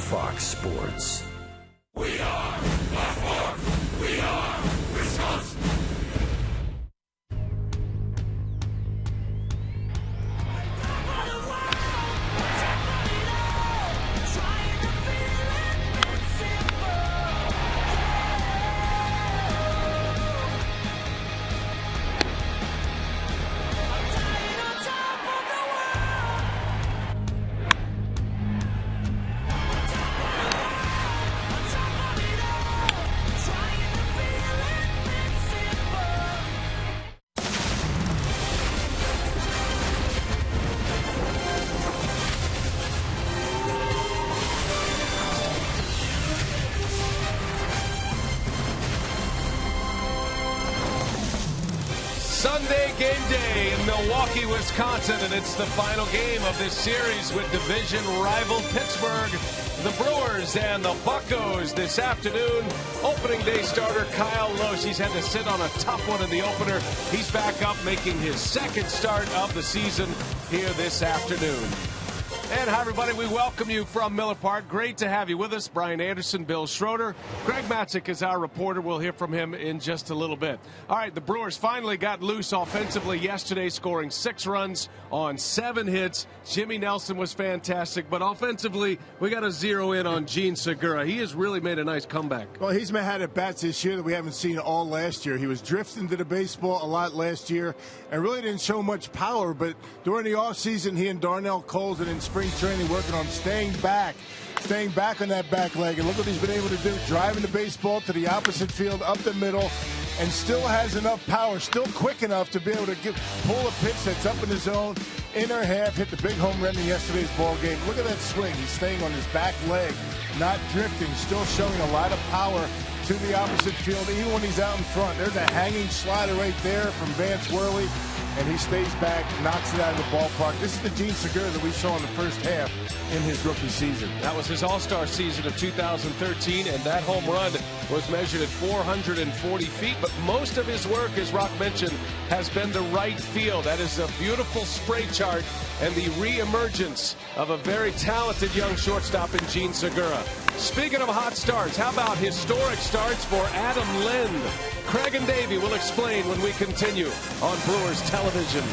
Fox Sports. We are Fox. We are Wisconsin. Sunday game day in Milwaukee, Wisconsin, and it's the final game of this series with division rival Pittsburgh. The Brewers and the Buccos this afternoon. Opening day starter Kyle Lohse. He's had to sit on a tough one in the opener. He's back up making his second start of the season here this afternoon. And hi, everybody. We welcome you from Miller Park. Great to have you with us. Brian Anderson, Bill Schroeder. Greg Matzik is our reporter. We'll hear from him in just a little bit. All right, the Brewers finally got loose offensively yesterday, scoring 6 runs on 7 hits. Jimmy Nelson was fantastic, but offensively, we got to zero in on Gene Segura. He has really made a nice comeback. Well, he's had at bats this year that we haven't seen all last year. He was drifting to the baseball a lot last year and really didn't show much power, but during the offseason, he and Darnell Coles and in spring training working on staying back on that back leg, and look what he's been able to do, driving the baseball to the opposite field, up the middle, and still has enough power, still quick enough to be able to pull a pitch that's up in the zone, inner half, hit the big home run in yesterday's ball game. Look at that swing. He's staying on his back leg, not drifting, still showing a lot of power to the opposite field, even when he's out in front. There's a hanging slider right there from Vance Worley, and he stays back, knocks it out of the ballpark. This is the Gene Segura that we saw in the first half in his rookie season. That was his all-star season of 2013, and that home run was measured at 440 feet. But most of his work, as Rock mentioned, has been the right field. That is a beautiful spray chart and the re-emergence of a very talented young shortstop in Gene Segura. Speaking of hot starts, how about historic starts for Adam Lind? Craig and Davey will explain when we continue on Brewers Television.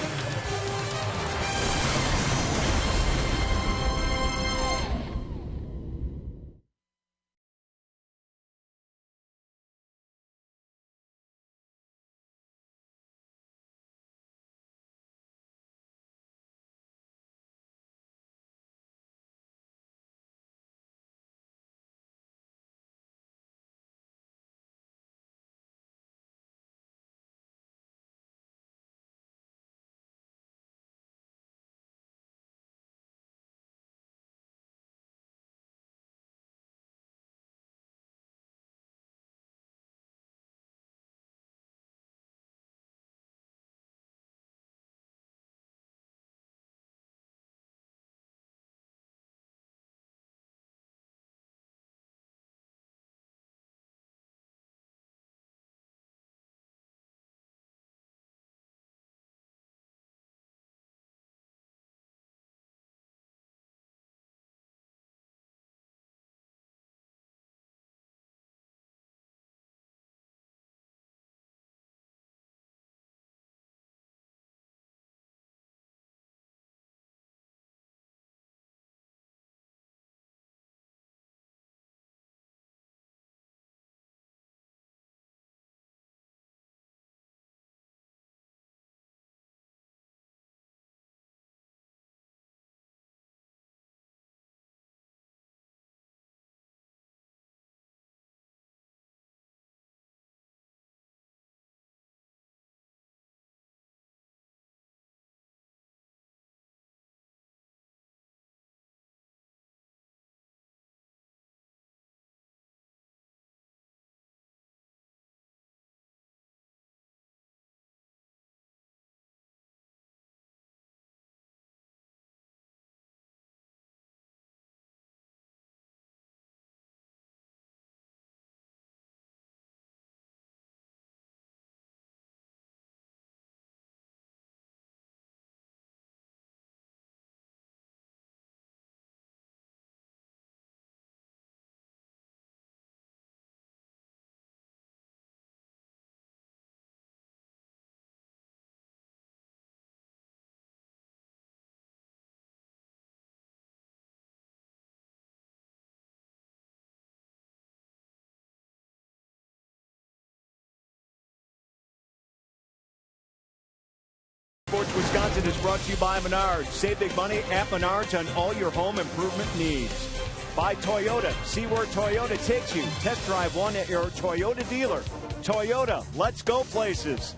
Wisconsin is brought to you by Menards. Save big money at Menards on all your home improvement needs. By Toyota. See where Toyota takes you. Test drive one at your Toyota dealer. Toyota, let's go places.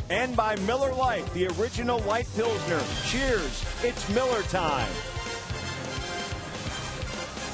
And by Miller Lite, the original light Pilsner. Cheers, it's Miller time.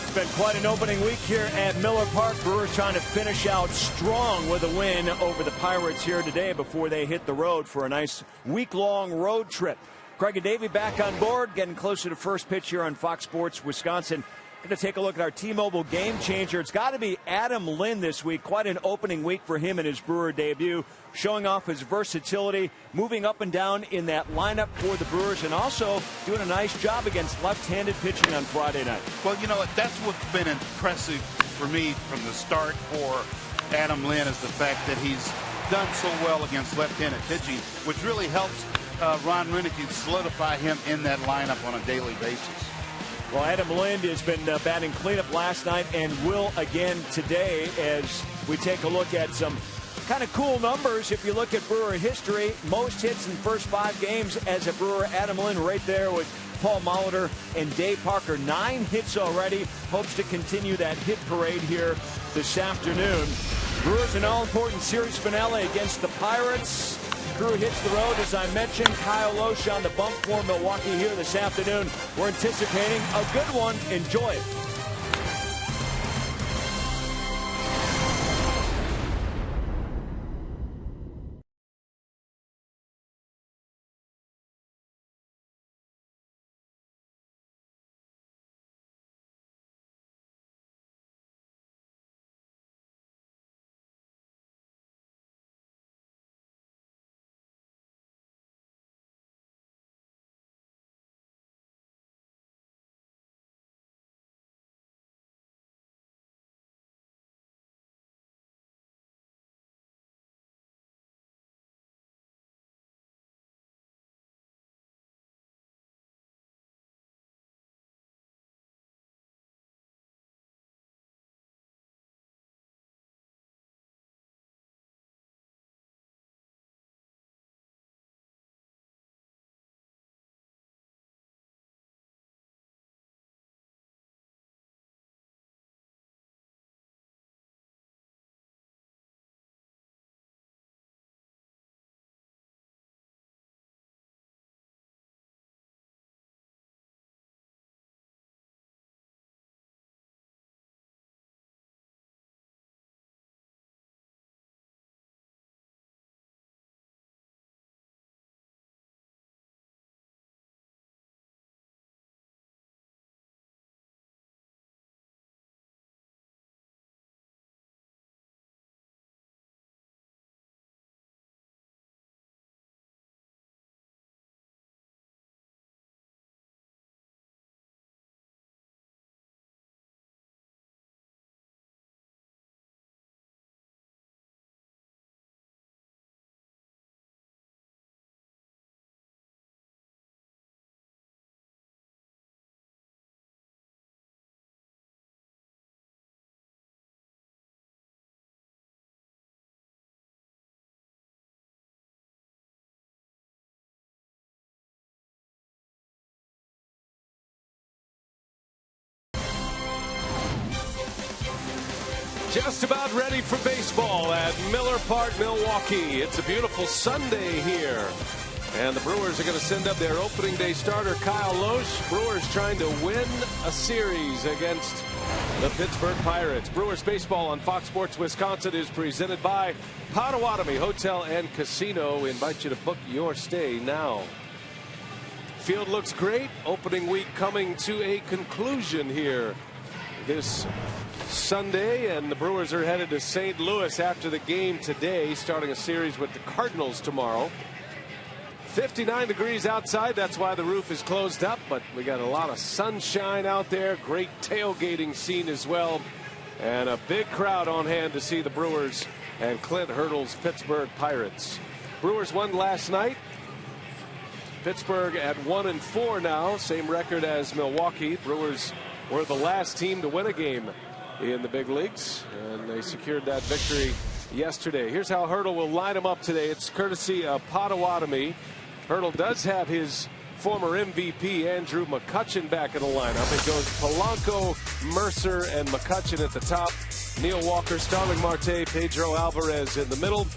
It's been quite an opening week here at Miller Park. Brewers trying to finish out strong with a win over the Pirates here today before they hit the road for a nice week-long road trip. Craig and Davey back on board, getting closer to first pitch here on Fox Sports Wisconsin. Going to take a look at our T-Mobile game changer. It's got to be Adam Lind this week. Quite an opening week for him in his Brewer debut, showing off his versatility, moving up and down in that lineup for the Brewers, and also doing a nice job against left-handed pitching on Friday night. Well, you know what? That's what's been impressive for me from the start for Adam Lind is the fact that he's done so well against left-handed pitching, which really helps Ron Renicky solidify him in that lineup on a daily basis. Well, Adam Lind has been batting cleanup last night and will again today as we take a look at some kind of cool numbers. If you look at Brewer history, most hits in the first 5 games as a Brewer. Adam Lind right there with Paul Molitor and Dave Parker. 9 hits already. Hopes to continue that hit parade here this afternoon. Brewers an all-important series finale against the Pirates. Crew hits the road, as I mentioned. Kyle Loesch on the bump for Milwaukee here this afternoon. We're anticipating a good one. Enjoy it. Just about ready for baseball at Miller Park, Milwaukee. It's a beautiful Sunday here. And the Brewers are going to send up their opening day starter, Kyle Loesch. Brewers trying to win a series against the Pittsburgh Pirates. Brewers baseball on Fox Sports Wisconsin is presented by Potawatomi Hotel and Casino. We invite you to book your stay now. Field looks great. Opening week coming to a conclusion here this Sunday, and the Brewers are headed to St. Louis after the game today, starting a series with the Cardinals tomorrow. 59 degrees outside, that's why the roof is closed up, but we got a lot of sunshine out there. Great tailgating scene as well, and a big crowd on hand to see the Brewers and Clint Hurdle's Pittsburgh Pirates. Brewers won last night. Pittsburgh at 1-4 now, same record as Milwaukee. Brewers were the last team to win a game in the big leagues, and they secured that victory yesterday. Here's how Hurdle will line them up today. It's courtesy of Potawatomi. Hurdle does have his former MVP Andrew McCutchen back in the lineup. It goes Polanco, Mercer, and McCutchen at the top. Neil Walker, Starling Marte, Pedro Alvarez in the middle.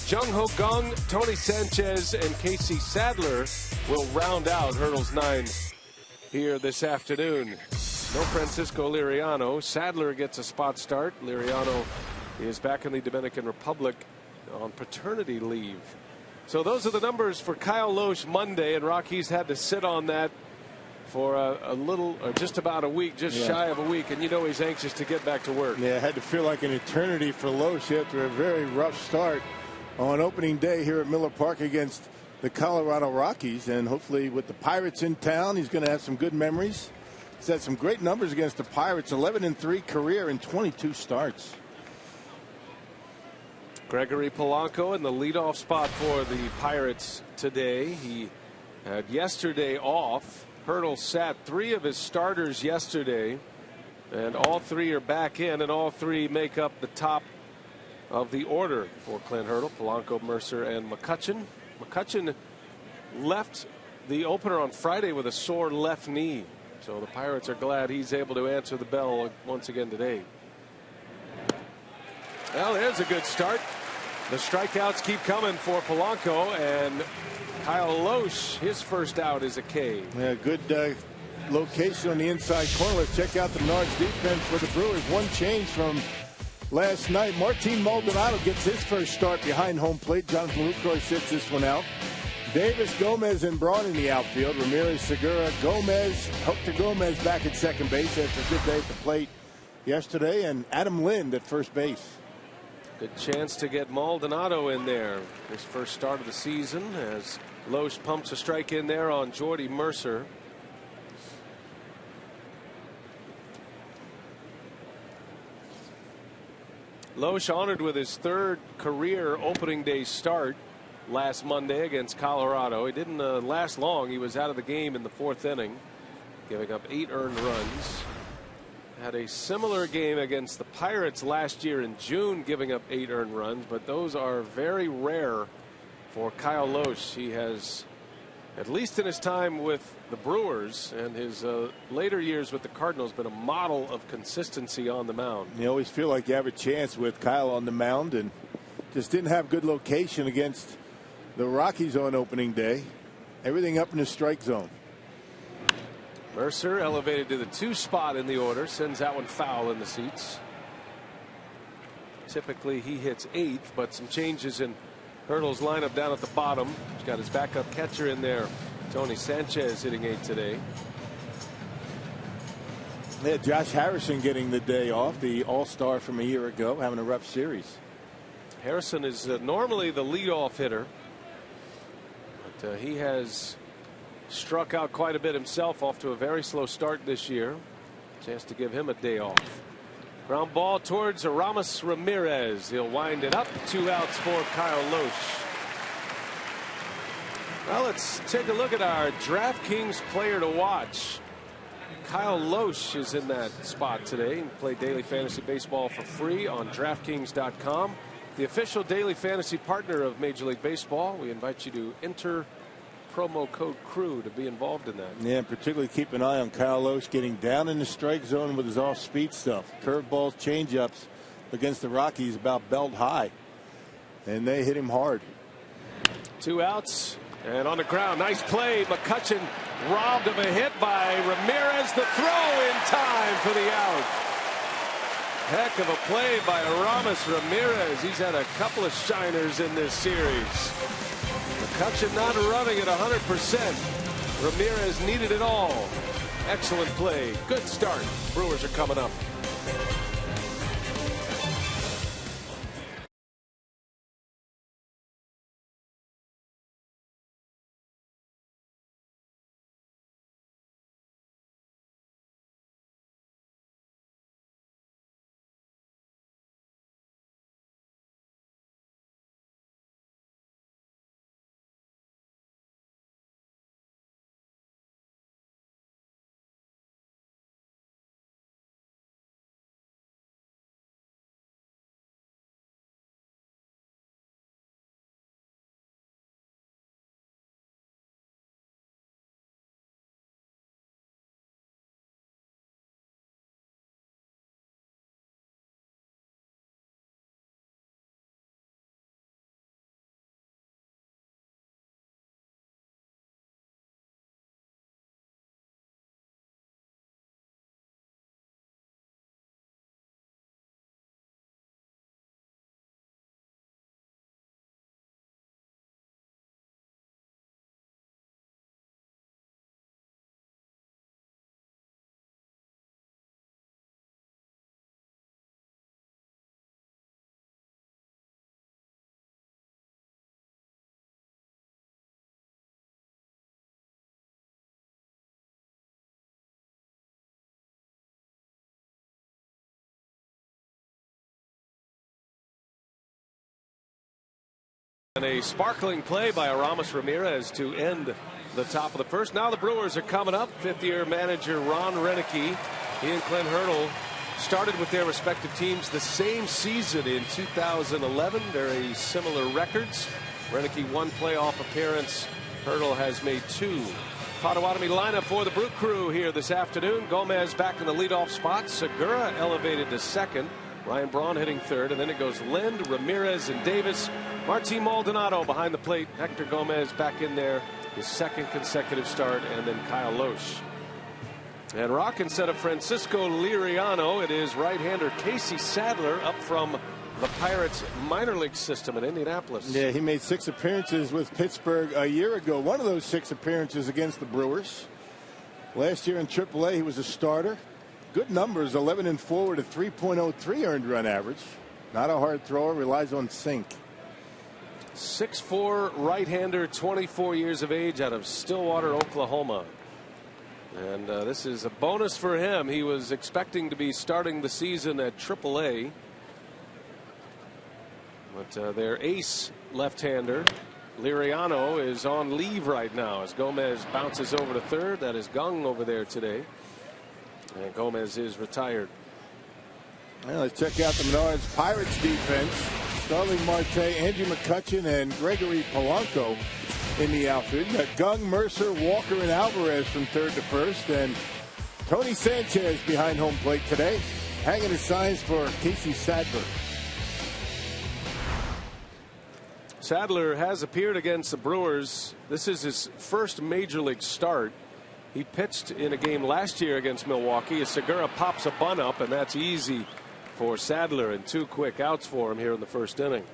Jung Ho Kang, Tony Sanchez, and Casey Sadler will round out Hurdle's 9 here this afternoon. No Francisco Liriano. Sadler gets a spot start. Liriano is back in the Dominican Republic on paternity leave. So those are the numbers for Kyle Lohse Monday, and Rockies had to sit on that for a little, or just about a week, shy of a week, and you know he's anxious to get back to work. Yeah, it had to feel like an eternity for Lohse after a very rough start on opening day here at Miller Park against the Colorado Rockies, and hopefully with the Pirates in town, he's going to have some good memories. He's had some great numbers against the Pirates, 11-3 career in 22 starts. Gregory Polanco in the leadoff spot for the Pirates today. He had yesterday off. Hurdle sat 3 of his starters yesterday, and all 3 are back in, and all 3 make up the top of the order for Clint Hurdle. Polanco, Mercer, and McCutchen. McCutchen left the opener on Friday with a sore left knee, so the Pirates are glad he's able to answer the bell once again today. Well, there's a good start. The strikeouts keep coming for Polanco, and Kyle Lohse, his first out is a K. Yeah, good location on the inside corner. Let's check out the Menards defense for the Brewers. One change from last night. Martin Maldonado gets his first start behind home plate. Jonathan Lucroy sits this one out. Davis, Gomez, and Braun in the outfield. Ramirez, Segura, Gomez. Hector Gomez back at second base after a good day at the plate yesterday. And Adam Lind at first base. Good chance to get Maldonado in there. His first start of the season as Lohse pumps a strike in there on Jordy Mercer. Lohse honored with his 3rd career opening day start last Monday against Colorado. He didn't last long. He was out of the game in the 4th inning, giving up 8 earned runs. Had a similar game against the Pirates last year in June, giving up 8 earned runs, but those are very rare for Kyle Lohse. He has, at least in his time with the Brewers and his later years with the Cardinals, been a model of consistency on the mound. You always feel like you have a chance with Kyle on the mound, and just didn't have good location against the Rockies on opening day. Everything up in the strike zone. Mercer elevated to the 2 spot in the order, sends that one foul in the seats. Typically he hits 8th, but some changes in Hurdle's lineup down at the bottom. He's got his backup catcher in there, Tony Sanchez, hitting 8 today. Yeah, Josh Harrison getting the day off, the all-star from a year ago, having a rough series. Harrison is normally the leadoff hitter, but he has struck out quite a bit himself, off to a very slow start this year. Chance to give him a day off. Ground ball towards Aramis Ramirez. He'll wind it up. 2 outs for Kyle Lohse. Well, let's take a look at our DraftKings player to watch. Kyle Lohse is in that spot today. You can play daily fantasy baseball for free on DraftKings.com. The official daily fantasy partner of Major League Baseball. We invite you to enter promo code CREW to be involved in that. Yeah, particularly keep an eye on Kyle Lohse getting down in the strike zone with his off-speed stuff. Curveballs, changeups against the Rockies about belt high, and they hit him hard. 2 outs, and on the ground, nice play. McCutchen robbed of a hit by Ramirez. The throw in time for the out. Heck of a play by Aramis Ramirez. He's had a couple of shiners in this series. McCutchen not running at 100%. Ramirez needed it all. Excellent play. Good start. Brewers are coming up. And a sparkling play by Aramis Ramirez to end the top of the first. Now the Brewers are coming up. Fifth-year manager Ron Renneke. He and Clint Hurdle started with their respective teams the same season in 2011. Very similar records. Renneke one playoff appearance. Hurdle has made two. Potawatomi lineup for the Brew Crew here this afternoon. Gomez back in the leadoff spot. Segura elevated to second. Ryan Braun hitting third, and then it goes Lind, Ramirez, and Davis. Martin Maldonado behind the plate. Hector Gomez back in there, his second consecutive start, and then Kyle Loesch. And rock instead of Francisco Liriano, it is right-hander Casey Sadler up from the Pirates minor league system in Indianapolis. Yeah, he made 6 appearances with Pittsburgh a year ago. One of those 6 appearances against the Brewers. Last year in AAA, he was a starter. Good numbers, 11-4 with a 3.03 earned run average. Not a hard thrower, relies on sink. 6'4" right-hander, 24 years of age, out of Stillwater, Oklahoma. And this is a bonus for him. He was expecting to be starting the season at AAA. But their ace left-hander, Liriano, is on leave right now as Gomez bounces over to third. That is Gung over there today. And Gomez is retired. Well, let's check out the Menards Pirates defense. Starling Marte, Andrew McCutchen, and Gregory Polanco in the outfield. You got Gung, Mercer, Walker, and Alvarez from third to first. And Tony Sanchez behind home plate today, hanging his signs for Casey Sadler. Sadler has appeared against the Brewers. This is his first major league start. He pitched in a game last year against Milwaukee. Segura pops a bunt up, and that's easy for Sadler, and 2 quick outs for him here in the first inning.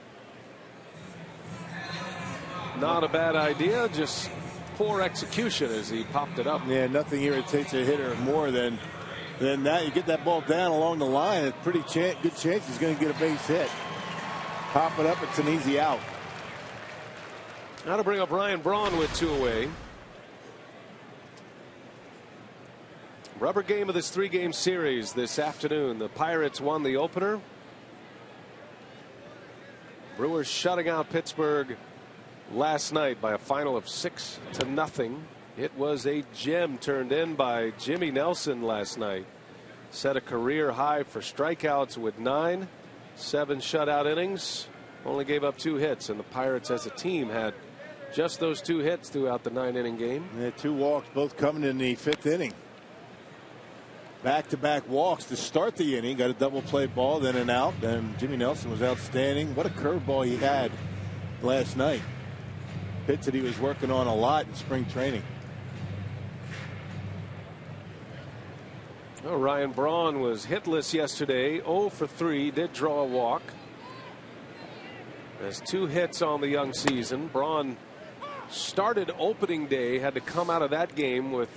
Not a bad idea, just poor execution as he popped it up. Yeah, nothing irritates a hitter more than that. You get that ball down along the line, it's pretty good chance he's going to get a base hit. Pop it up, it's an easy out. Now to bring up Ryan Braun with 2 away. Rubber game of this 3-game series this afternoon. The Pirates won the opener. Brewers shutting out Pittsburgh last night by a final of 6-0. It was a gem turned in by Jimmy Nelson last night. Set a career high for strikeouts with 9, 7 shutout innings. Only gave up 2 hits, and the Pirates as a team had just those 2 hits throughout the 9-inning game. Yeah, 2 walks, both coming in the 5th inning. Back-to-back walks to start the inning. Got a double play ball, then an out. Then Jimmy Nelson was outstanding. What a curveball he had last night. Pitch that he was working on a lot in spring training. Well, Ryan Braun was hitless yesterday. 0 for 3. Did draw a walk. Has 2 hits on the young season. Braun started opening day. Had to come out of that game with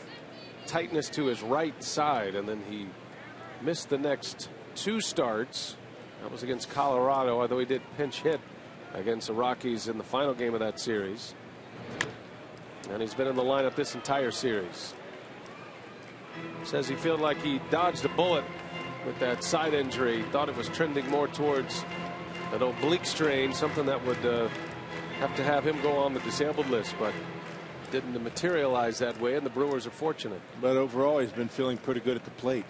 tightness to his right side, and then he missed the next 2 starts. That was against Colorado, although he did pinch hit against the Rockies in the final game of that series. And he's been in the lineup this entire series. Says he felt like he dodged a bullet with that side injury. Thought it was trending more towards an oblique strain, something that would have to have him go on the disabled list, but didn't materialize that way, and the Brewers are fortunate. But overall, he's been feeling pretty good at the plate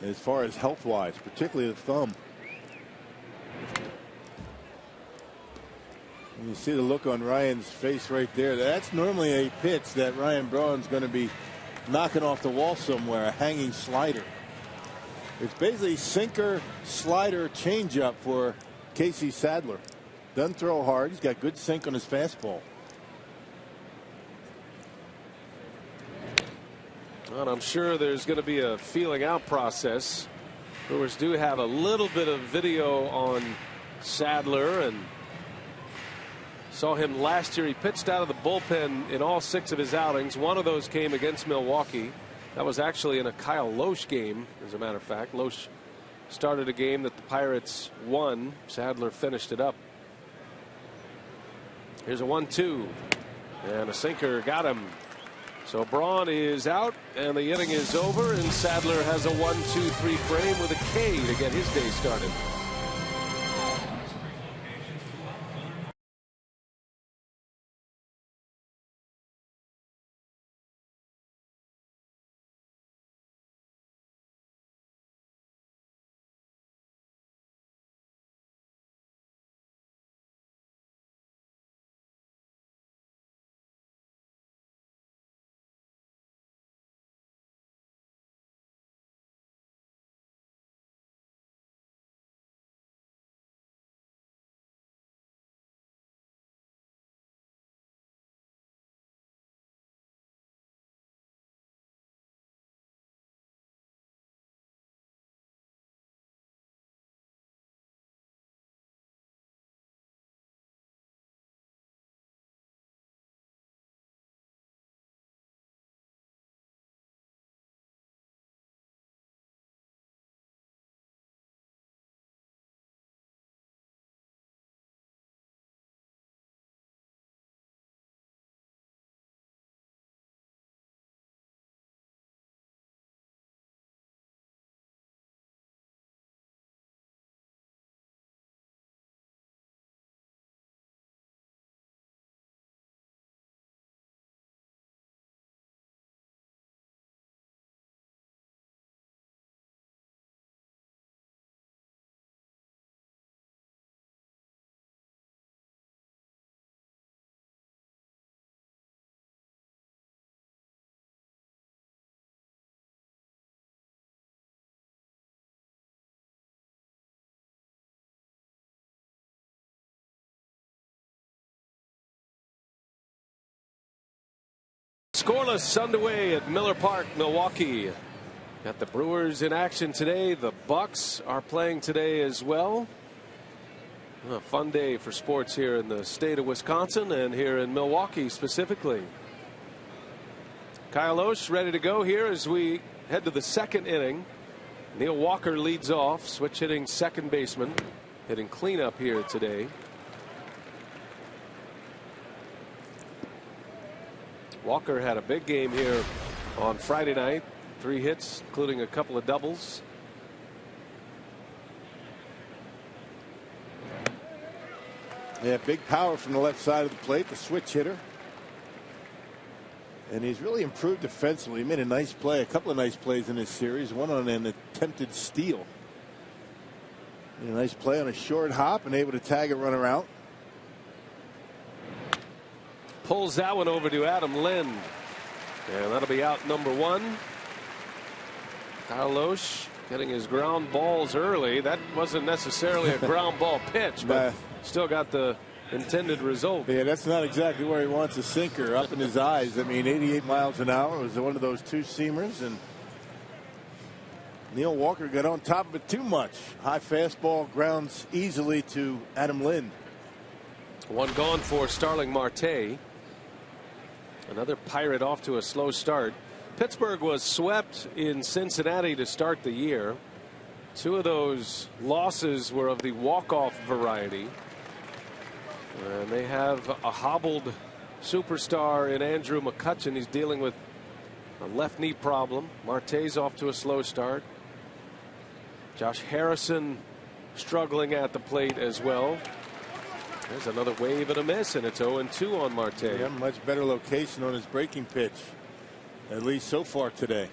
as far as health-wise, particularly the thumb. And you see the look on Ryan's face right there. That's normally a pitch that Ryan Braun's going to be knocking off the wall somewhere, a hanging slider. It's basically sinker, slider, changeup for Casey Sadler. Doesn't throw hard. He's got good sink on his fastball. Well, I'm sure there's going to be a feeling out process. Brewers do have a little bit of video on Sadler, and saw him last year. He pitched out of the bullpen in all 6 of his outings. One of those came against Milwaukee. That was actually in a Kyle Loesch game, as a matter of fact. Loesch started a game that the Pirates won. Sadler finished it up. Here's a 1-2, and a sinker got him. So Braun is out, and the inning is over, and Sadler has a 1-2-3 frame with a K to get his day started. Scoreless underway at Miller Park, Milwaukee. Got the Brewers in action today. The Bucks are playing today as well. A fun day for sports here in the state of Wisconsin and here in Milwaukee specifically. Kyle Osh ready to go here as we head to the second inning. Neil Walker leads off, switch hitting second baseman, hitting cleanup here today. Walker had a big game here on Friday night. 3 hits, including a couple of doubles. Yeah, big power from the left side of the plate, the switch hitter. And he's really improved defensively. He made a nice play, a couple of nice plays in this series. One on an attempted steal. A nice play on a short hop and able to tag a runner out. Pulls that one over to Adam Lind. And that'll be out number 1. Kyle Osh getting his ground balls early. That wasn't necessarily a ground ball pitch, but still got the intended result. Yeah, that's not exactly where he wants a sinker, up in his eyes. I mean, 88 miles an hour was one of those 2 seamers, and Neil Walker got on top of it too much. High fastball grounds easily to Adam Lind. 1 gone for Starling Marte. Another Pirate off to a slow start. Pittsburgh was swept in Cincinnati to start the year. 2 of those losses were of the walk-off variety. And they have a hobbled superstar in Andrew McCutchen. He's dealing with a left knee problem. Marte's off to a slow start. Josh Harrison struggling at the plate as well. There's another wave and a miss, and it's 0-2 on Marte. Yeah, much better location on his breaking pitch, at least so far today.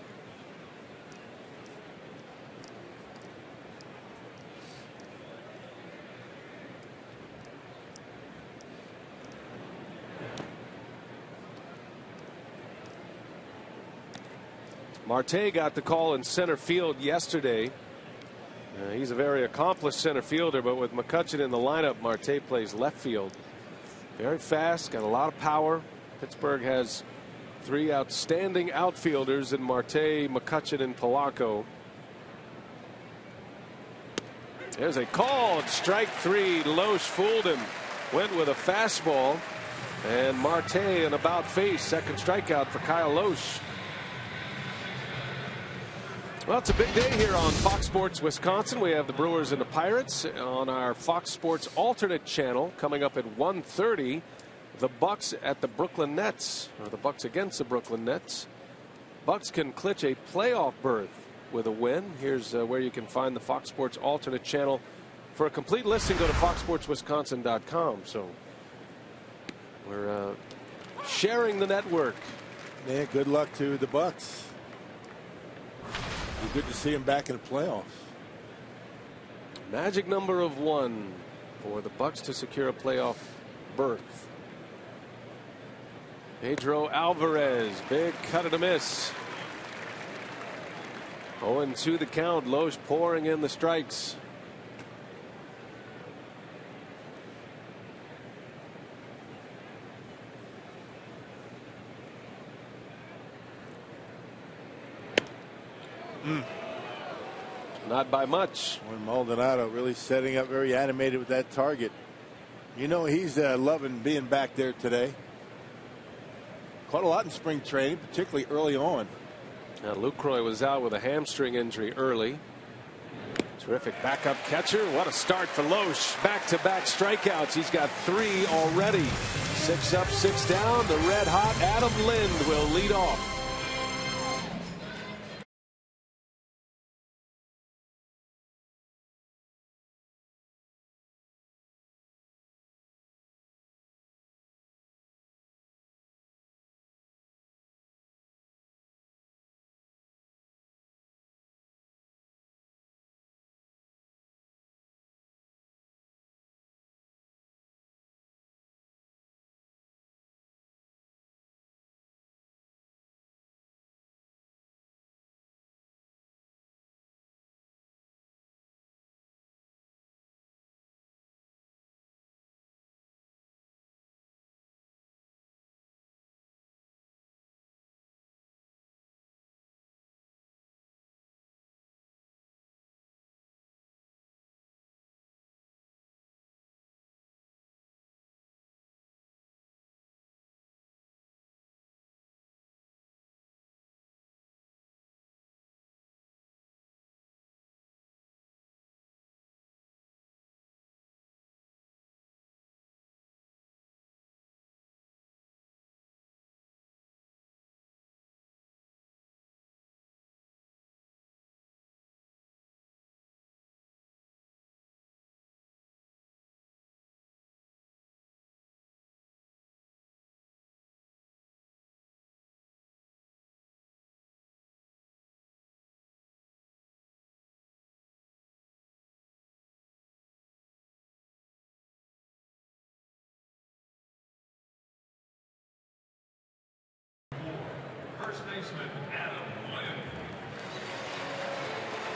Marte got the call in center field yesterday. He's a very accomplished center fielder, but with McCutchen in the lineup, Marte plays left field. Very fast, got a lot of power. Pittsburgh has 3 outstanding outfielders in Marte, McCutchen, and Polanco. There's a call. Strike 3. Loesch fooled him. Went with a fastball. And Marte an about face. Second strikeout for Kyle Loesch. Well, it's a big day here on Fox Sports Wisconsin. We have the Brewers and the Pirates on our Fox Sports alternate channel coming up at 1:30. The Bucks at the Brooklyn Nets, or the Bucks against the Brooklyn Nets. Bucks can clinch a playoff berth with a win. Here's where you can find the Fox Sports alternate channel. For a complete listing, go to foxsportswisconsin.com. So we're sharing the network. Yeah, good luck to the Bucks. Be good to see him back in the playoffs. Magic number of 1 for the Bucks to secure a playoff berth. Pedro Alvarez, big cut and a miss. 0-2 the count. Loesch pouring in the strikes. Not by much. Maldonado really setting up, very animated with that target. You know, he's loving being back there today. Caught a lot in spring training, particularly early on. Now, Lucroy was out with a hamstring injury early. Terrific backup catcher. What a start for Loesch. Back-to-back strikeouts. He's got 3 already. 6 up, 6 down. The red hot Adam Lind will lead off.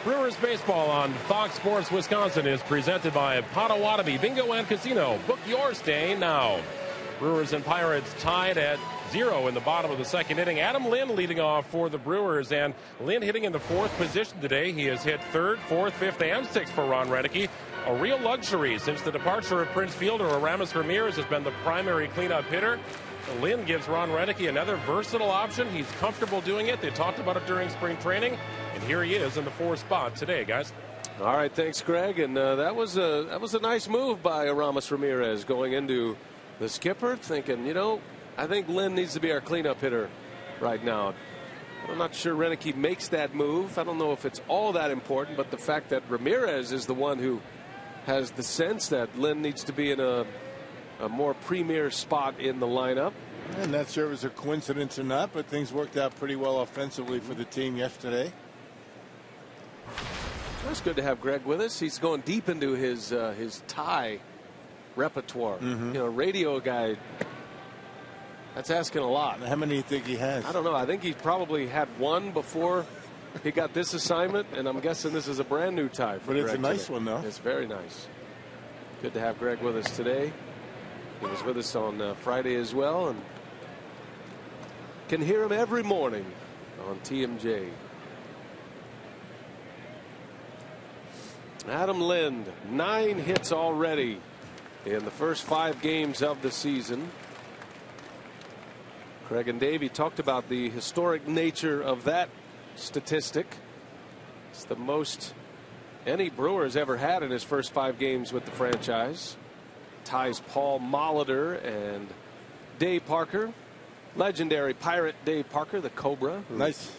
Brewers baseball on Fox Sports Wisconsin is presented by Potawatomi Bingo and Casino. Book your stay now. Brewers and Pirates tied at 0 in the bottom of the second inning. Adam Lynn leading off for the Brewers, and Lynn hitting in the 4th position today. He has hit 3rd, 4th, 5th, and 6th for Ron Renneke. A real luxury since the departure of Prince Fielder. Aramis Ramirez has been the primary cleanup hitter. Lynn gives Ron Renneke another versatile option. He's comfortable doing it. They talked about it during spring training, and here he is in the 4th spot today, guys. All right, thanks, Greg. And that was a nice move by Aramis Ramirez going into the skipper, thinking, you know, I think Lynn needs to be our cleanup hitter right now. I'm not sure Renneke makes that move. I don't know if it's all that important, but the fact that Ramirez is the one who has the sense that Lynn needs to be in a more premier spot in the lineup. And not sure if it's a coincidence or not, but things worked out pretty well offensively for the team yesterday. It's good to have Greg with us. He's going deep into his tie repertoire. You know, radio guy. That's asking a lot. How many do you think he has? I don't know. I think he probably had one before he got this assignment, and I'm guessing this is a brand new tie for Greg. But it's a nice today. one, though. It's very nice. Good to have Greg with us today. He was with us on Friday as well, and can hear him every morning on TMJ. Adam Lind, 9 hits already in the first 5 games of the season. Craig and Davey talked about the historic nature of that statistic. It's the most any Brewer has ever had in his first 5 games with the franchise. Ties Paul Molitor and Dave Parker. Legendary Pirate Dave Parker, the Cobra. Nice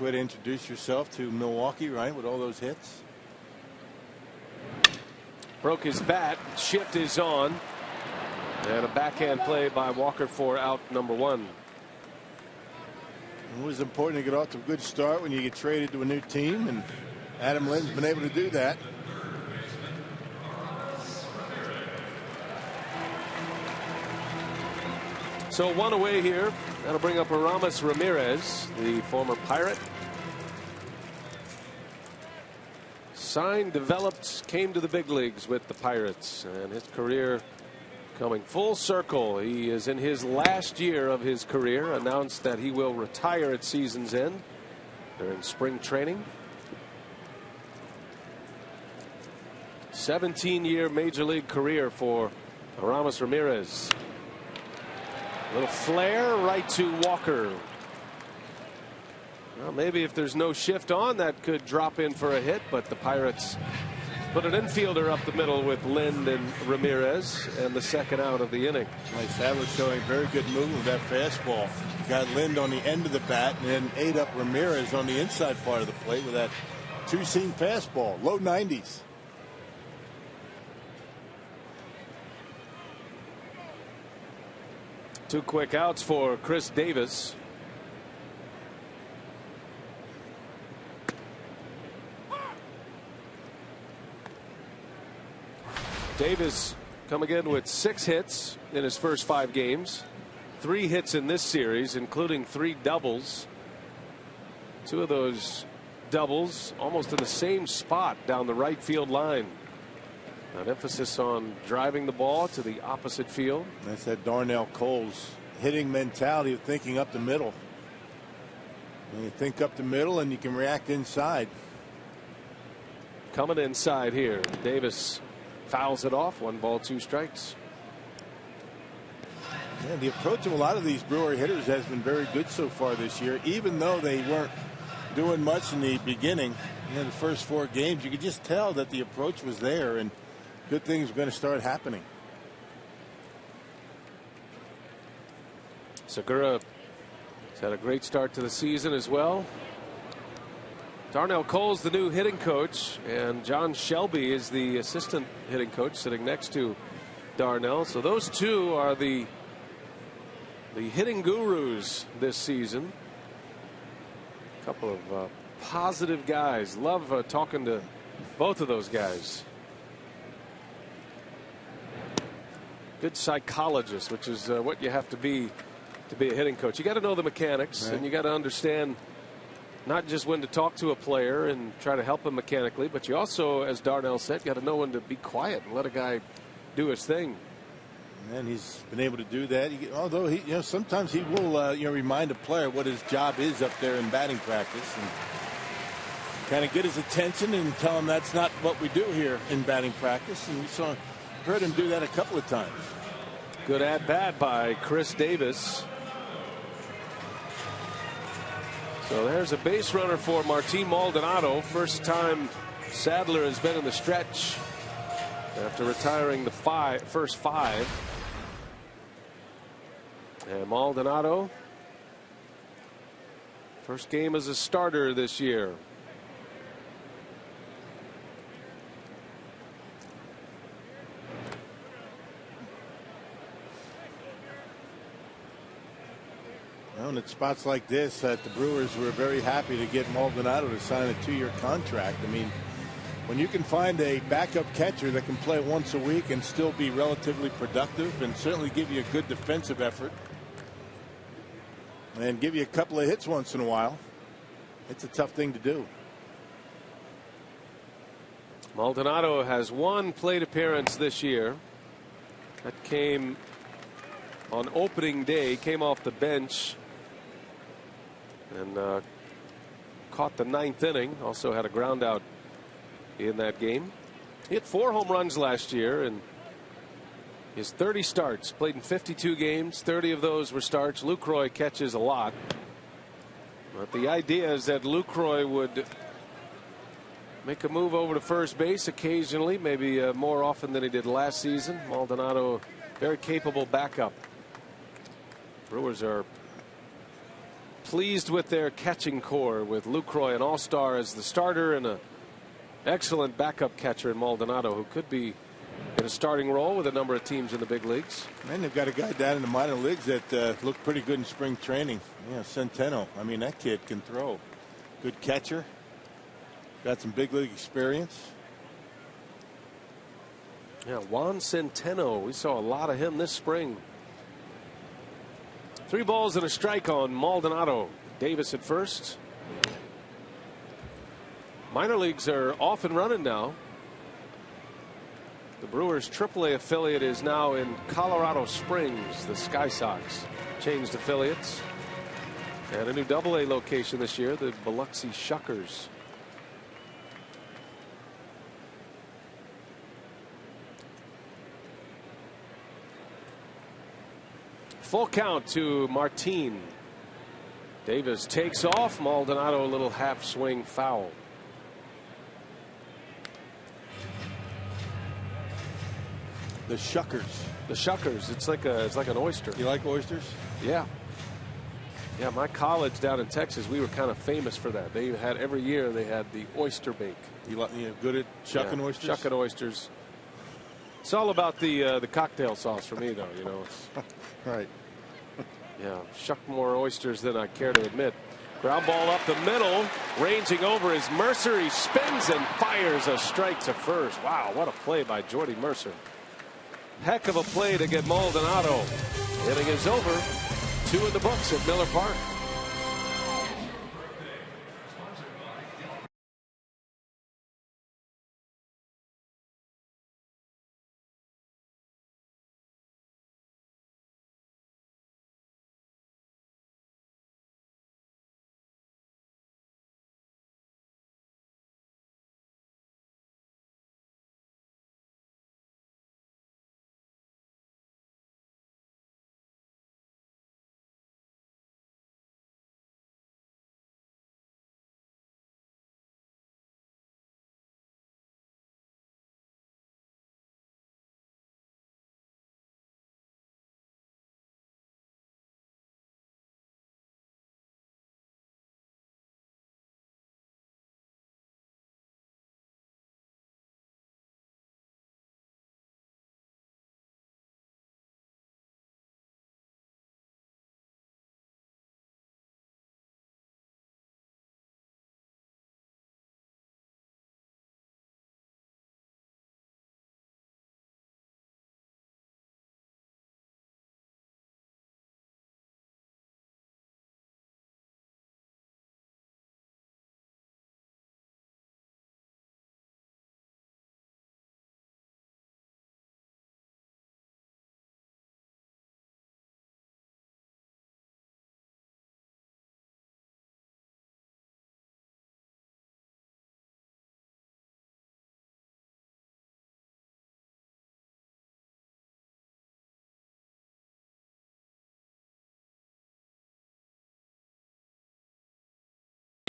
way to introduce yourself to Milwaukee, right, with all those hits. Broke his bat. Shift is on. And a backhand play by Walker for out number 1. It was important to get off to a good start when you get traded to a new team, and Adam Lynn's been able to do that. So 1 away here. That'll bring up Aramis Ramirez, the former Pirate. Signed, developed, came to the big leagues with the Pirates, and his career coming full circle. He is in his last year of his career. Announced that he will retire at season's end during spring training. 17-year major league career for Aramis Ramirez. A little flare right to Walker. Well, maybe if there's no shift on, that could drop in for a hit, but the Pirates put an infielder up the middle with Lind and Ramirez, and the second out of the inning. Nice. That was showing very good movement with that fastball. Got Lind on the end of the bat and then ate up Ramirez on the inside part of the plate with that 2-seam fastball. Low 90s. Two quick outs for Chris Davis. Davis coming in with 6 hits in his first 5 games. 3 hits in this series, including 3 doubles. 2 of those doubles almost in the same spot down the right field line. An emphasis on driving the ball to the opposite field. That's that Darnell Cole's hitting mentality of thinking up the middle. When you think up the middle and you can react inside. Coming inside here. Davis fouls it off. 1 ball, 2 strikes. Yeah, the approach of a lot of these Brewer hitters has been very good so far this year, even though they weren't doing much in the beginning. The first 4 games, you could just tell that the approach was there and good things were going to start happening. Segura has had a great start to the season as well. Darnell Cole's the new hitting coach, and John Shelby is the assistant hitting coach sitting next to Darnell. So those 2 are the hitting gurus this season. A couple of positive guys. Love talking to both of those guys. Good psychologists, which is what you have to be to be a hitting coach. You got to know the mechanics, right, and you got to understand not just when to talk to a player and try to help him mechanically, but you also, as Darnell said, got to know when to be quiet and let a guy do his thing. And he's been able to do that. Although he, sometimes he will, remind a player what his job is up there in batting practice, and kind of get his attention and tell him that's not what we do here in batting practice. And we heard him do that a couple of times. Good at bat by Chris Davis. So there's a base runner for Martin Maldonado. First time Sadler has been in the stretch after retiring the first 5. And Maldonado, first game as a starter this year. And at spots like this, the Brewers were very happy to get Maldonado to sign a 2-year contract. I mean, when you can find a backup catcher that can play once a week and still be relatively productive and certainly give you a good defensive effort and give you a couple of hits once in a while, it's a tough thing to do. Maldonado has 1 plate appearance this year. That came on opening day, came off the bench and caught the 9th inning. Also had a ground out in that game. He hit 4 home runs last year, and his 30 starts, played in 52 games. 30 of those were starts. Lucroy catches a lot, but the idea is that Lucroy would make a move over to first base occasionally, maybe more often than he did last season. Maldonado, very capable backup. Brewers are pleased with their catching core, with Lucroy, an all-star, as the starter, and an excellent backup catcher in Maldonado, who could be in a starting role with a number of teams in the big leagues. And they've got a guy down in the minor leagues that looked pretty good in spring training. Centeno. I mean, that kid can throw. Good catcher. Got some big league experience. Yeah, Juan Centeno. We saw a lot of him this spring. 3 balls and a strike on Maldonado. Davis at first. Minor leagues are off and running now. The Brewers AAA affiliate is now in Colorado Springs. The Sky Sox changed affiliates. And a new AA location this year, the Biloxi Shuckers. Full count to Martin. Davis takes off. Maldonado, a little half swing foul. The Shuckers. The Shuckers. It's like an oyster. You like oysters? Yeah. Yeah, my college down in Texas, we were kind of famous for that. They had every year they had the oyster bake. You good at shucking oysters? Shucking oysters. It's all about the cocktail sauce for me, though. Right. Yeah, shuck more oysters than I care to admit. Ground ball up the middle, ranging over is Mercer. He spins and fires a strike to first. Wow, what a play by Jordy Mercer. Heck of a play to get Maldonado. Inning is over. 2 in the books at Miller Park.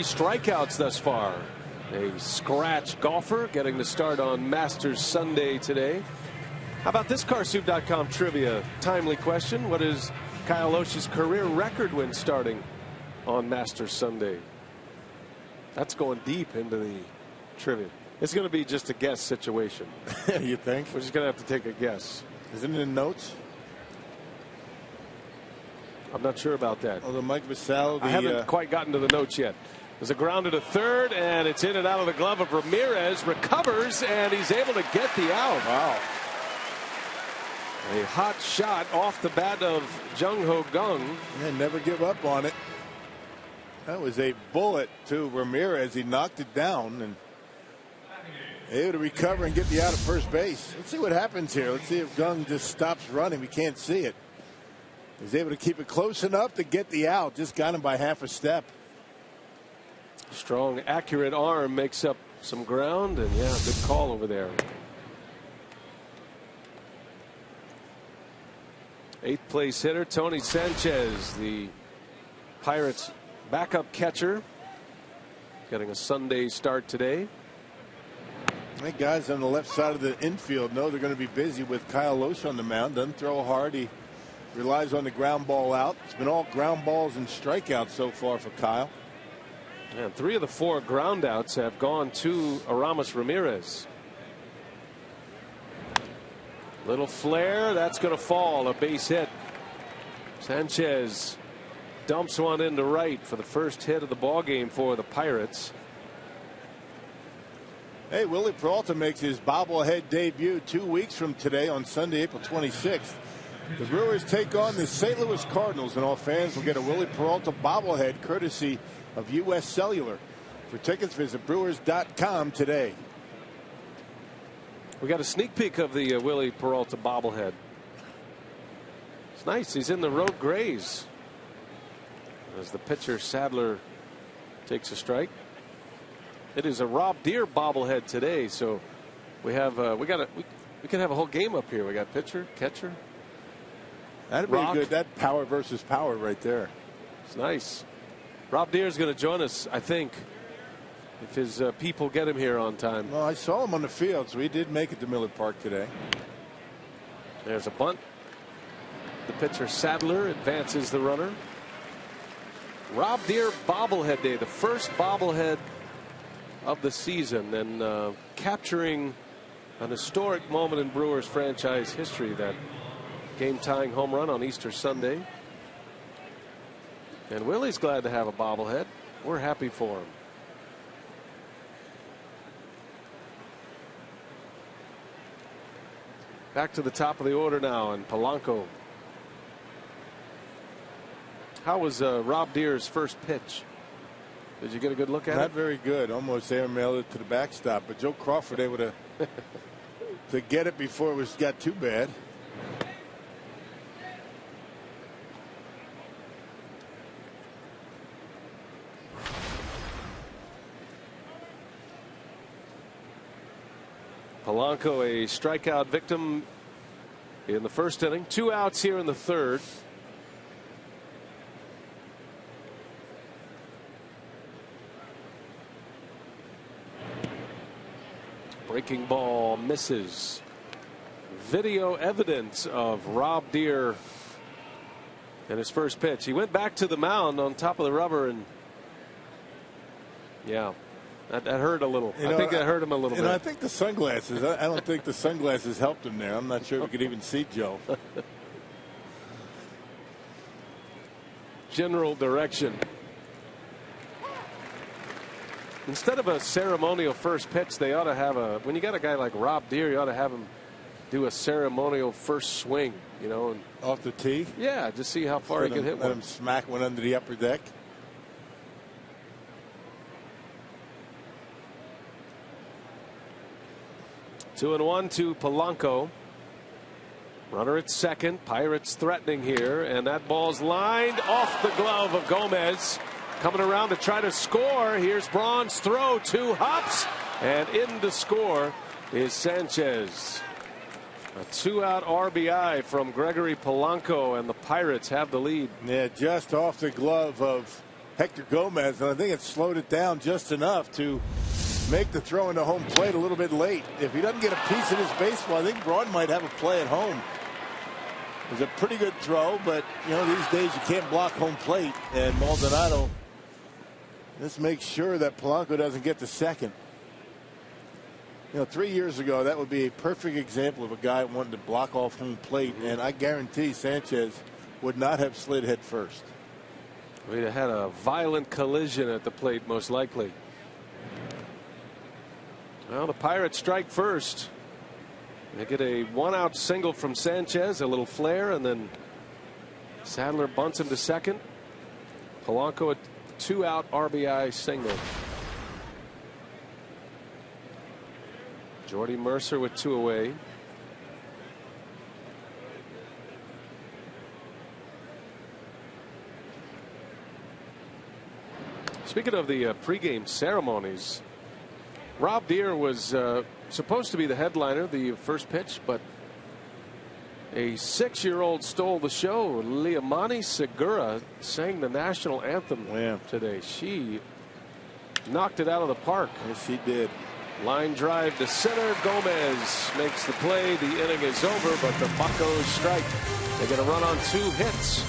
strikeouts thus far. A scratch golfer getting the start on Masters Sunday today. How about this Carsoup.com trivia? Timely question. What is Kyle Lohse's career record when starting on Masters Sunday? That's going deep into the trivia. It's going to be just a guess situation. You think? We're just going to have to take a guess. Isn't it in notes? I'm not sure about that. Although Mike Vasallo, I haven't quite gotten to the notes yet. There's a ground to third, and it's in and out of the glove of Ramirez. Recovers, and he's able to get the out. Wow. A hot shot off the bat of Jung Ho Gung. Yeah, never give up on it. That was a bullet to Ramirez. He knocked it down and able to recover and get the out at first base. Let's see what happens here. Let's see if Gung just stops running. We can't see it. He's able to keep it close enough to get the out. Just got him by half a step. Strong, accurate arm makes up some ground, and yeah, good call over there. 8th place hitter Tony Sanchez, the Pirates backup catcher, getting a Sunday start today. I think guys on the left side of the infield know they're going to be busy with Kyle Lohse on the mound. Doesn't throw hard. He relies on the ground ball out. It's been all ground balls and strikeouts so far for Kyle. And 3 of the 4 ground outs have gone to Aramis Ramirez. Little flare, that's going to fall, a base hit. Sanchez dumps one into right for the first hit of the ball game for the Pirates. Hey, Willie Peralta makes his bobblehead debut 2 weeks from today on Sunday, April 26th. The Brewers take on the St. Louis Cardinals, and all fans will get a Willie Peralta bobblehead courtesy of U.S. Cellular. For tickets, visit Brewers.com today. We got a sneak peek of the Willie Peralta bobblehead. It's nice. He's in the road grays as the pitcher Sadler takes a strike. It is a Rob Deere bobblehead today, so we have we can have a whole game up here. We got pitcher, catcher. That'd be good. That power versus power right there. It's nice. Rob Deere is going to join us, I think, if his people get him here on time. Well, I saw him on the field, so he did make it to Miller Park today. There's a bunt. The pitcher Sadler advances the runner. Rob Deere bobblehead day, the first bobblehead of the season, and capturing an historic moment in Brewers franchise history, that game-tying home run on Easter Sunday. And Willie's glad to have a bobblehead. We're happy for him. Back to the top of the order now, and Polanco. How was Rob Deere's first pitch? Did you get a good look at it? Not very good. Almost airmailed it to the backstop, but Joe Crawford able to get it before it got too bad. Polanco, a strikeout victim in the first inning. 2 outs here in the third. Breaking ball misses. Video evidence of Rob Deere in his first pitch. He went back to the mound on top of the rubber, and yeah. That hurt a little. I think that hurt him a little bit. I think the sunglasses, I don't think the sunglasses helped him there. I'm not sure we could even see Joe. General direction. Instead of a ceremonial first pitch, they ought to have when you got a guy like Rob Deere, you ought to have him do a ceremonial first swing, you know. And, off the tee? Yeah, just see how far he can hit one. Let him smack one under the upper deck. Two and one to Polanco. Runner at second. Pirates threatening here, and that ball's lined off the glove of Gomez. Coming around to try to score. Here's Braun's throw. 2 hops, and in to score is Sanchez. A 2-out RBI from Gregory Polanco, and the Pirates have the lead. Yeah, just off the glove of Hector Gomez, and I think it slowed it down just enough to make the throw into home plate a little bit late. If he doesn't get a piece of this baseball, I think Braun might have a play at home. It was a pretty good throw, but these days you can't block home plate, and Maldonado just makes sure that Polanco doesn't get to second. 3 years ago, that would be a perfect example of a guy wanting to block off home plate, and I guarantee Sanchez would not have slid head first. We'd have had a violent collision at the plate, most likely. Well, the Pirates strike first. They get a 1-out single from Sanchez, a little flare, and then Sadler bunts him to second. Polanco a 2-out RBI single. Jordy Mercer with 2 away. Speaking of the pregame ceremonies, Rob Deere was supposed to be the headliner, the first pitch, but a 6-year-old stole the show. Liamani Segura sang the national anthem today. She knocked it out of the park. Yes, she did. Line drive to center. Gomez makes the play. The inning is over, but the Buccos strike. They get a run on 2 hits.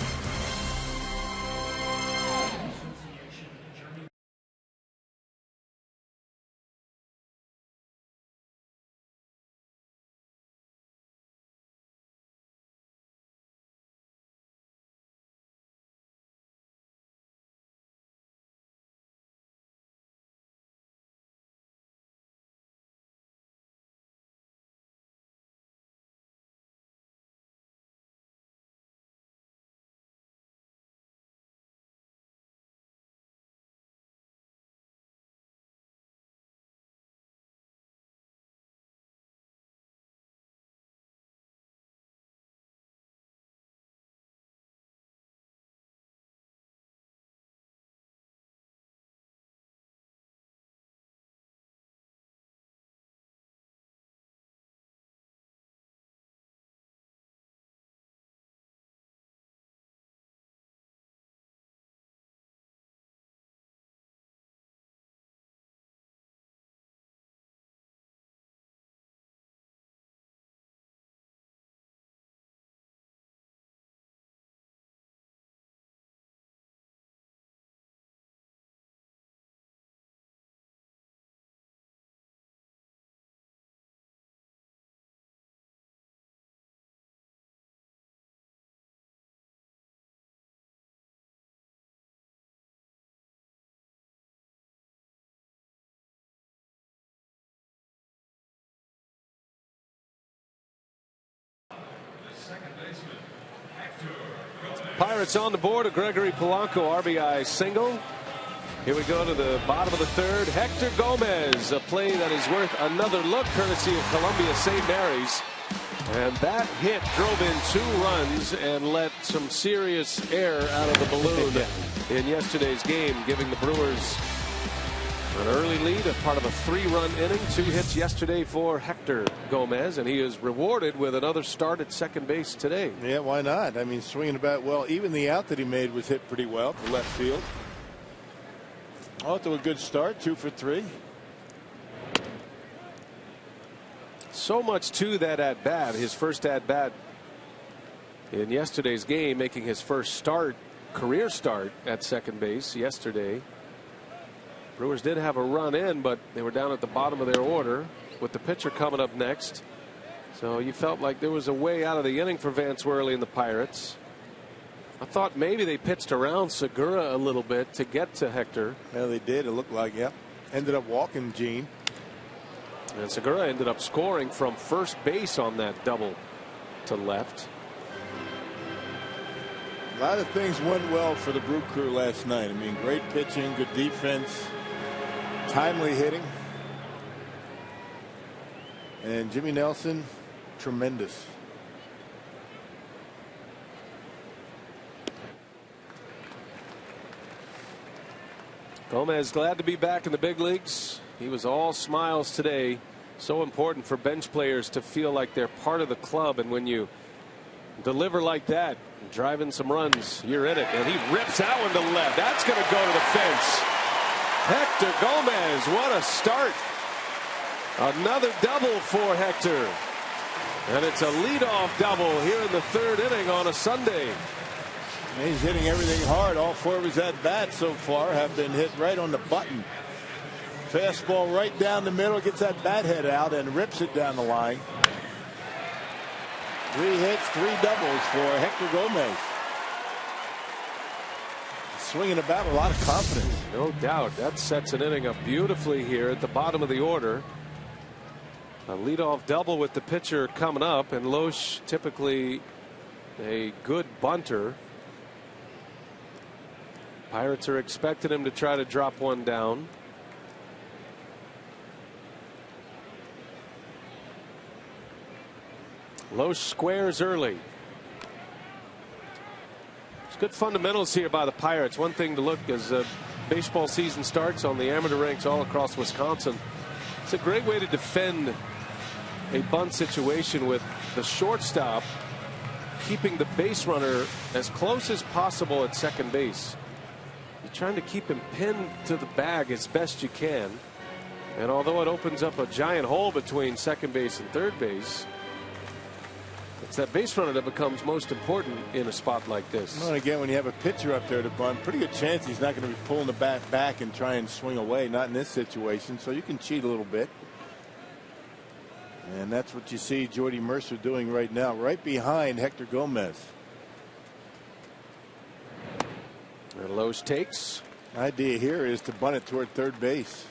Pirates on the board. A Gregory Polanco RBI single. Here we go to the bottom of the third. Hector Gomez, a play that is worth another look, courtesy of Columbia St. Mary's. And that hit drove in 2 runs and let some serious air out of the balloon in yesterday's game, giving the Brewers an early lead, a part of a 3-run inning. 2 hits yesterday for Hector Gomez, and he is rewarded with another start at second base today. Yeah, why not? I mean, swinging about well. Even the out that he made was hit pretty well to left field. Off to a good start, 2 for 3. So much to that at bat. His first at bat in yesterday's game, making his first career start at second base yesterday. Brewers did have a run in, but they were down at the bottom of their order with the pitcher coming up next. So you felt like there was a way out of the inning for Vance Worley and the Pirates. I thought maybe they pitched around Segura a little bit to get to Hector. Yeah, they did. It looked like, ended up walking Gene. And Segura ended up scoring from first base on that double to left. A lot of things went well for the Brew Crew last night. I mean, great pitching, good defense, timely hitting. And Jimmy Nelson, tremendous. Gomez glad to be back in the big leagues. He was all smiles today. So important for bench players to feel like they're part of the club, and when you deliver like that, driving some runs, you're in it. And he rips that one to left. That's going to go to the fence. Hector Gomez, what a start. Another double for Hector. And it's a leadoff double here in the third inning on a Sunday. He's hitting everything hard. All 4 of his at-bats so far have been hit right on the button. Fastball right down the middle, gets that bat head out and rips it down the line. 3 hits, 3 doubles for Hector Gomez. Swinging about, a lot of confidence. No doubt. That sets an inning up beautifully here at the bottom of the order. A leadoff double with the pitcher coming up, and Loesch, typically a good bunter. Pirates are expecting him to try to drop one down. Loesch squares early. It's good fundamentals here by the Pirates. One thing to look as baseball season starts on the amateur ranks all across Wisconsin. It's a great way to defend a bunt situation with the shortstop keeping the base runner as close as possible at second base. You're trying to keep him pinned to the bag as best you can. And although it opens up a giant hole between second base and third base, it's that base runner that becomes most important in a spot like this. Well, and again, when you have a pitcher up there to bunt, pretty good chance he's not going to be pulling the bat back and try and swing away. Not in this situation, so you can cheat a little bit. And that's what you see Jordy Mercer doing right now, right behind Hector Gomez. And Loesch takes. The idea here is to bunt it toward third base.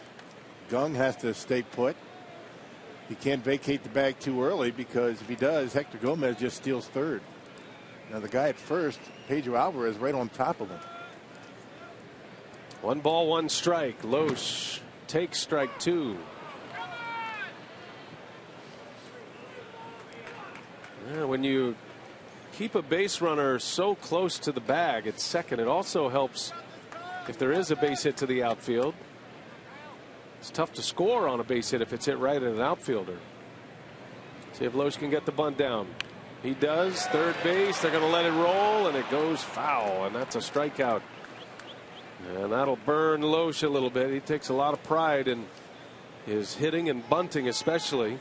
Gung has to stay put. He can't vacate the bag too early, because if he does, Hector Gomez just steals third. Now the guy at first, Pedro Alvarez, right on top of him. 1 ball, 1 strike. Loesch takes strike 2. Yeah, when you keep a base runner so close to the bag at second, it also helps if there is a base hit to the outfield. It's tough to score on a base hit if it's hit right at an outfielder. See if Loesch can get the bunt down. He does. Third base. They're going to let it roll, and it goes foul, and that's a strikeout. And that'll burn Loesch a little bit. He takes a lot of pride in his hitting and bunting, especially.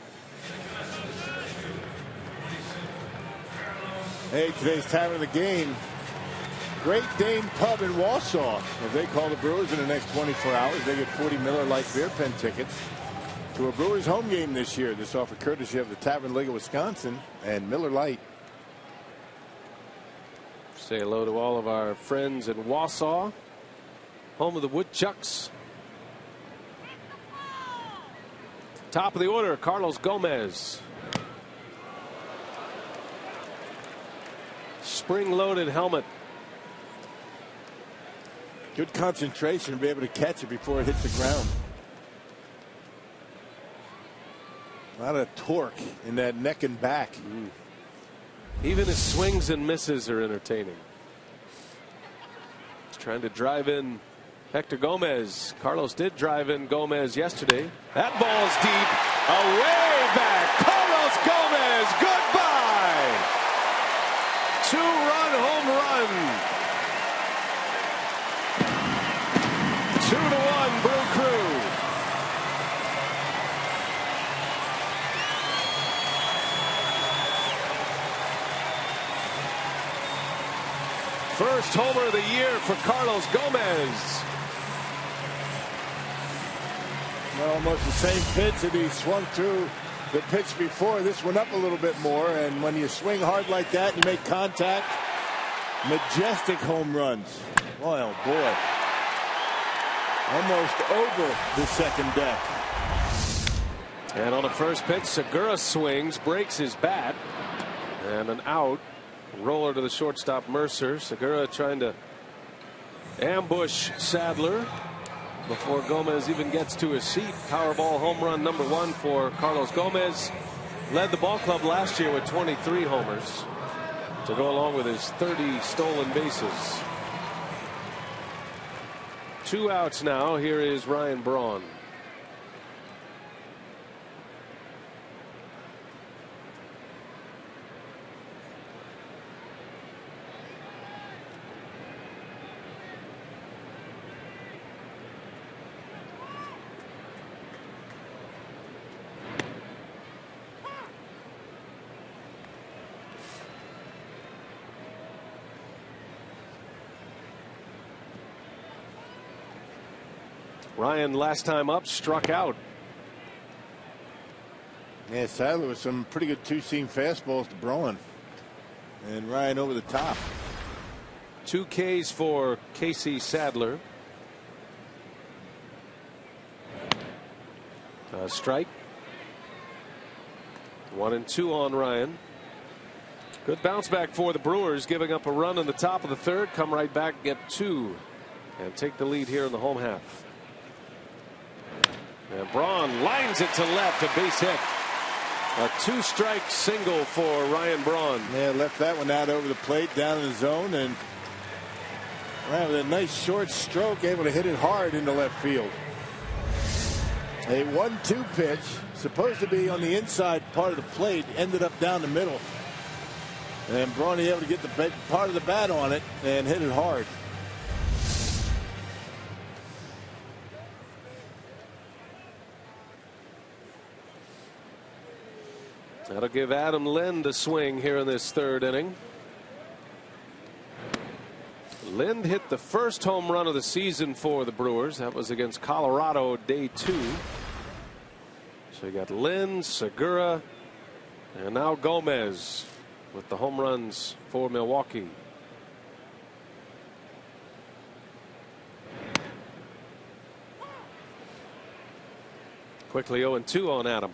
Hey, today's time of the game. Great Dane Pub in Wausau. If they call the Brewers in the next 24 hours, they get 40 Miller Lite beer pen tickets to a Brewers home game this year. This offer courtesy of the Tavern League of Wisconsin and Miller Lite. Say hello to all of our friends in Wausau, home of the Woodchucks. Top of the order, Carlos Gomez. Spring-loaded helmet. Good concentration to be able to catch it before it hits the ground. A lot of torque in that neck and back. Even his swings and misses are entertaining. He's trying to drive in Hector Gomez. Carlos did drive in Gomez yesterday. That ball's deep. Away back. Carlos Gomez. Goodbye. 2-run home run. 2-1 Brew Crew. First homer of the year for Carlos Gomez. Almost the same pitch that he swung through the pitch before. This went up a little bit more, and when you swing hard like that, you make contact. Majestic home runs. Boy, oh boy. Almost over the second deck. And on the first pitch, Segura swings, breaks his bat, and an out. Roller to the shortstop, Mercer. Segura trying to ambush Sadler before Gomez even gets to his seat. Powerball home run number 1 for Carlos Gomez. Led the ball club last year with 23 homers to go along with his 30 stolen bases. 2 outs now. Here is Ryan Braun. Ryan last time up struck out. Yeah, Sadler with some pretty good two-seam fastballs to Braun. And Ryan over the top. 2 Ks for Casey Sadler. Strike. 1-2 on Ryan. Good bounce back for the Brewers, giving up a run in the top of the third. Come right back, get 2, and take the lead here in the home half. And Braun lines it to left, a base hit. A 2-strike single for Ryan Braun. Yeah, left that one out over the plate, down in the zone, and Ryan with a nice short stroke, able to hit it hard into left field. A 1-2 pitch, supposed to be on the inside part of the plate, ended up down the middle. And Braun able to get the part of the bat on it and hit it hard. That'll give Adam Lind a swing here in this third inning. Lind hit the first home run of the season for the Brewers. That was against Colorado, day 2. So you got Lind, Segura, and now Gomez with the home runs for Milwaukee. Quickly 0-2 on Adam.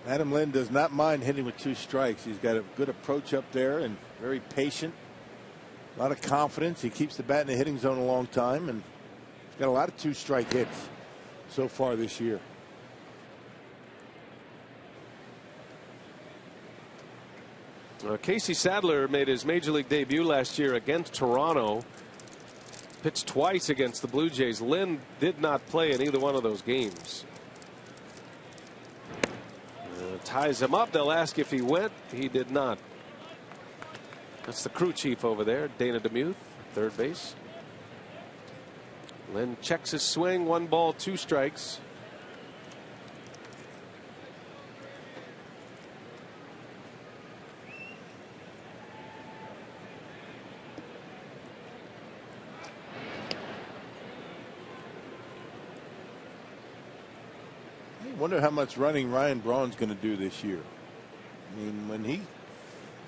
Adam Lind does not mind hitting with 2 strikes. He's got a good approach up there and very patient. A lot of confidence. He keeps the bat in the hitting zone a long time, and he's got a lot of 2-strike hits so far this year. Casey Sadler made his major league debut last year against Toronto. Pitched twice against the Blue Jays. Lind did not play in either one of those games. Ties him up. They'll ask if he went. He did not. That's the crew chief over there, Dana DeMuth, third base. Lind checks his swing. 1 ball, 2 strikes. I wonder how much running Ryan Braun's going to do this year. I mean, when he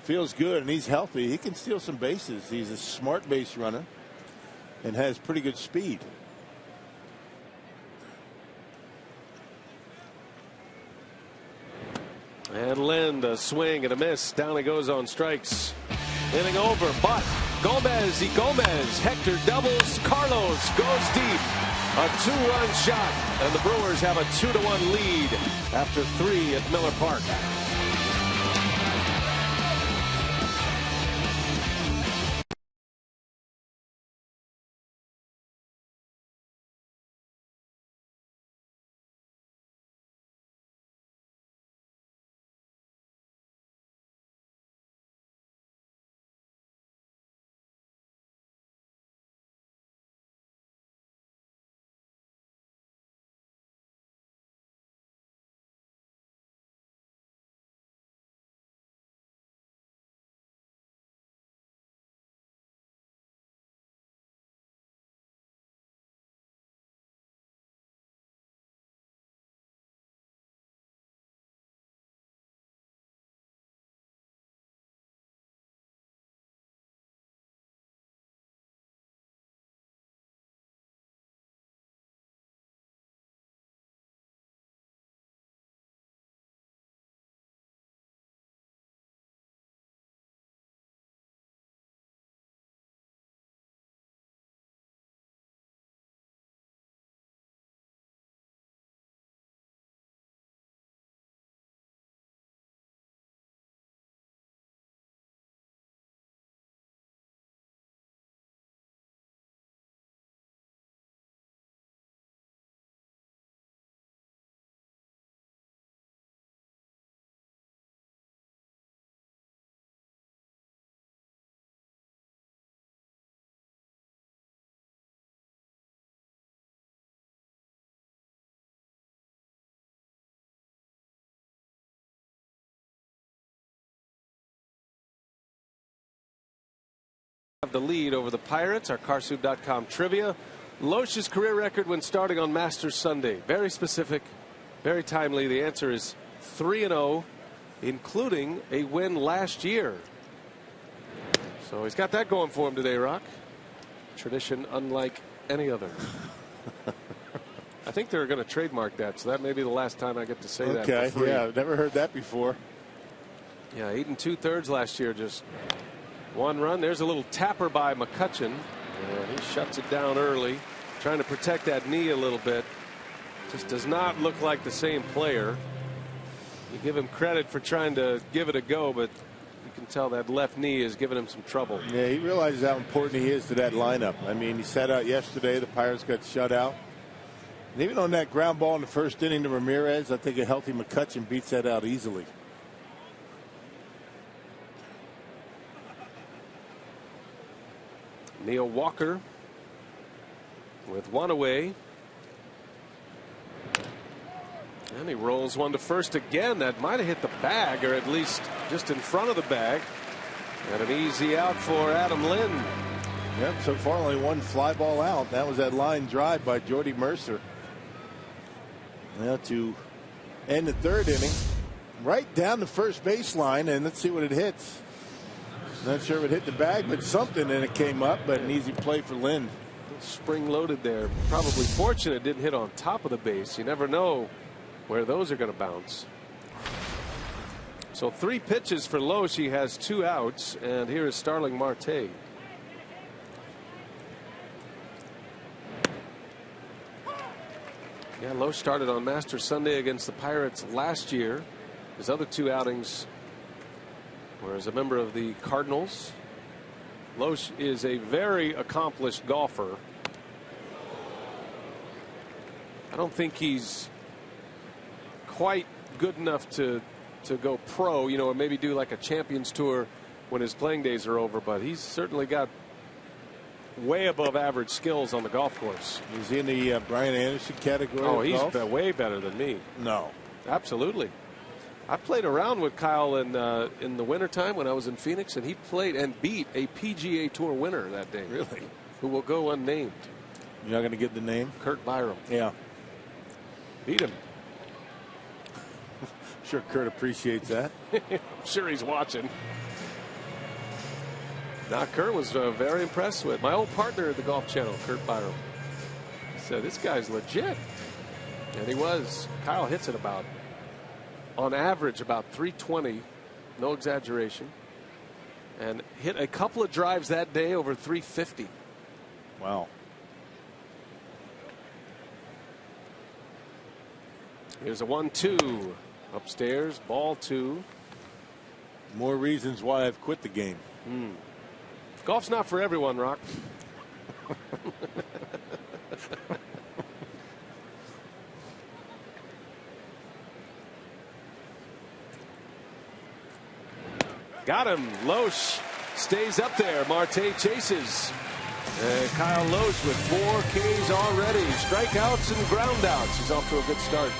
feels good and he's healthy, he can steal some bases. He's a smart base runner and has pretty good speed. And Lind, a swing and a miss. Down he goes on strikes. Inning over, but Gomez, Hector doubles, Carlos goes deep. A 2-run shot, and the Brewers have a 2-1 lead after 3 at Miller Park. the lead over the Pirates. Our Carsoup.com trivia. Loesch's career record when starting on Masters Sunday. Very specific, very timely. The answer is 3-0, including a win last year. So he's got that going for him today, Rock. Tradition unlike any other. I think they're going to trademark that, so that may be the last time I get to say that. Okay, yeah, I've never heard that before. Yeah, 8 2/3 last year, just 1 run. There's a little tapper by McCutchen. He shuts it down early, trying to protect that knee a little bit. Just does not look like the same player. You give him credit for trying to give it a go, but you can tell that left knee is giving him some trouble. Yeah, he realizes how important he is to that lineup. I mean, he sat out yesterday. The Pirates got shut out. And even on that ground ball in the first inning to Ramirez, I think a healthy McCutchen beats that out easily. Neil Walker with 1 away. And he rolls one to first again. That might have hit the bag, or at least just in front of the bag. And an easy out for Adam Lind. Yep, so far only 1 fly ball out. That was that line drive by Jordy Mercer. Now to end the 3rd inning. Right down the first baseline, and let's see what it hits. Not sure if it hit the bag, but something, and it came up, but an easy play for Lind. Spring loaded there. Probably fortunate it didn't hit on top of the base. You never know where those are going to bounce. So 3 pitches for Loesch. He has 2 outs, and here is Starling Marte. Yeah, Loesch started on Masters Sunday against the Pirates last year. His other 2 outings were as a member of the Cardinals. Loesch is a very accomplished golfer. I don't think he's quite good enough to go pro, you know, or maybe do like a Champions Tour when his playing days are over, but he's certainly got way above average skills on the golf course. Is he in the Brian Anderson category? Oh, he's way better than me. No. Absolutely. I played around with Kyle in the wintertime when I was in Phoenix, and he played and beat a PGA Tour winner that day. Really? Who will go unnamed. You're not going to give the name? Kurt Byram. Yeah. Beat him. I'm sure Kurt appreciates that. I'm sure he's watching. Now, Kurt was very impressed with my old partner at the Golf Channel, Kurt Byram. He said, this guy's legit. And he was. Kyle hits it about, on average, about 320. No exaggeration. And hit a couple of drives that day over 350. Wow. Here's a 1-2 upstairs, ball 2. More reasons why I've quit the game. Golf's not for everyone, Rock. Got him. Loesch stays up there. Marte chases. And Kyle Loesch with 4 Ks already. Strikeouts and groundouts. He's off to a good start.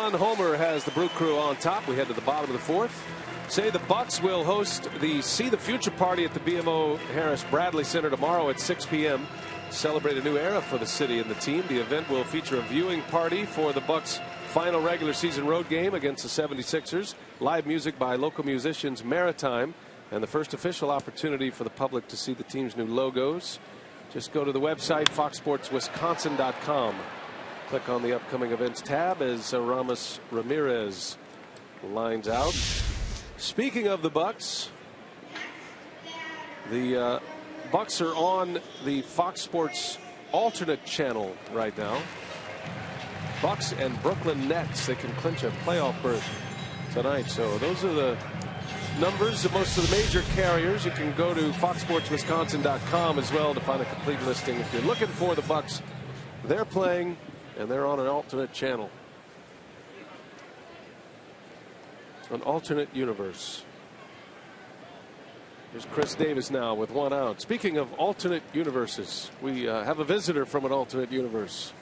two-run homer has the Brew Crew on top. We head to the bottom of the fourth. Say the Bucks will host the See the Future party at the BMO Harris Bradley Center tomorrow at 6 p.m. Celebrate a new era for the city and the team. The event will feature a viewing party for the Bucks' final regular season road game against the 76ers, live music by local musicians Maritime, and the first official opportunity for the public to see the team's new logos. Just go to the website foxsportswisconsin.com. Click on the upcoming events tab as Ramos Ramirez lines out. Speaking of the Bucks, the Bucks are on the Fox Sports alternate channel right now. Bucks and Brooklyn Nets, they can clinch a playoff berth tonight. So those are the numbers of most of the major carriers. You can go to foxsportswisconsin.com as well to find a complete listing. If you're looking for the Bucks, they're playing and they're on an alternate channel. An alternate universe. Here's Chris Davis now with 1 out. Speaking of alternate universes, we have a visitor from an alternate universe.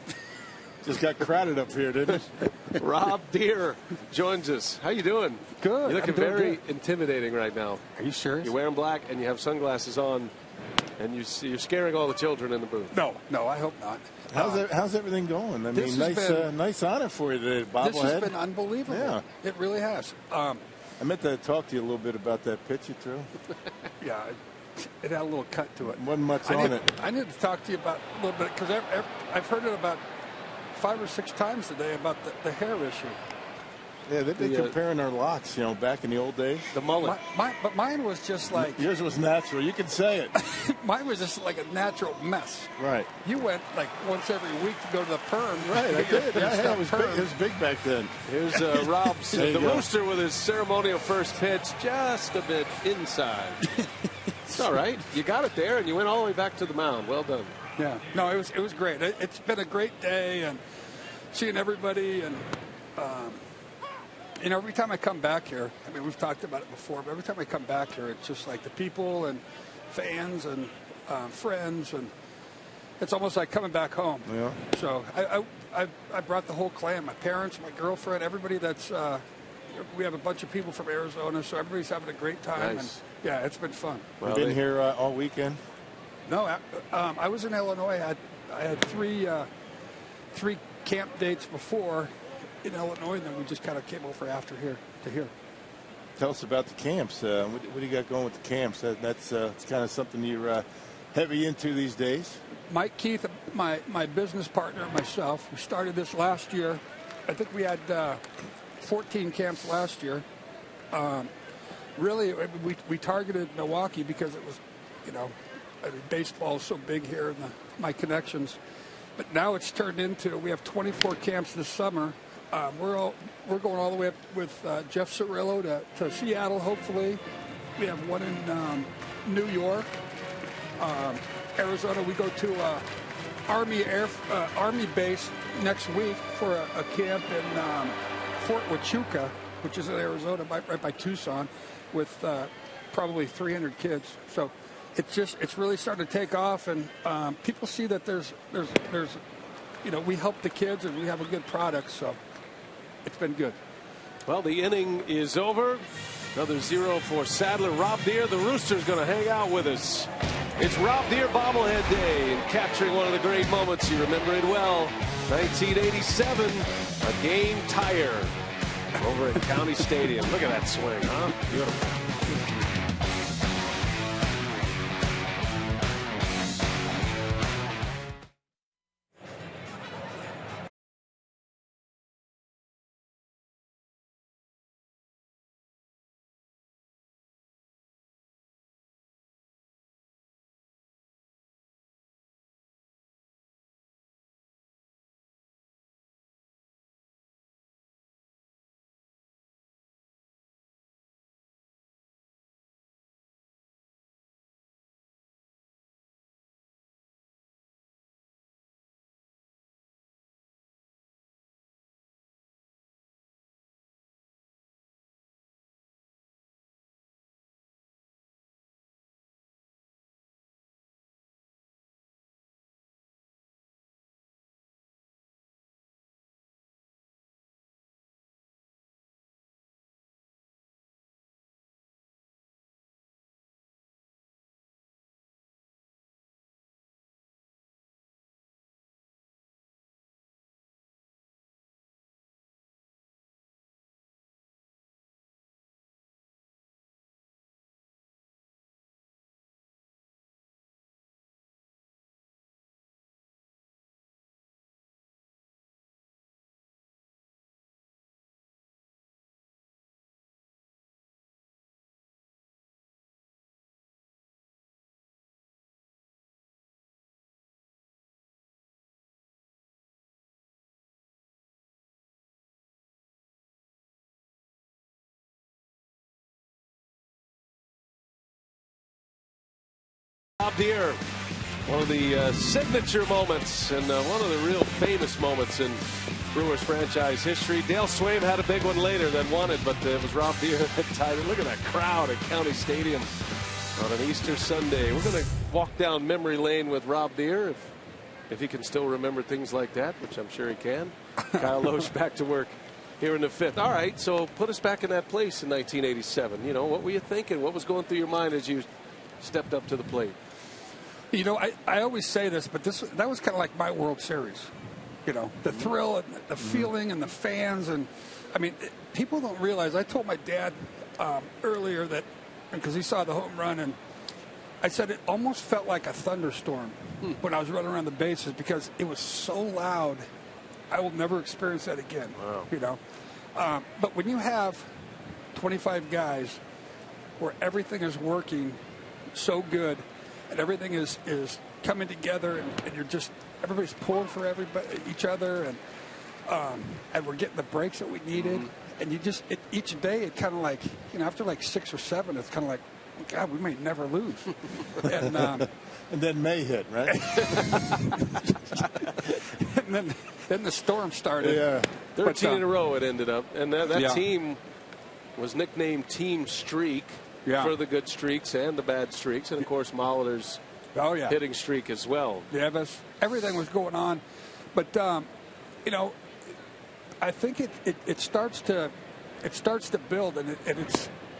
Just got crowded up here, didn't it? Rob Deere joins us. How you doing? Good. You're looking very intimidating right now. Are you serious? You're wearing black and you have sunglasses on, and you're scaring all the children in the booth. No, I hope not. How's everything going? I mean, nice honor for you today, bobblehead. This has been unbelievable. Yeah. It really has. I meant to talk to you a little bit about that pitch you threw. Yeah, it had a little cut to it. Wasn't much on it. I need to talk to you about a little bit because I've heard it about 5 or 6 times today about the hair issue. Yeah, they've been comparing our locks, back in the old days. The mullet. But mine was just like... Yours was natural. You can say it. Mine was just like a natural mess. Right. You went like once every week to go to the perm. Right, I did. Yeah, it was big back then. Here's Rob, the rooster with his ceremonial first pitch just a bit inside. It's all right. You got it there, and you went all the way back to the mound. Well done. Yeah. No, it was great. It's been a great day, and seeing everybody, and every time I come back here, I mean, we've talked about it before, but every time I come back here, it's just like the people and fans and friends, and it's almost like coming back home. Yeah. So I brought the whole clan, my parents, my girlfriend, everybody that's. We have a bunch of people from Arizona, so everybody's having a great time. Nice. And yeah, it's been fun. Well, been here all weekend. No, I was in Illinois. I had three camp dates before in Illinois, and then we just kind of came over after here to here. Tell us about the camps. What do you got going with the camps? That's it's kind of something you're heavy into these days. Mike Keith, my business partner, and myself, we started this last year. I think we had 14 camps last year. Really, we targeted Milwaukee because it was, baseball is so big here and my connections. But now it's turned into, we have 24 camps this summer. We're going all the way up with Jeff Cirillo to Seattle, hopefully. We have one in New York. Arizona, we go to Army base next week for a camp in Fort Huachuca, which is in Arizona, right by Tucson, with probably 300 kids. So it's really starting to take off, and people see that there's we help the kids and we have a good product, so it's been good. Well, the inning is over. Another 0 for Sadler. Rob Deere, the Rooster's going to hang out with us. It's Rob Deere bobblehead day, and capturing one of the great moments. You remember it well. 1987, a game tire over at County Stadium. Look at that swing, huh? Beautiful. Rob Deere. One of the signature moments and one of the real famous moments in Brewers franchise history. Dale Swaim had a big one later than wanted, but it was Rob Deere that tied it. Look at that crowd at County Stadium on an Easter Sunday. We're going to walk down memory lane with Rob Deere if he can still remember things like that, which I'm sure he can. Kyle Loesch back to work here in the 5th. All right, so put us back in that place in 1987. You know, what were you thinking? What was going through your mind as you stepped up to the plate? You know, I always say this, but that was kind of like my World Series. You know, the thrill and the feeling and the fans. And, I mean, people don't realize. I told my dad earlier that, because he saw the home run, and I said it almost felt like a thunderstorm when I was running around the bases because it was so loud. I will never experience that again. Wow. You know, but when you have 25 guys where everything is working so good and everything is coming together and you're just everybody's pulling for each other and we're getting the breaks that we needed and you just each day it kind of like, you know, after like 6 or 7 it's kind of like, oh God, we may never lose. And then May hit, right? And then the storm started. Yeah. 13 in a row it ended up. And that team was nicknamed Team Streak for the good streaks and the bad streaks. And, of course, Molitor's hitting streak as well. Yeah, everything was going on. But, you know, I think it starts to build, and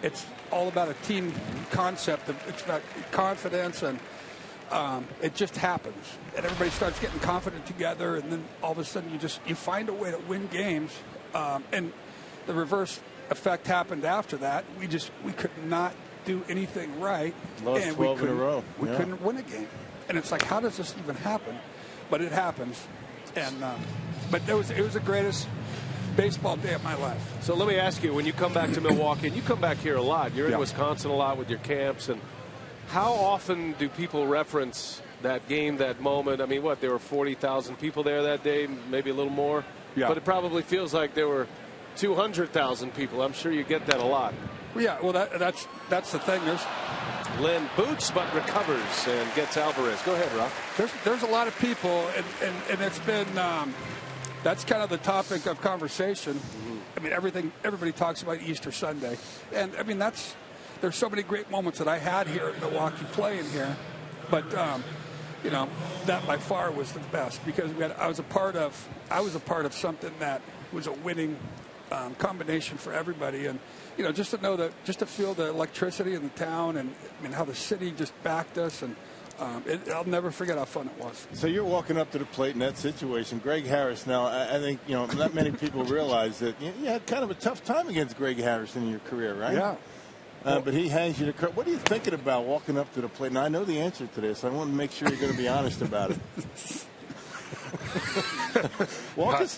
it's all about a team concept. It's about confidence, and it just happens. And everybody starts getting confident together, and then all of a sudden you find a way to win games. And the reverse effect happened after that. We could not do anything right. Lost 12 in a row. We couldn't win a game. And it's like, how does this even happen? But it happens. And but it was the greatest baseball day of my life. So let me ask you, when you come back to Milwaukee, and you come back here a lot, you're in Wisconsin a lot with your camps, and how often do people reference that game, that moment? I mean, there were 40,000 people there that day, maybe a little more, but it probably feels like there were 200,000 people. I'm sure you get that a lot. Well, yeah, well, that's the thing. Lynn boots but recovers and gets Alvarez. Go ahead, Rob. There's a lot of people, and it's been that's kind of the topic of conversation. I mean, everybody talks about Easter Sunday, and I mean there's so many great moments that I had here in Milwaukee playing here, but you know, that by far was the best because I was a part of something that was a winning combination for everybody, and you know, just to feel the electricity in the town, and I mean how the city just backed us, and I'll never forget how fun it was. So you're walking up to the plate in that situation. Greg Harris, now, I think, you know, not many people realize that you had kind of a tough time against Greg Harris in your career, right? Yeah. But he hands you the curve. What are you thinking about walking up to the plate? Now, I know the answer to this. I want to make sure you're going to be honest about it. Walk us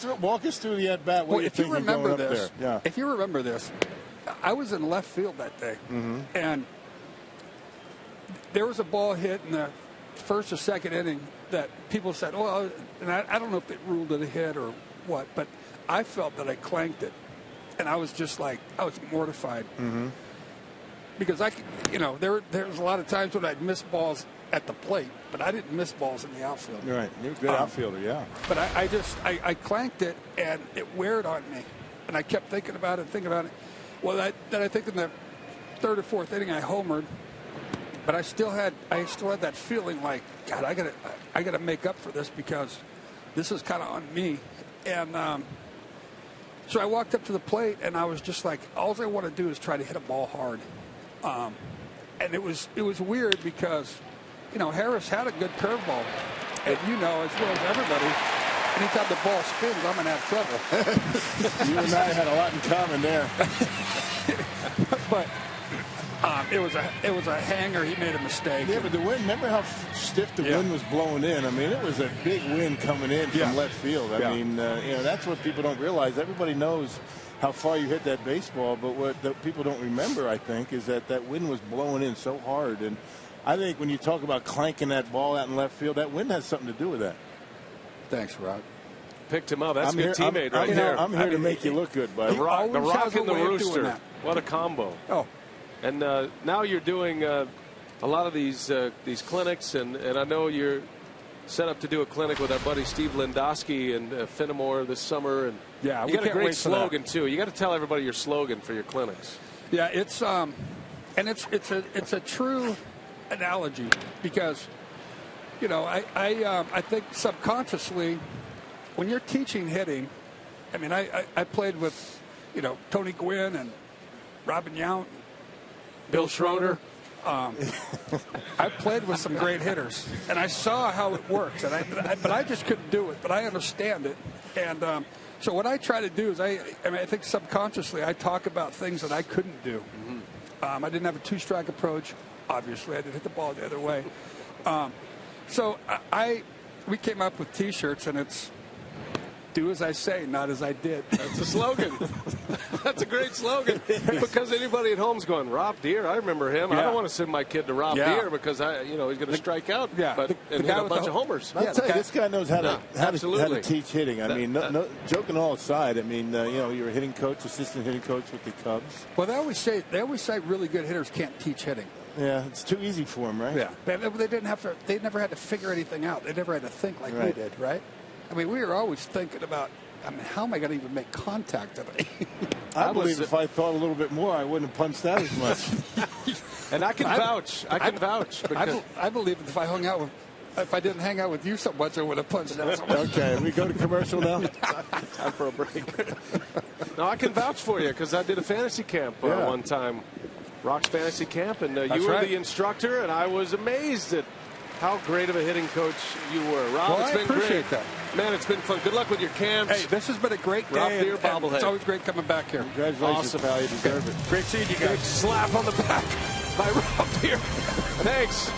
through the at-bat. What if you remember this, yeah. If you remember this, I was in left field that day, and there was a ball hit in the first or second inning that people said, "Oh," and I don't know if it ruled it a hit or what, but I felt that I clanked it, and I was just like, I was mortified because there was a lot of times when I'd miss balls at the plate, but I didn't miss balls in the outfield. Right, you're a good outfielder, yeah. But I clanked it, and it weared on me, and I kept thinking about it. Well, then I think in the third or fourth inning I homered. But I still had that feeling like, God, I gotta make up for this because this is kind of on me. And so I walked up to the plate and I was just like, all I want to do is try to hit a ball hard. And it was weird because, you know, Harris had a good curveball, and you know as well as everybody, anytime the ball spins, I'm gonna have trouble. You and I had a lot in common there. But. It was a hanger. He made a mistake. Yeah, but the wind, remember how stiff the wind was blowing in? I mean, it was a big wind coming in from left field. I mean, you know, that's what people don't realize. Everybody knows how far you hit that baseball, but what people don't remember, I think, is that wind was blowing in so hard. And I think when you talk about clanking that ball out in left field, that wind has something to do with that. Thanks, Rod. Picked him up. That's a good teammate right there. I'm here to make you look good, buddy. The Rock and the Rooster. What a combo. Oh. And now you're doing a lot of these clinics, and I know you're set up to do a clinic with our buddy Steve Lindowski and Fenimore this summer. And yeah, you got a great slogan too. You got to tell everybody your slogan for your clinics. Yeah, it's a true analogy because, you know, I think subconsciously when you're teaching hitting, I mean, I played with, you know, Tony Gwynn and Robin Yount, Bill Schroeder. I played with some great hitters, and I saw how it works, but I just couldn't do it. But I understand it, and so what I try to do is I think subconsciously I talk about things that I couldn't do. I didn't have a two-strike approach. Obviously, I didn't hit the ball the other way. So we came up with T-shirts, and it's "Do as I say, not as I did." That's a slogan. That's a great slogan. Because anybody at home's going, Rob Deere, I remember him. Yeah. I don't want to send my kid to Rob Deere because he's going to strike out. Yeah. But and hit a bunch of homers. I'll tell you, this guy knows how to teach hitting. I mean, no, joking all aside. I mean, you're a hitting coach, assistant hitting coach with the Cubs. Well, they always say really good hitters can't teach hitting. Yeah, it's too easy for them, right? Yeah. They didn't have to. They never had to figure anything out. They never had to think like we did, right? I mean, we were always thinking about, how am I going to even make contact today? I believe if I thought a little bit more, I wouldn't have punched that as much. And I can vouch. I can vouch. I believe if I didn't hang out with you so much, I would have punched that so much. Okay, we go to commercial now? Time for a break. No, I can vouch for you because I did a fantasy camp one time, Rock's fantasy camp, and you were the instructor, and I was amazed at how great of a hitting coach you were. Rob, it's been great. That. Man, it's been fun. Good luck with your camps. Hey, this has been a great day. Rob Deere bobblehead. It's always great coming back here. Congratulations, pal. You deserve it. Great seeing you guys. Big slap on the back by Rob Deere. Thanks.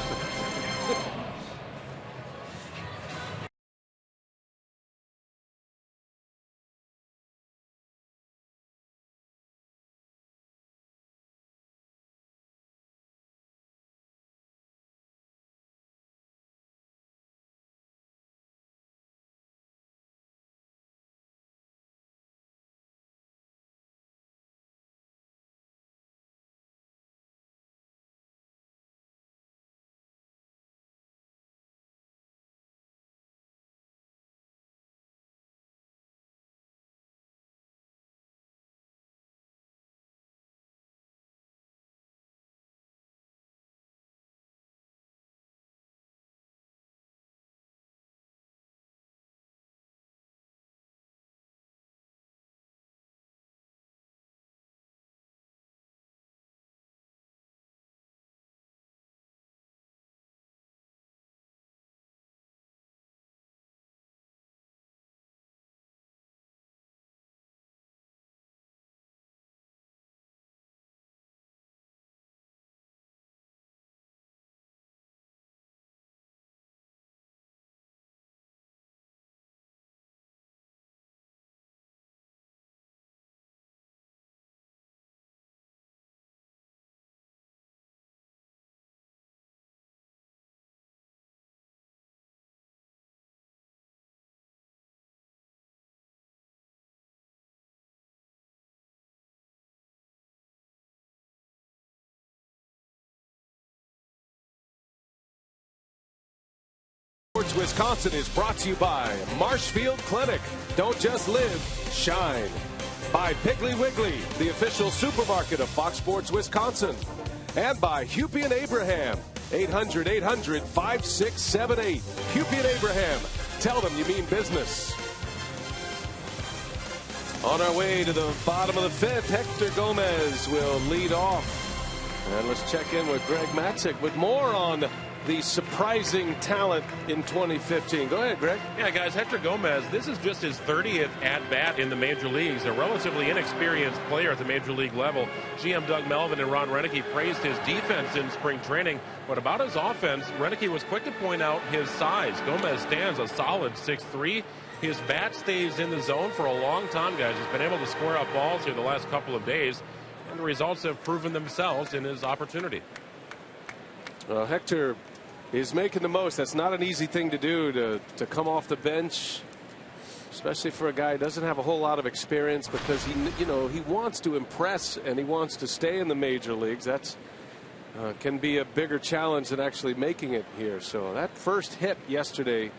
Sports Wisconsin is brought to you by Marshfield Clinic. Don't just live, shine. By Piggly Wiggly, the official supermarket of Fox Sports Wisconsin. And by Hupy and Abraham, 800-800-5678. Hupy and Abraham, tell them you mean business. On our way to the bottom of the fifth, Hector Gomez will lead off. And let's check in with Greg Matzek with more on the surprising talent in 2015. Go ahead, Greg. Yeah, guys, Hector Gomez, this is just his 30th at-bat in the major leagues, a relatively inexperienced player at the major league level. GM Doug Melvin and Ron Renneke praised his defense in spring training, but about his offense, Renneke was quick to point out his size. Gomez stands a solid 6'3". His bat stays in the zone for a long time, guys. He's been able to square up balls here the last couple of days, and the results have proven themselves in his opportunity. Hector is making the most. That's not an easy thing to do, to come off the bench, especially for a guy who doesn't have a whole lot of experience, because he wants to impress and he wants to stay in the major leagues. That's can be a bigger challenge than actually making it here. So that first hit yesterday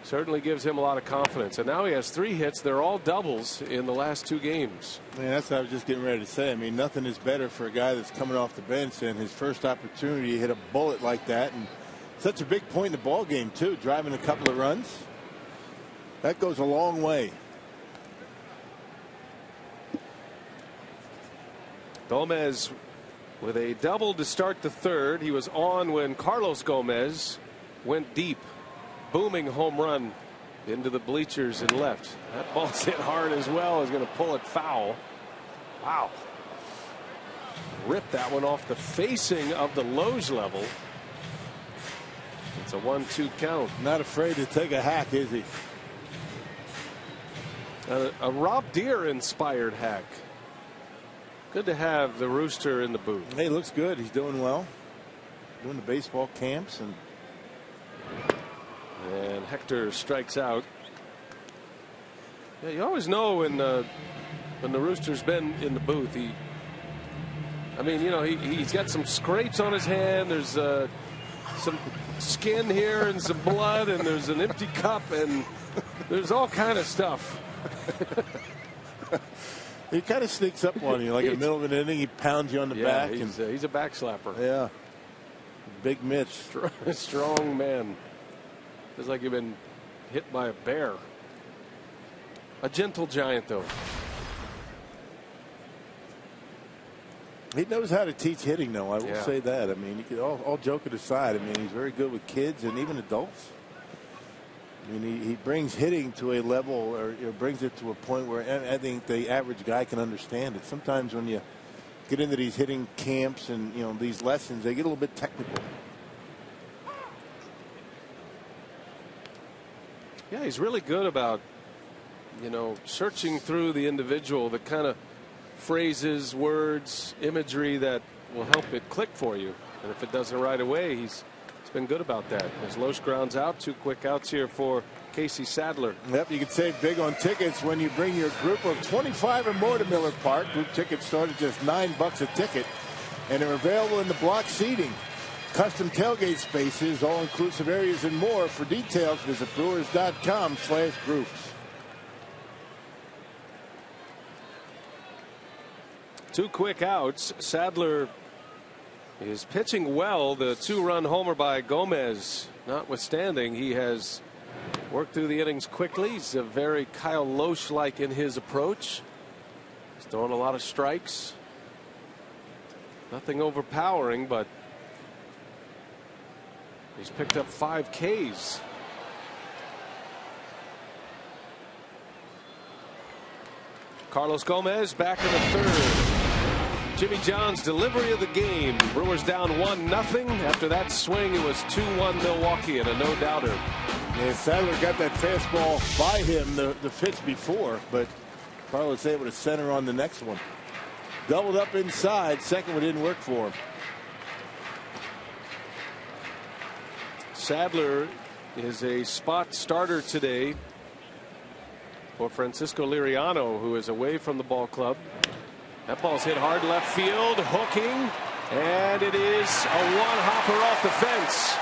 certainly gives him a lot of confidence. And now he has 3 hits. They're all doubles in the last 2 games. Man, that's what I was just getting ready to say. I mean, nothing is better for a guy that's coming off the bench and his first opportunity to hit a bullet like that. And such a big point in the ball game, too, driving a couple of runs. That goes a long way. Gomez with a double to start the 3rd. He was on when Carlos Gomez went deep. Booming home run into the bleachers and left. That ball's hit hard as well. Is going to pull it foul. Wow. Ripped that one off the facing of the Loge level. It's a 1-2 count. Not afraid to take a hack, is he? A Rob Deere inspired hack. Good to have the Rooster in the booth. Hey, looks good. He's doing well. Doing the baseball camps. And Hector strikes out. Yeah, you always know when the Rooster's been in the booth. He's got some scrapes on his hand. There's some skin here and some blood, and there's an empty cup, and there's all kind of stuff. He kind of sneaks up on you, like in the middle of an inning. He pounds you on the back. He's a back slapper. Yeah. Big Mitch. Strong man. It's like you've been hit by a bear. A gentle giant, though. He knows how to teach hitting, though. I will say that. I mean, all joking aside, I mean, he's very good with kids and even adults. I mean, he brings hitting to a level, or brings it to a point where I think the average guy can understand it. Sometimes when you get into these hitting camps and these lessons, they get a little bit technical. Yeah, he's really good about searching through the individual, the kind of phrases, words, imagery that will help it click for you. And if it doesn't right away, he's been good about that. As Loesch grounds out, 2 quick outs here for Casey Sadler. Yep, you can save big on tickets when you bring your group of 25 or more to Miller Park. Group tickets start at just $9 a ticket, and are available in the block seating, custom tailgate spaces, all-inclusive areas, and more. For details, visit brewers.com/groups. 2 quick outs. Sadler is pitching well. The 2-run homer by Gomez notwithstanding, he has worked through the innings quickly. He's a very Kyle Loesch-like in his approach. He's throwing a lot of strikes. Nothing overpowering, but he's picked up 5 Ks. Carlos Gomez back in the 3rd. Jimmy John's delivery of the game. Brewers down 1-0. After that swing, it was 2-1 Milwaukee and a no-doubter. And Sadler got that fastball by him the pitch before, but Carlos able to center on the next one. Doubled up inside. Second one didn't work for him. Sadler is a spot starter today for Francisco Liriano, who is away from the ball club. That ball's hit hard left field, hooking, and it is a one-hopper off the fence.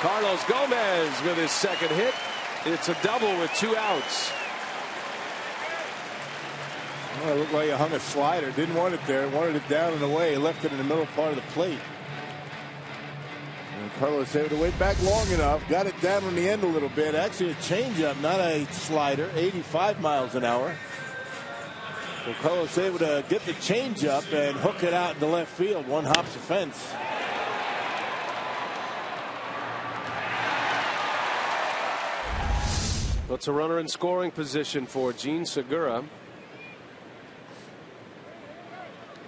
Carlos Gomez with his 2nd hit. It's a double with 2 outs. Well, it looked like he hung a slider. Didn't want it there. Wanted it down and away. Left it in the middle part of the plate. And Carlos able to wait back long enough. Got it down on the end a little bit. Actually a changeup, not a slider. 85 miles an hour. So Carlos able to get the changeup and hook it out in the left field. One hops the fence. Puts a runner in scoring position for Gene Segura.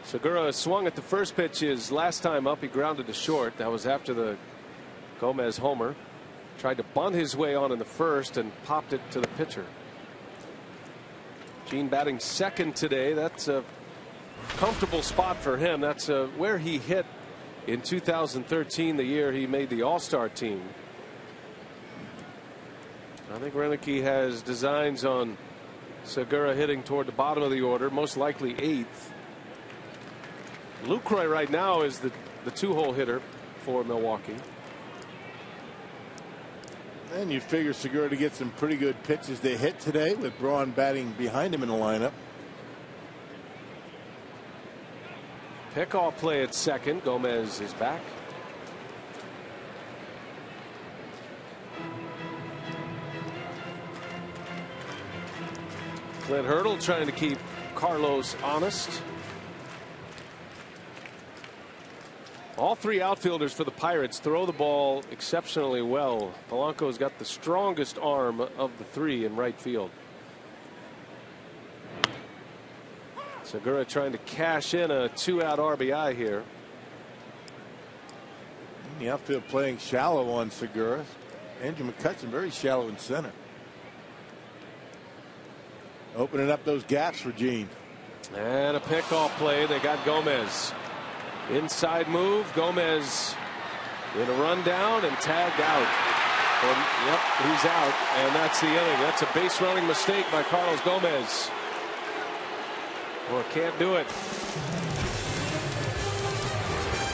Segura swung at the first pitch his last time up. He grounded to short. That was after the Gomez homer. Tried to bunt his way on in the first and popped it to the pitcher. Gene batting 2nd today. That's a comfortable spot for him. That's where he hit in 2013, the year he made the All-Star team. I think Renicky has designs on Segura hitting toward the bottom of the order, most likely 8th. Lucroy right now is the the two-hole hitter for Milwaukee. And you figure Segura to get some pretty good pitches to hit today with Braun batting behind him in the lineup. Pickoff play at second. Gomez is back. Clint Hurdle trying to keep Carlos honest. All three outfielders for the Pirates throw the ball exceptionally well. Polanco's got the strongest arm of the three in right field. Segura trying to cash in a 2-out RBI here. The outfield playing shallow on Segura. Andrew McCutcheon very shallow in center. Opening up those gaps for Gene. And a pickoff play. They got Gomez. Inside move. Gomez in a rundown and tagged out. And, yep, he's out. And that's the inning. That's a base running mistake by Carlos Gomez. Or can't do it.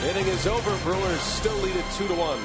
Inning is over. Brewers still lead it 2-1.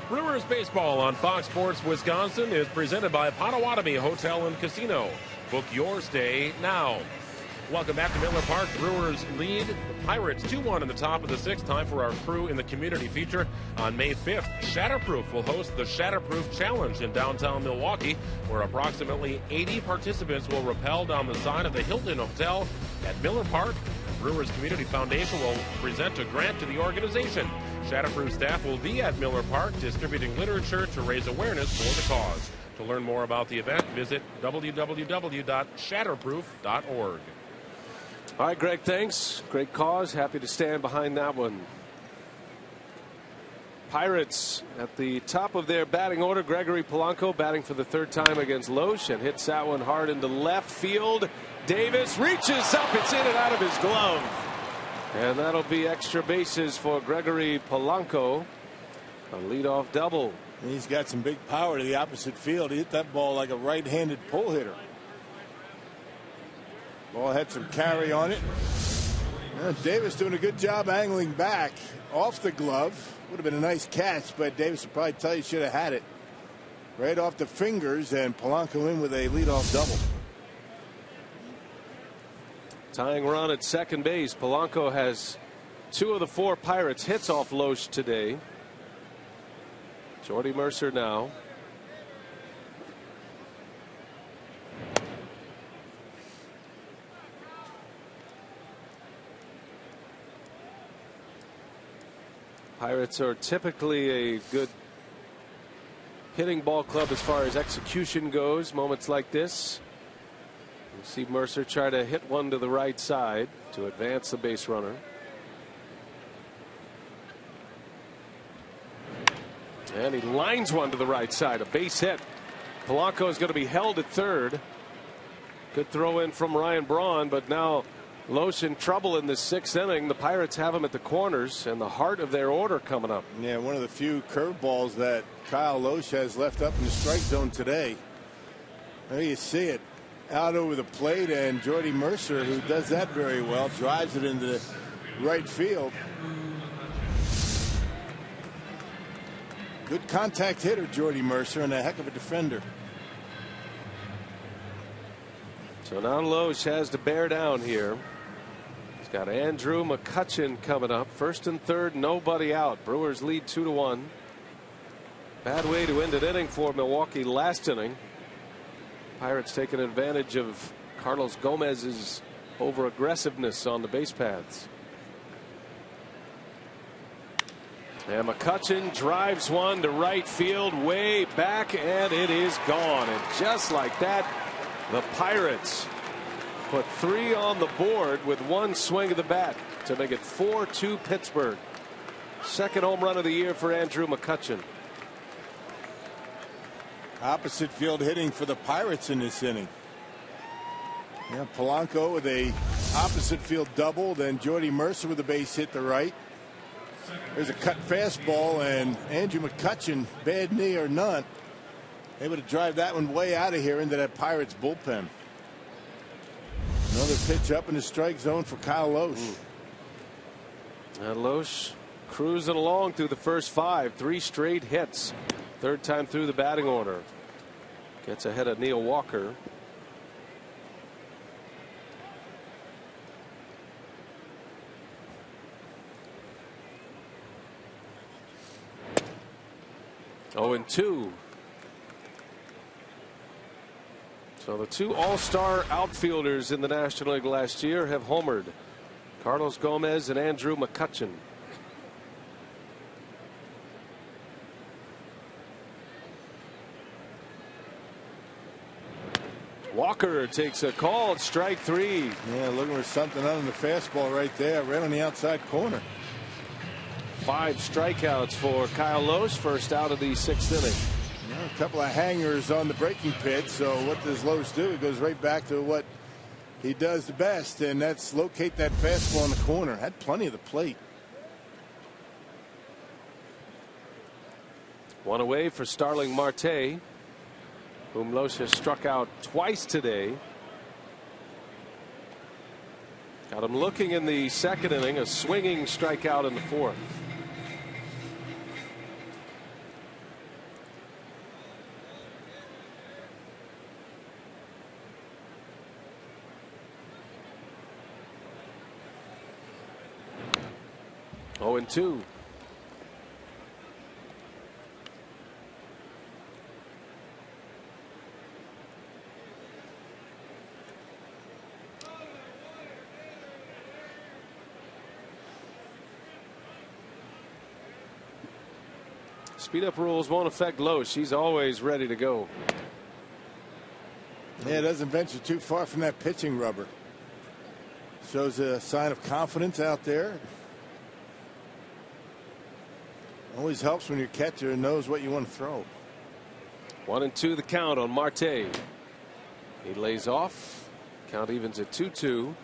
Brewers baseball on Fox Sports Wisconsin is presented by Potawatomi Hotel and Casino. Book your stay now. Welcome back to Miller Park. Brewers lead the Pirates 2-1 in the top of the sixth. Time for our crew in the community feature on May 5th. Shatterproof will host the Shatterproof Challenge in downtown Milwaukee, where approximately 80 participants will rappel down the side of the Hilton Hotel at Miller Park. Brewers Community Foundation will present a grant to the organization. Shatterproof staff will be at Miller Park distributing literature to raise awareness for the cause. To learn more about the event, visit www.shatterproof.org. All right, Greg, thanks. Great cause. Happy to stand behind that one. Pirates at the top of their batting order. Gregory Polanco batting for the third time against Loesch and hits that one hard into left field. Davis reaches up. It's in and out of his glove. And that'll be extra bases for Gregory Polanco. A leadoff double. He's got some big power to the opposite field. He hit that ball like a right-handed pull hitter. Ball had some carry on it. Davis doing a good job angling back off the glove. Would have been a nice catch, but Davis would probably tell you should have had it right off the fingers, and Polanco in with a leadoff double. Tying run at second base. Polanco has 2 of the 4 Pirates hits off Loesch today. Jordy Mercer now. Pirates are typically a good hitting ball club as far as execution goes. Moments like this, you see Mercer try to hit one to the right side to advance the base runner. And he lines one to the right side. A base hit. Polanco is going to be held at third. Good throw in from Ryan Braun, but now Loesch in trouble in the 6th inning. The Pirates have him at the corners and the heart of their order coming up. Yeah, one of the few curveballs that Kyle Loesch has left up in the strike zone today. There you see it out over the plate, and Jordy Mercer, who does that very well, drives it into the right field. Good contact hitter, Jordy Mercer, and a heck of a defender. So now Loesch has to bear down here. He's got Andrew McCutchen coming up. First and third, nobody out. Brewers lead 2-1. Bad way to end an inning for Milwaukee last inning. Pirates taking advantage of Carlos Gomez's over aggressiveness on the base paths. And McCutchen drives one to right field way back, and it is gone. And just like that, the Pirates put 3 on the board with one swing of the bat to make it 4-2 Pittsburgh. Second home run of the year for Andrew McCutchen. Opposite field hitting for the Pirates in this inning. Yeah, Polanco with a opposite field double, then Jordy Mercer with a base hit to right. There's a cut fastball, and Andrew McCutchen, bad knee or none, able to drive that one way out of here into that Pirates bullpen. Another pitch up in the strike zone for Kyle Loesch. And Loesch cruising along through the first 5, 3 straight hits. Third time through the batting order. Gets ahead of Neil Walker. Oh, and 2. So the 2 all-star outfielders in the National League last year have homered. Carlos Gomez and Andrew McCutchen. Walker takes a called strike 3. Yeah, looking for something on the fastball right there, right on the outside corner. 5 strikeouts for Kyle Loesch, first out of the 6th inning. Yeah, a couple of hangers on the breaking pitch. So what does Loesch do? He goes right back to what he does the best, and that's locate that fastball in the corner. Had plenty of the plate. 1 away for Starling Marte, whom Loesch has struck out twice today. Got him looking in the 2nd inning, a swinging strikeout in the 4th. Oh, and 2. Speed up rules won't affect Loesch. He's always ready to go. Yeah, it doesn't venture too far from that pitching rubber. Shows a sign of confidence out there. Always helps when your catcher knows what you want to throw. 1 and 2 the count on Marte. He lays off. Count evens at 2-2.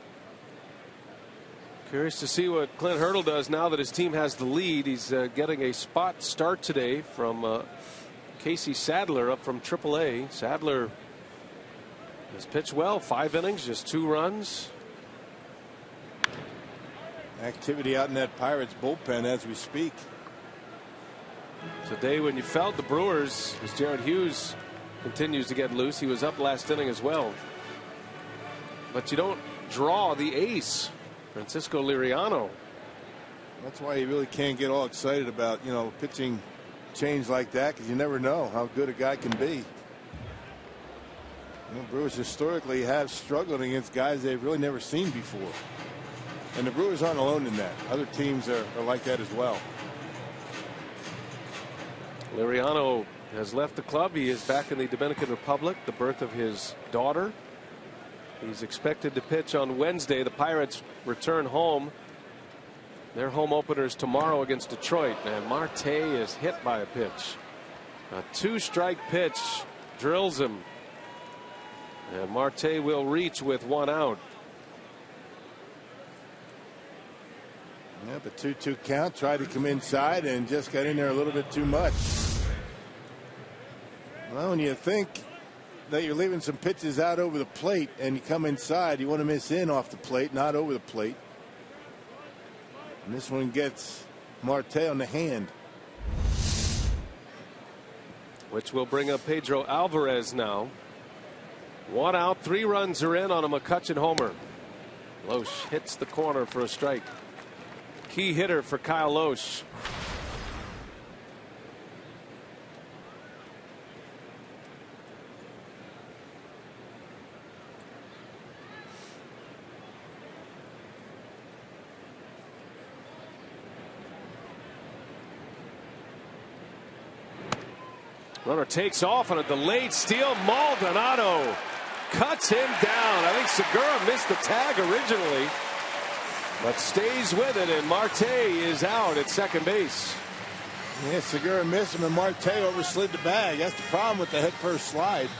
Curious to see what Clint Hurdle does now that his team has the lead. He's getting a spot start today from Casey Sadler up from AAA. Sadler has pitched well, 5 innings, just 2 runs. Activity out in that Pirates bullpen as we speak. Today when you felt the Brewers, as Jared Hughes continues to get loose, he was up last inning as well. But you don't draw the ace, Francisco Liriano. That's why you really can't get all excited about, pitching change like that, because you never know how good a guy can be. Brewers historically have struggled against guys they've really never seen before. And the Brewers aren't alone in that. Other teams are like that as well. Liriano has left the club. He is back in the Dominican Republic, the birth of his daughter. He's expected to pitch on Wednesday. The Pirates return home Their home openers tomorrow against Detroit, and Marte is hit by a pitch. A 2-strike pitch drills him, and Marte will reach with 1 out. Yeah, the 2-2 count. Tried to come inside and just got in there a little bit too much. Well, when you think that you're leaving some pitches out over the plate and you come inside, you want to miss in off the plate, not over the plate. And this one gets Marte on the hand. Which will bring up Pedro Alvarez now. 1 out, 3 runs are in on a McCutchen homer. Loesch hits the corner for a strike. Key hitter for Kyle Loesch. Runner takes off on a delayed steal. Maldonado cuts him down. I think Segura missed the tag originally, but stays with it, and Marte is out at second base. Yeah, Segura missed him, and Marte overslid the bag. That's the problem with the head-first slide.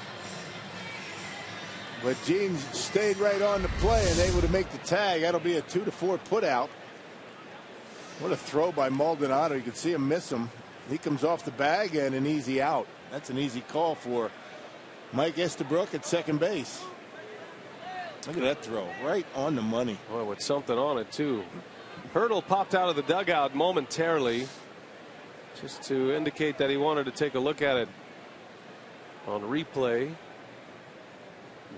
But Gene stayed right on the play and able to make the tag. That'll be a 2-4 put-out. What a throw by Maldonado. You can see him miss him. He comes off the bag and an easy out. That's an easy call for Mike Estabrook at second base. Look at that throw, right on the money. Boy, with something on it too. Hurdle popped out of the dugout momentarily, just to indicate that he wanted to take a look at it on replay.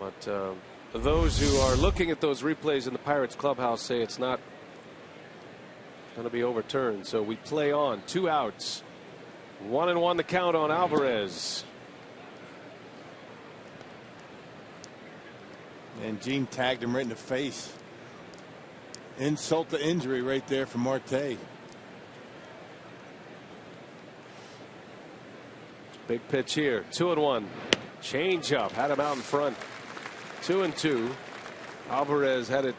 But those who are looking at those replays in the Pirates clubhouse say it's not going to be overturned. So we play on. 2 outs. 1-1 the count on Alvarez. And Gene tagged him right in the face. Insult to injury right there for Marte. Big pitch here. 2-1. Change up. Had him out in front. 2-2. Alvarez had it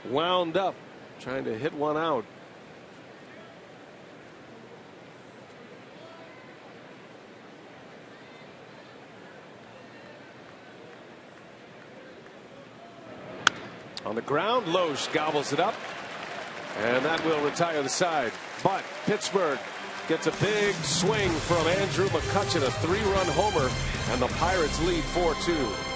wound up, trying to hit one out. On the ground, Loesch gobbles it up, and that will retire the side. But Pittsburgh gets a big swing from Andrew McCutchen, a 3-run homer, and the Pirates lead 4-2.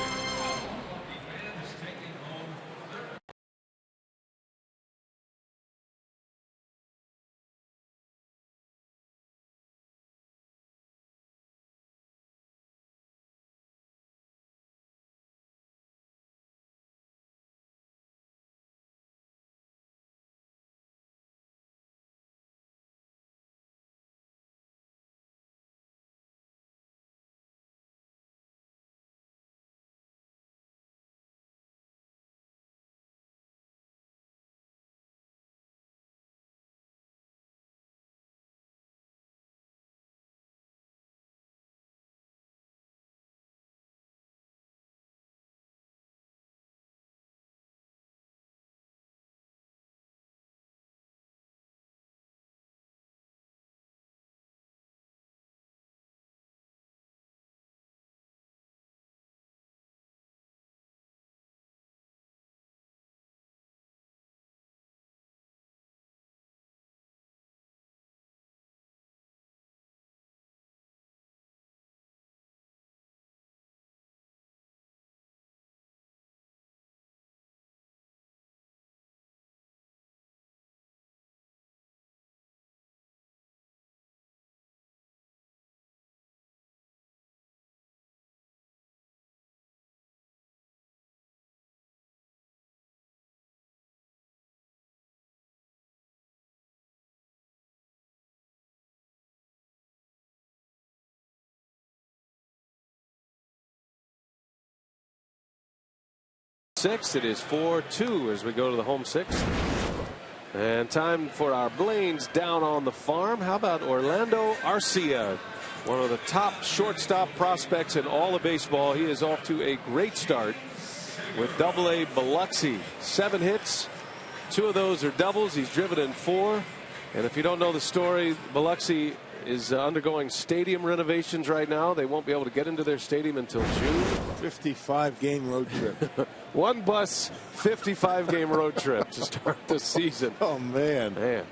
It is 4-2 as we go to the home sixth. And time for our Blaines down on the farm. How about Orlando Arcia, one of the top shortstop prospects in all of baseball. He is off to a great start with Double-A Biloxi. 7 hits, 2 of those are doubles. He's driven in 4. And if you don't know the story, Biloxi is undergoing stadium renovations right now. They won't be able to get into their stadium until June. 55-game road trip. 1 bus, 55-game road trip to start the season. Oh, man.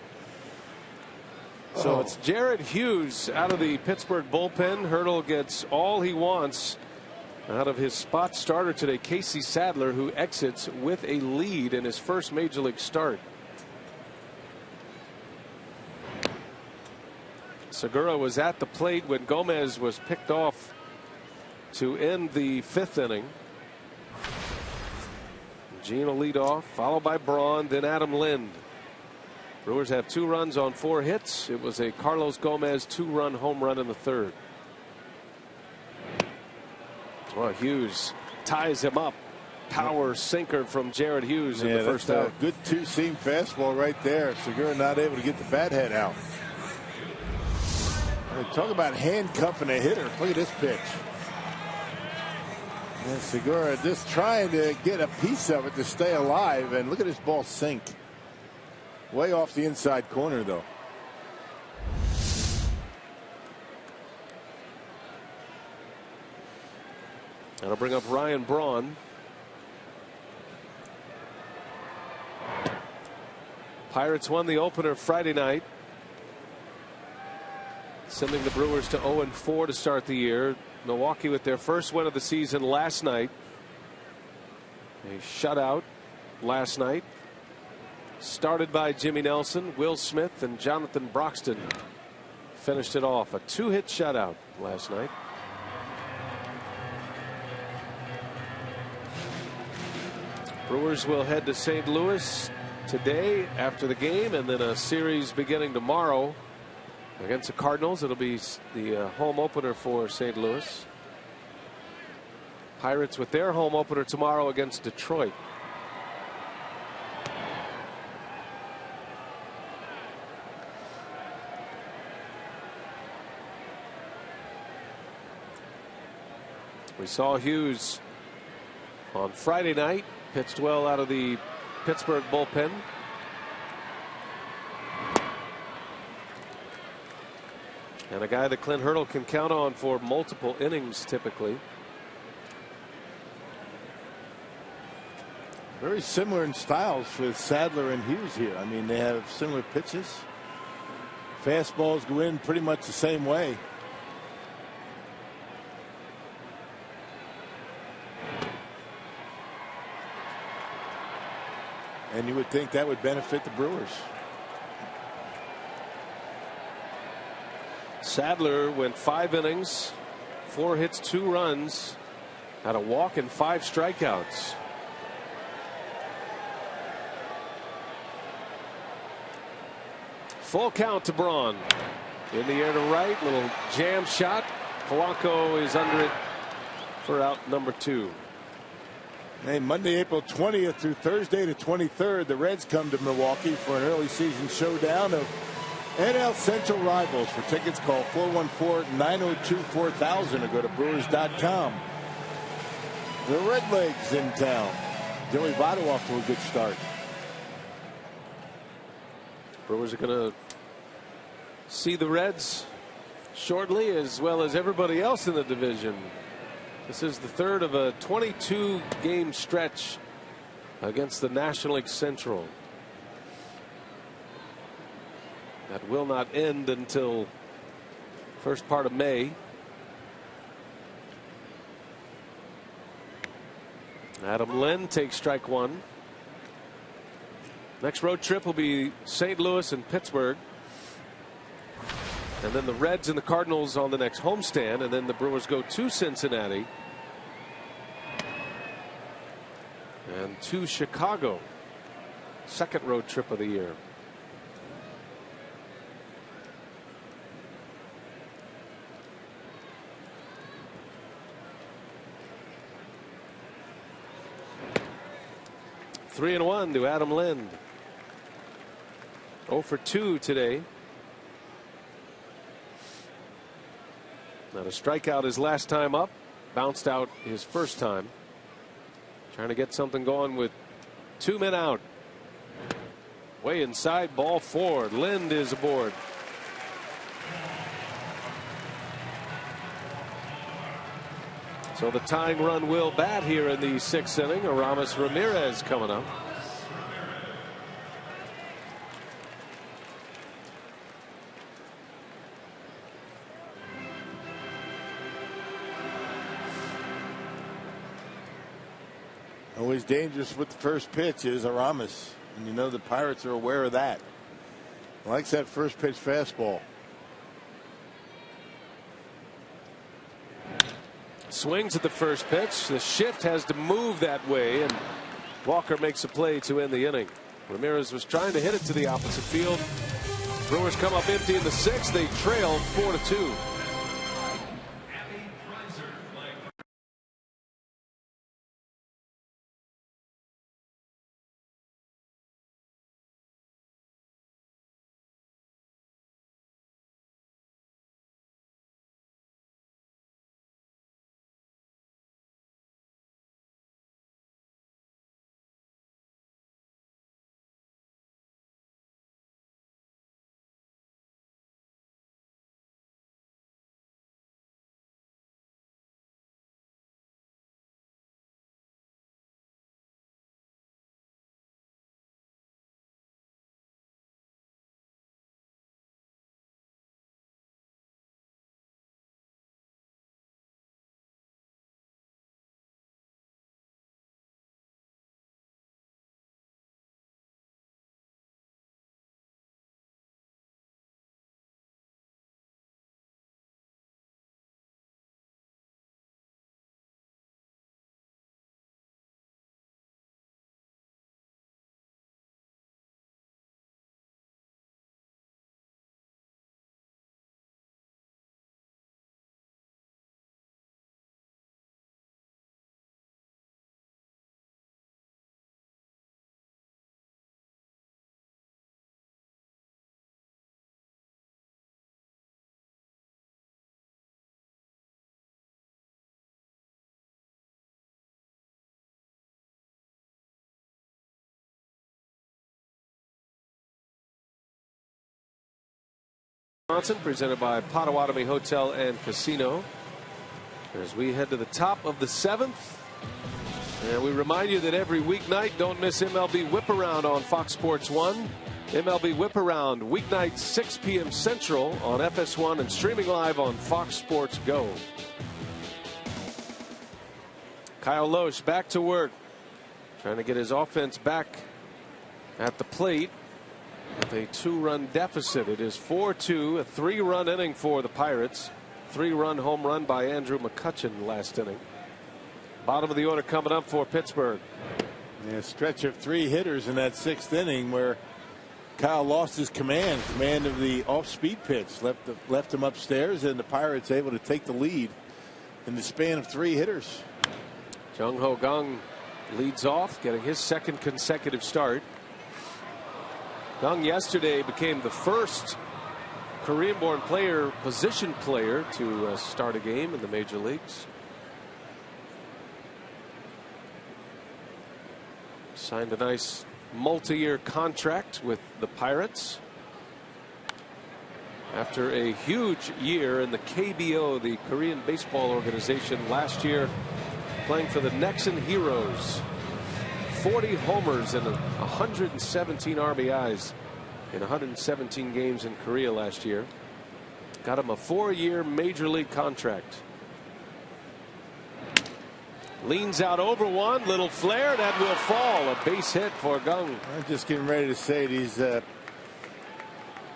So it's Jared Hughes out of the Pittsburgh bullpen. Hurdle gets all he wants out of his spot starter today, Casey Sadler, who exits with a lead in his first major league start. Segura was at the plate when Gomez was picked off to end the 5th inning. Gene will lead off, followed by Braun, then Adam Lind. Brewers have 2 runs on 4 hits. It was a Carlos Gomez 2-run home run in the 3rd. Well, Hughes ties him up. Power sinker from Jared Hughes in the first out. Good 2-seam fastball right there. Segura not able to get the bat head out. Talk about handcuffing a hitter. Look at this pitch. And Segura just trying to get a piece of it to stay alive. And look at this ball sink. Way off the inside corner, though. That'll bring up Ryan Braun. Pirates won the opener Friday night, sending the Brewers to 0-4 to start the year. Milwaukee with their first win of the season last night. A shutout last night. Started by Jimmy Nelson, Will Smith, and Jonathan Broxton finished it off. A 2-hit shutout last night. Brewers will head to St. Louis today after the game, and then a series beginning tomorrow against the Cardinals. It'll be the home opener for St. Louis. Pirates with their home opener tomorrow against Detroit. We saw Hughes on Friday night. Pitched well out of the Pittsburgh bullpen. And a guy that Clint Hurdle can count on for multiple innings typically. Very similar in styles with Sadler and Hughes here. I mean, they have similar pitches. Fastballs go in pretty much the same way. And you would think that would benefit the Brewers. Sadler went 5 innings, 4 hits, 2 runs, had a walk and 5 strikeouts. Full count to Braun. In the air to right, little jam shot. Polanco is under it for out number 2. Hey, Monday, April 20th through Thursday the 23rd, the Reds come to Milwaukee for an early season showdown of NL Central rivals. For tickets, call 414-902-4000 or go to Brewers.com. The Redlegs in town. Joey Votto off to a good start. Brewers are going to see the Reds shortly, as well as everybody else in the division. This is the 3rd of a 22-game stretch against the National League Central. That will not end until first part of May. Adam Lind takes strike 1. Next road trip will be St. Louis and Pittsburgh. And then the Reds and the Cardinals on the next homestand, and then the Brewers go to Cincinnati and to Chicago. Second road trip of the year. Three and 1 to Adam Lind. 0 for 2 today. Not a strikeout his last time up. Bounced out his first time. Trying to get something going with 2 men out. Way inside, ball 4. Lind is aboard. So the tying run will bat here in the 6th inning. Aramis Ramirez coming up. Always dangerous with the first pitch is Aramis, and you know the Pirates are aware of that. Likes that first pitch fastball. Swings at the first pitch. The shift has to move that way, and Walker makes a play to end the inning. Ramirez was trying to hit it to the opposite field. Brewers come up empty in the 6th. They trail 4-2. Presented by Potawatomi Hotel and Casino. As we head to the top of the 7th. And we remind you that every weeknight, don't miss MLB Whip Around on Fox Sports 1. MLB Whip Around, weeknight 6 p.m. Central on FS1 and streaming live on Fox Sports Go. Kyle Loesch back to work. Trying to get his offense back at the plate. With a 2-run deficit. It is 4-2, a 3-run inning for the Pirates. 3-run home run by Andrew McCutchen last inning. Bottom of the order coming up for Pittsburgh. Yeah, a stretch of 3 hitters in that 6th inning where Kyle lost his command of the off-speed pitch, left him upstairs, and the Pirates able to take the lead in the span of 3 hitters. Jung Ho Kang leads off, getting his 2nd consecutive start. Kang yesterday became the first Korean-born position player to start a game in the major leagues. Signed a nice multi-year contract with the Pirates after a huge year in the KBO, the Korean baseball organization, last year playing for the Nexen Heroes. 40 homers and 117 RBIs in 117 games in Korea last year. Got him a 4-year major league contract. Leans out over one, little flare, that will fall. A base hit for Kang. I'm just getting ready to say these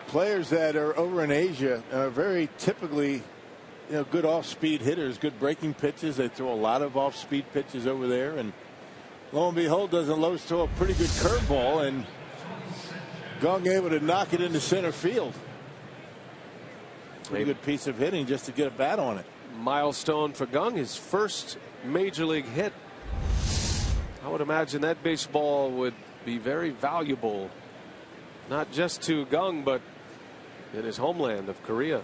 players that are over in Asia are very typically, good off-speed hitters, good breaking pitches. They throw a lot of off-speed pitches over there, and lo and behold, doesn't Loesch throw a pretty good curveball, and Kang able to knock it into center field. Pretty good piece of hitting just to get a bat on it. Milestone for Kang, his first major league hit. I would imagine that baseball would be very valuable, not just to Kang, but in his homeland of Korea.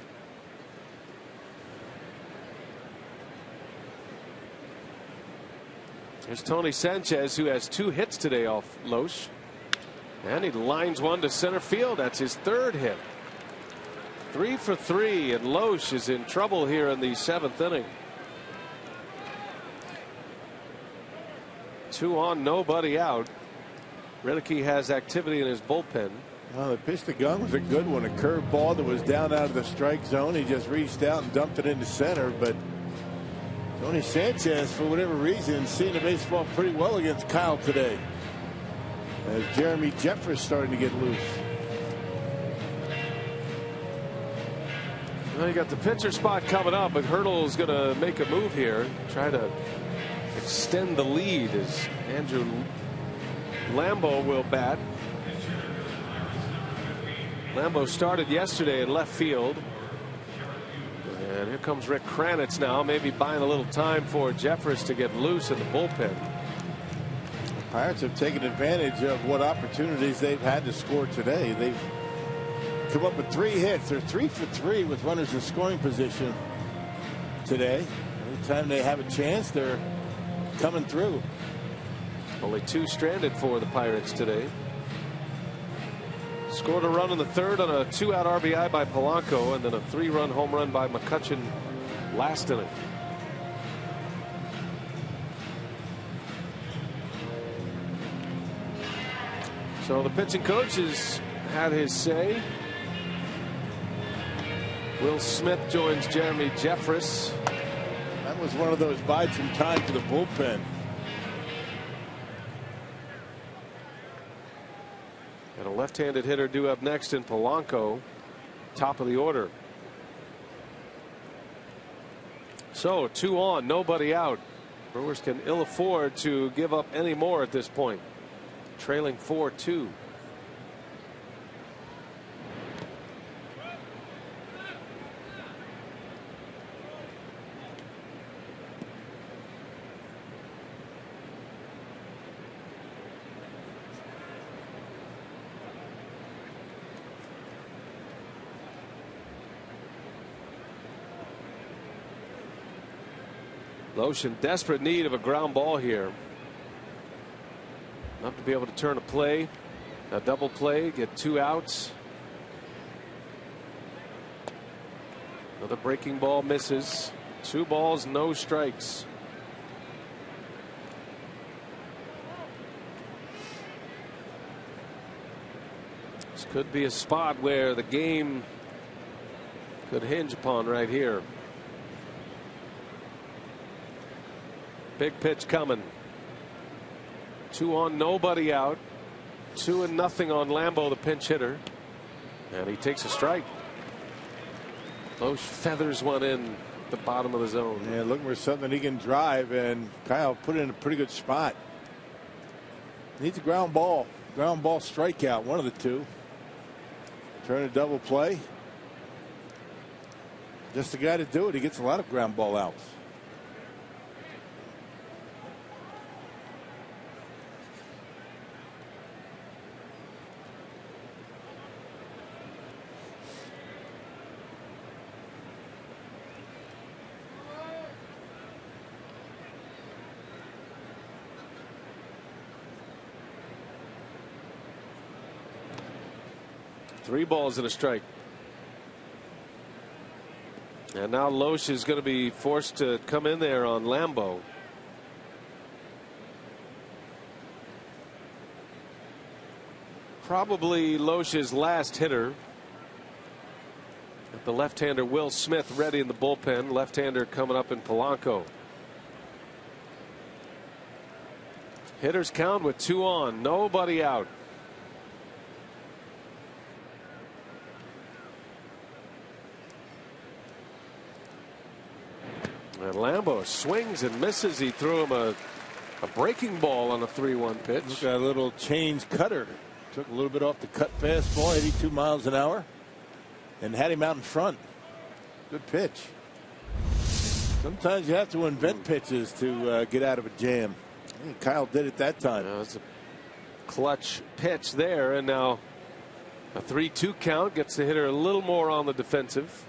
Here's Tony Sanchez, who has 2 hits today off Loesch. And he lines one to center field. That's his third hit. 3 for 3, and Loesch is in trouble here in the 7th inning. 2 on, nobody out. Renicky has activity in his bullpen. Well, the pitch to Gunn was a good one. A curved ball that was down out of the strike zone. He just reached out and dumped it into center. But Tony Sanchez, for whatever reason, seeing the baseball pretty well against Kyle today, as Jeremy Jeffress starting to get loose. Well, you got the pitcher spot coming up, but Hurdle's going to make a move here, try to extend the lead as Andrew Lambo will bat. Lambo started yesterday in left field. And here comes Rick Kranitz now, maybe buying a little time for Jeffress to get loose in the bullpen. The Pirates have taken advantage of what opportunities they've had to score today. They've come up with 3 hits. They're 3 for 3 with runners in scoring position today. Anytime they have a chance, they're coming through. Only 2 stranded for the Pirates today. Scored a run in the 3rd on a 2-out RBI by Polanco, and then a 3-run home run by McCutchen last inning. So the pitching coach has had his say. Will Smith joins Jeremy Jeffress. That was one of those bide some time to the bullpen. And a left-handed hitter due up next in Polanco, top of the order. So 2 on, nobody out. Brewers can ill afford to give up any more at this point, trailing 4-2. Loesch in desperate need of a ground ball here. Enough to be able to turn a play, a double play, get 2 outs. Another breaking ball misses. 2 balls, no strikes. This could be a spot where the game could hinge upon right here. Big pitch coming. 2 on, nobody out. 2-0 on Lambo, the pinch hitter. And he takes a strike. Loesch feathers one in the bottom of the zone. Yeah, looking for something he can drive, and Kyle put it in a pretty good spot. Needs a ground ball strikeout, one of the 2. Turn a double play. Just the guy to do it. He gets a lot of ground ball outs. Three balls and a strike. And now Loesch is going to be forced to come in there on Lambo. Probably Loesch's last hitter. The left-hander Will Smith ready in the bullpen. Left-hander coming up in Polanco. Hitters count with 2 on, nobody out. And Lambo swings and misses. He threw him a breaking ball on a 3-1 pitch. Look at that little change cutter. Took a little bit off the cut fastball, 82 miles an hour, and had him out in front. Good pitch. Sometimes you have to invent pitches to get out of a jam. I think Kyle did it that time. It's a clutch pitch there, and now a 3-2 count gets the hitter a little more on the defensive.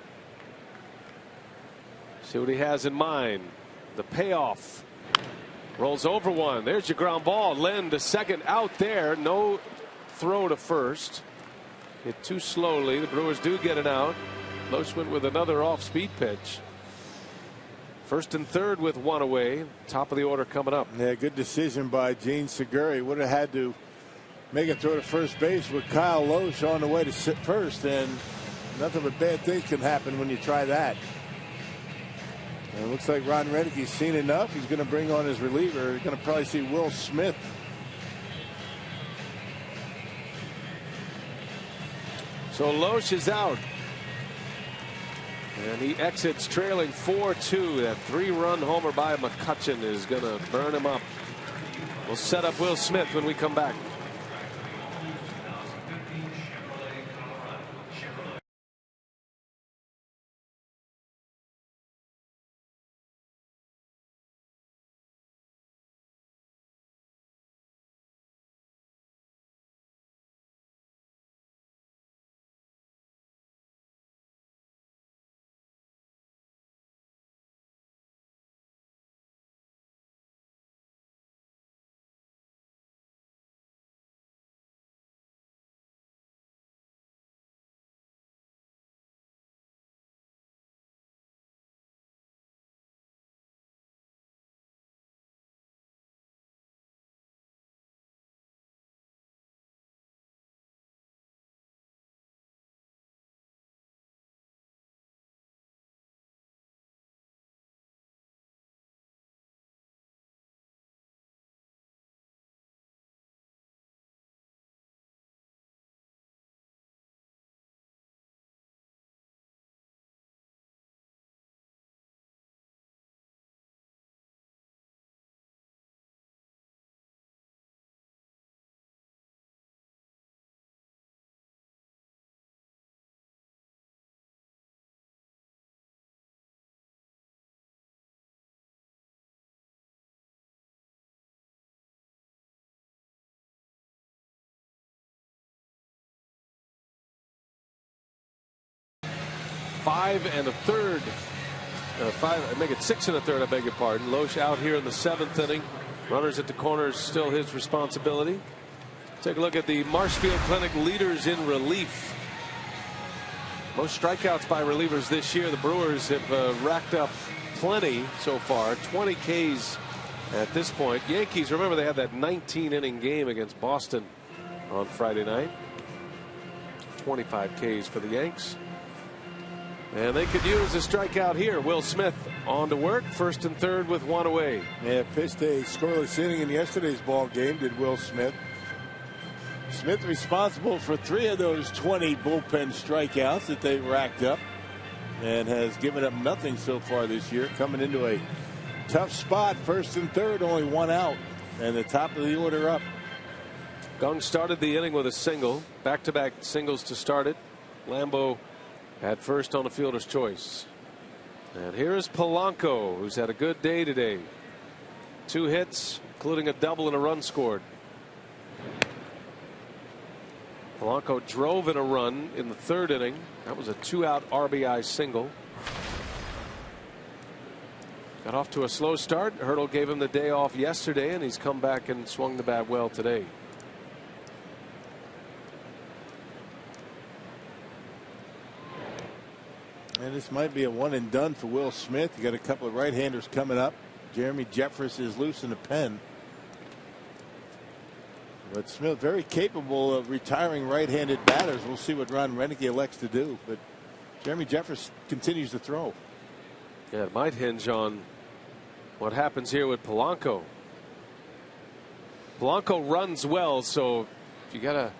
See what he has in mind. The payoff. Rolls over one. There's your ground ball. Lynn to second, out there. No throw to first. Hit too slowly. The Brewers do get an out. Loesch went with another off-speed pitch. First and third with one away. Top of the order coming up. Yeah, good decision by Gene Segura. He would have had to make a throw to first base with Kyle Loesch on the way to first, and nothing but bad things can happen when you try that. And it looks like Ron Rennecke's seen enough. He's going to bring on his reliever. He's going to probably see Will Smith. So Loesch is out. And he exits trailing 4-2. That 3-run homer by McCutchen is going to burn him up. We'll set up Will Smith when we come back. Five and a third. Make it 6 1/3. I beg your pardon. Loesch out here in the 7th inning. Runners at the corners still his responsibility. Take a look at the Marshfield Clinic leaders in relief. Most strikeouts by relievers this year. The Brewers have racked up plenty so far. 20 Ks at this point. Yankees, remember, they had that 19-inning game against Boston on Friday night. 25 Ks for the Yanks. And they could use a strikeout here. Will Smith on to work. First and third with one away. Yeah, pitched a scoreless inning in yesterday's ball game, did Will Smith. Smith responsible for 3 of those 20 bullpen strikeouts that they racked up, and has given up nothing so far this year. Coming into a tough spot. First and third, only 1 out, and the top of the order up. Gung started the inning with a single. Back-to-back singles to start it. Lambeau at first on a fielder's choice. And here is Polanco, who's had a good day today. 2 hits, including a double and a run scored. Polanco drove in a run in the 3rd inning. That was a 2-out RBI single. Got off to a slow start. Hurdle gave him the day off yesterday, and he's come back and swung the bat well today. And this might be a one and done for Will Smith. You got a couple of right-handers coming up. Jeremy Jeffress is loose in the pen. But Smith very capable of retiring right-handed batters. We'll see what Ron Rennecke elects to do. But Jeremy Jeffress continues to throw. Yeah, it might hinge on what happens here with Polanco. Polanco runs well, so if you're gonna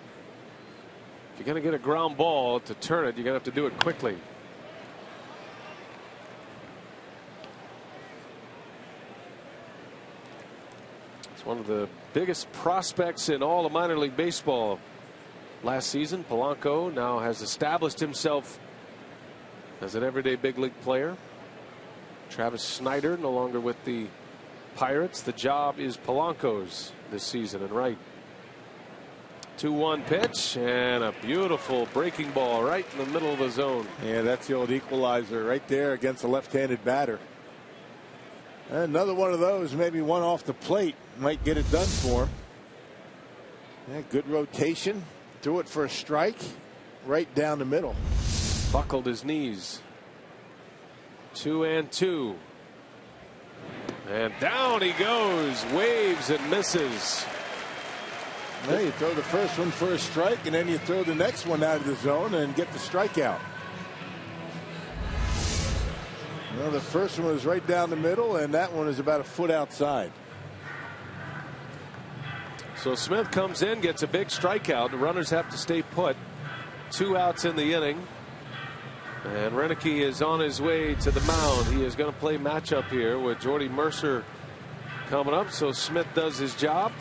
get a ground ball to turn it, you're gonna have to do it quickly. It's one of the biggest prospects in all of minor league baseball last season. Polanco now has established himself as an everyday big league player. Travis Snyder no longer with the Pirates. The job is Polanco's this season, and right. 2-1 pitch, and a beautiful breaking ball right in the middle of the zone. Yeah, that's the old equalizer right there against a left-handed batter. Another one of those, maybe one off the plate, might get it done for him. Yeah, good rotation. Threw it for a strike right down the middle. Buckled his knees. 2-2. And down he goes. Waves and misses. Yeah, you throw the first one for a strike, and then you throw the next one out of the zone and get the strikeout. Well, the first one was right down the middle, and that one is about a foot outside. So Smith comes in, gets a big strikeout. The runners have to stay put. 2 outs in the inning. And Roenicke is on his way to the mound. He is going to play matchup here with Jordy Mercer coming up. So Smith does his job.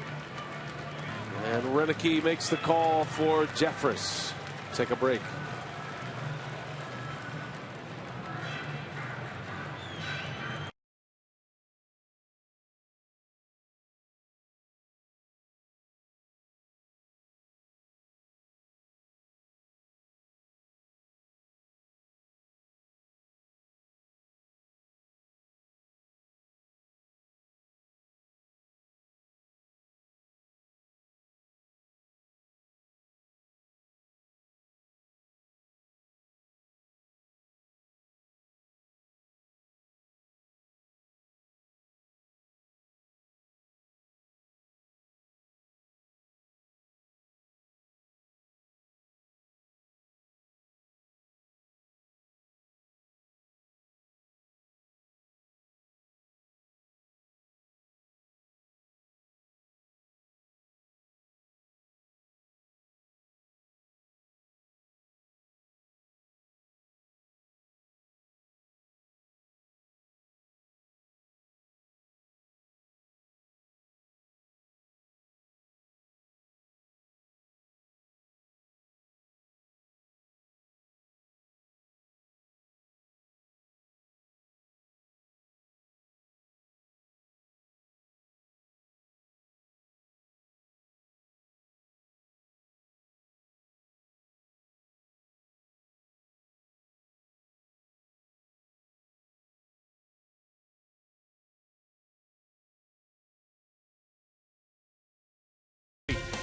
And Roenicke makes the call for Jeffress. Take a break.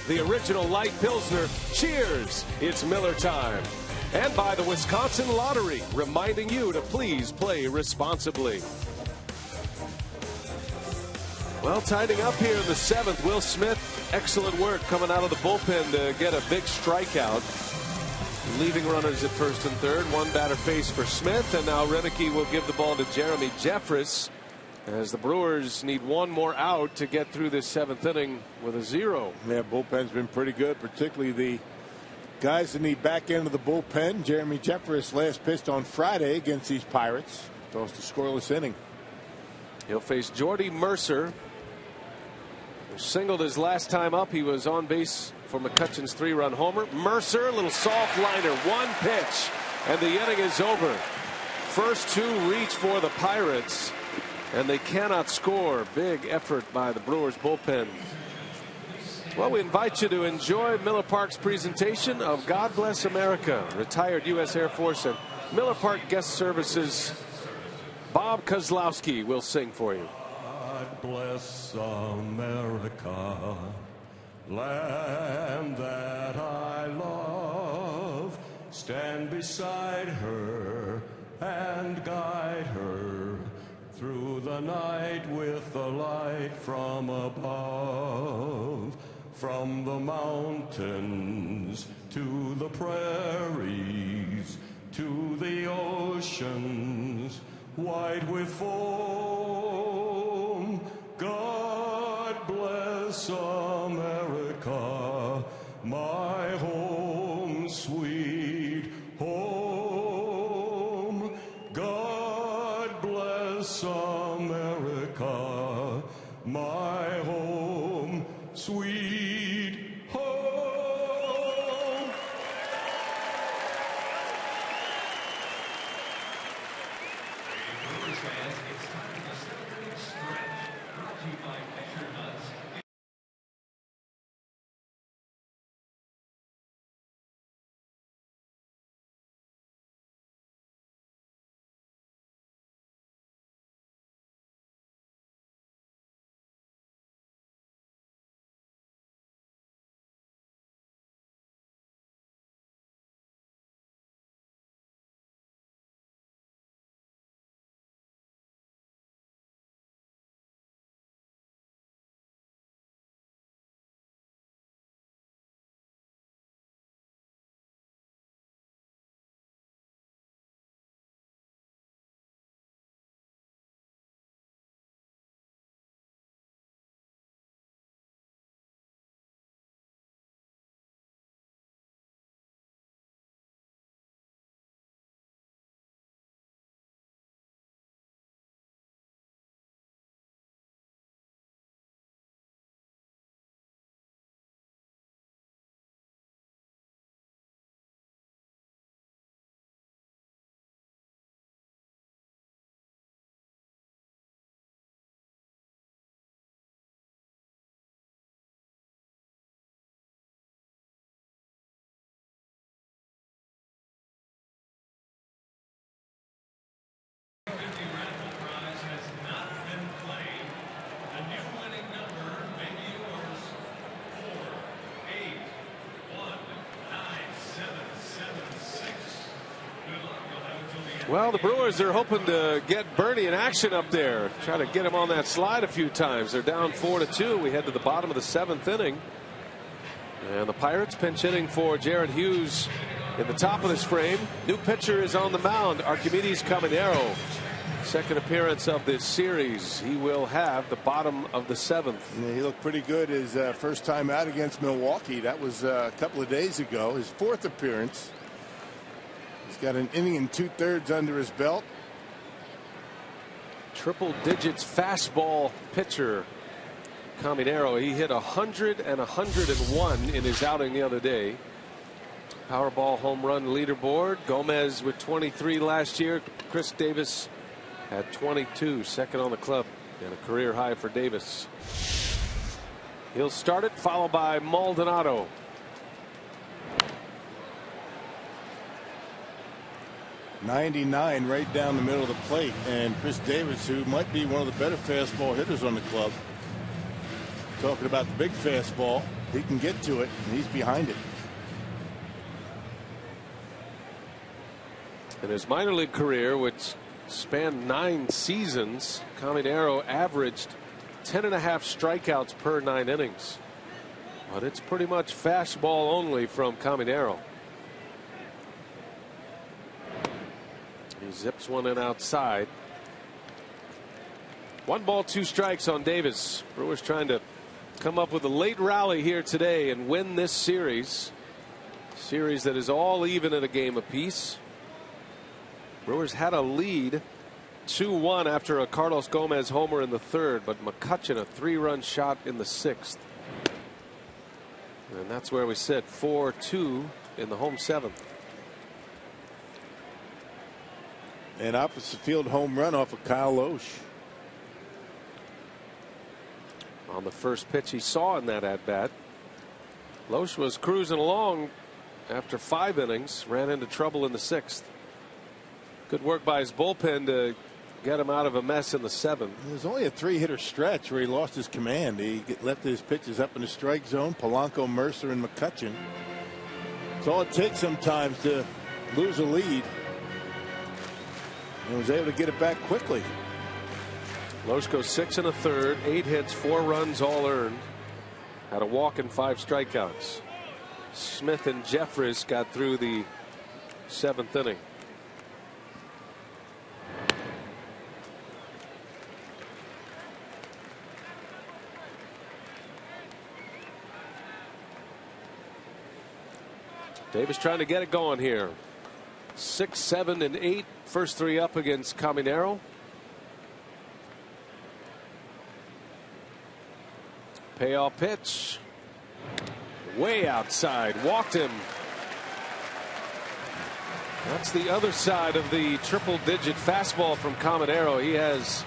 The original light Pilsner. Cheers! It's Miller time. And by the Wisconsin Lottery, reminding you to please play responsibly. Well, tidying up here in the 7th, Will Smith, excellent work coming out of the bullpen to get a big strikeout. Leaving runners at first and third. One batter face for Smith, and now Roenicke will give the ball to Jeremy Jeffress as the Brewers need one more out to get through this 7th inning with a 0. Yeah, bullpen's been pretty good, particularly the guys in the back end of the bullpen. Jeremy Jeffress last pitched on Friday against these Pirates. Throws the scoreless inning. He'll face Jordy Mercer, who singled his last time up. He was on base for McCutcheon's 3-run homer. Mercer, a little soft liner, one pitch, and the inning is over. First 2 reach for the Pirates, and they cannot score. Big effort by the Brewers bullpen. Well, we invite you to enjoy Miller Park's presentation of God Bless America. Retired U.S. Air Force and Miller Park Guest Services Bob Kozlowski will sing for you. God bless America, land that I love. Stand beside her and guide her through the night with the light from above. From the mountains to the prairies to the oceans white with foam. God bless America, my home, sweet home. God bless America, my home, sweet home. Brewers fans, it's time for the celebrating stretch. Brought to you by Measure Nuts. Well, the Brewers are hoping to get Bernie in action up there. Try to get him on that slide a few times. They're down 4-2. We head to the bottom of the 7th inning. And the Pirates pinch hitting for Jared Hughes in the top of this frame. New pitcher is on the mound, Archimedes Caminero. Second appearance of this series. He will have the bottom of the 7th. Yeah, he looked pretty good his first time out against Milwaukee. That was a couple of days ago. His 4th appearance. He's got an inning and 2/3 under his belt. Triple digits fastball pitcher Caminero. He hit 100 and 101 in his outing the other day. Powerball home run leaderboard. Gomez with 23 last year. Chris Davis had 22, second on the club, and a career high for Davis. He'll start it, followed by Maldonado. .99 right down the middle of the plate, and Chris Davis, who might be one of the better fastball hitters on the club. Talking about the big fastball, he can get to it, and he's behind it. In his minor league career, which spanned 9 seasons, Caminero averaged 10.5 strikeouts per 9 innings. But it's pretty much fastball only from Caminero. He zips one in outside. 1 ball, 2 strikes on Davis. Brewers trying to come up with a late rally here today and win this series. Series that is all even at a game apiece. Brewers had a lead 2-1 after a Carlos Gomez homer in the 3rd, but McCutchen a 3-run shot in the 6th. And that's where we sit, 4-2 in the home 7th. An opposite field home run off of Kyle Loesch. On the first pitch he saw in that at bat. Loesch was cruising along after 5 innings, ran into trouble in the 6th. Good work by his bullpen to get him out of a mess in the 7th. It was only a 3-hitter stretch where he lost his command. He left his pitches up in the strike zone. Polanco, Mercer, and McCutchen. It's all it takes sometimes to lose a lead. And was able to get it back quickly. Loesch goes 6 1/3, 8 hits, 4 runs, all earned. Had a walk and 5 strikeouts. Smith and Jeffress got through the 7th inning. Davis trying to get it going here. 6, 7, and 8. First 3 up against Caminero. Payoff pitch. Way outside. Walked him. That's the other side of the triple digit fastball from Caminero. He has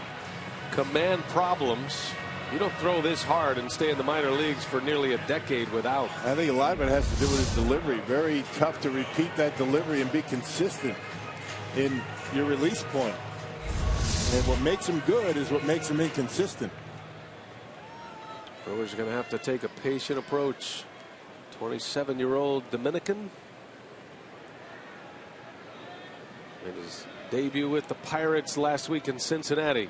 command problems. You don't throw this hard and stay in the minor leagues for nearly a decade without. I think a lot of it has to do with his delivery. Very tough to repeat that delivery and be consistent in your release point. And what makes him good is what makes him inconsistent. Brewers are going to have to take a patient approach. 27-year-old Dominican. In his debut with the Pirates last week in Cincinnati.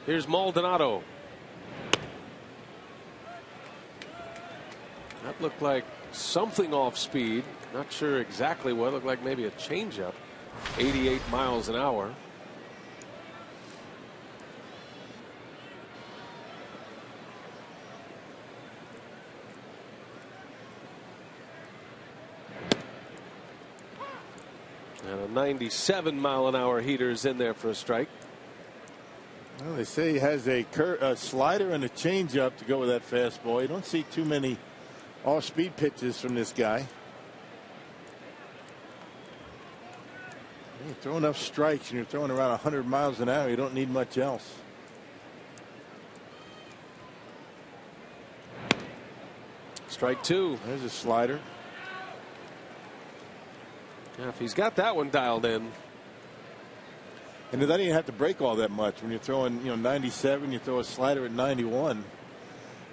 Here's Maldonado. That looked like something off speed. Not sure exactly what. It looked like maybe a changeup. 88 miles an hour. And a 97 mile an hour heater's in there for a strike. Well, they say he has a slider and a changeup to go with that fastball. You don't see too many off-speed pitches from this guy. You throw enough strikes and you're throwing around 100 miles an hour. You don't need much else. Strike 2. There's a slider. Yeah, if he's got that one dialed in. And that didn't have to break all that much. When you're throwing, 97, you throw a slider at 91.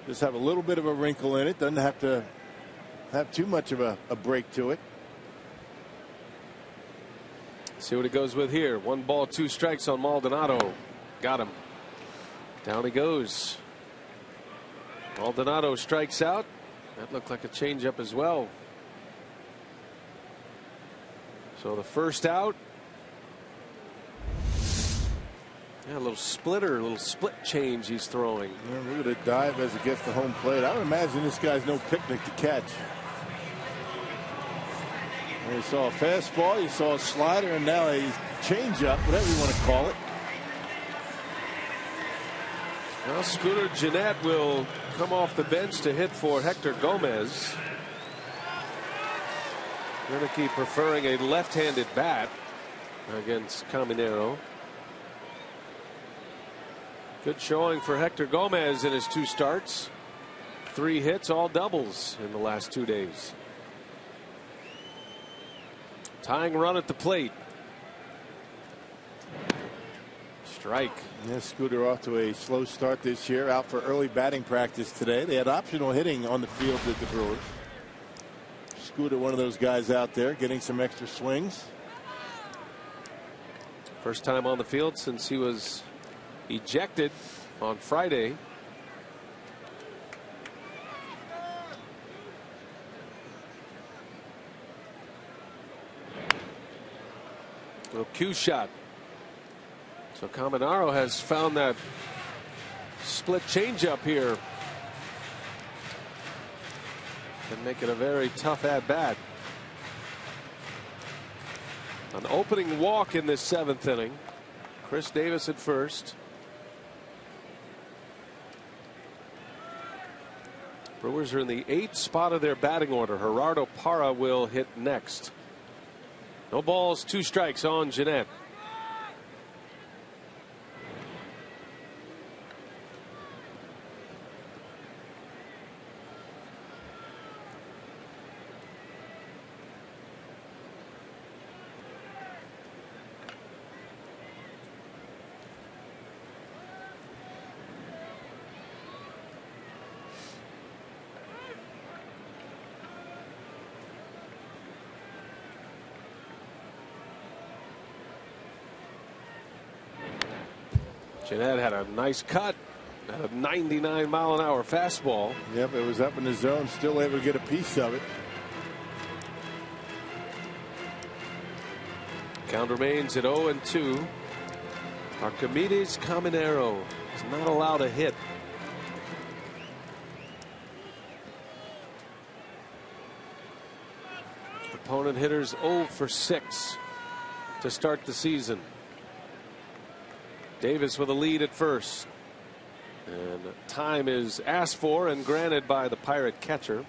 Just have a little bit of a wrinkle in it. Doesn't have to have too much of a break to it. See what he goes with here. 1 ball, 2 strikes on Maldonado. Got him. Down he goes. Maldonado strikes out. That looked like a changeup as well. So the first out. Yeah, a little splitter, a little split change he's throwing. Yeah, look at the dive as it gets to home plate. I would imagine this guy's no picnic to catch. And you saw a fastball, you saw a slider, and now a changeup, whatever you want to call it. Well, Scooter Gennett will come off the bench to hit for Hector Gomez. Renicky preferring a left-handed bat against Caminero. Good showing for Hector Gomez in his 2 starts. 3 hits, all doubles in the last 2 days. Tying run at the plate. Strike. Yeah, Scooter off to a slow start this year, out for early batting practice today. They had optional hitting on the field at the Brewers. Scooter, one of those guys out there getting some extra swings. First time on the field since he was ejected on Friday. Little cue shot. So Caminero has found that split changeup here. Can make it a very tough at bat. An opening walk in this 7th inning. Chris Davis at first. Brewers are in the 8th spot of their batting order. Gerardo Parra will hit next. No balls, 2 strikes on Gennett. Gennett had a nice cut at a 99-mile-an-hour fastball. Yep, it was up in the zone, still able to get a piece of it. Count remains at 0-2. Archimedes Caminero is not allowed a hit. Opponent hitters 0 for 6 to start the season. Davis with a lead at first. And time is asked for and granted by the Pirate catcher.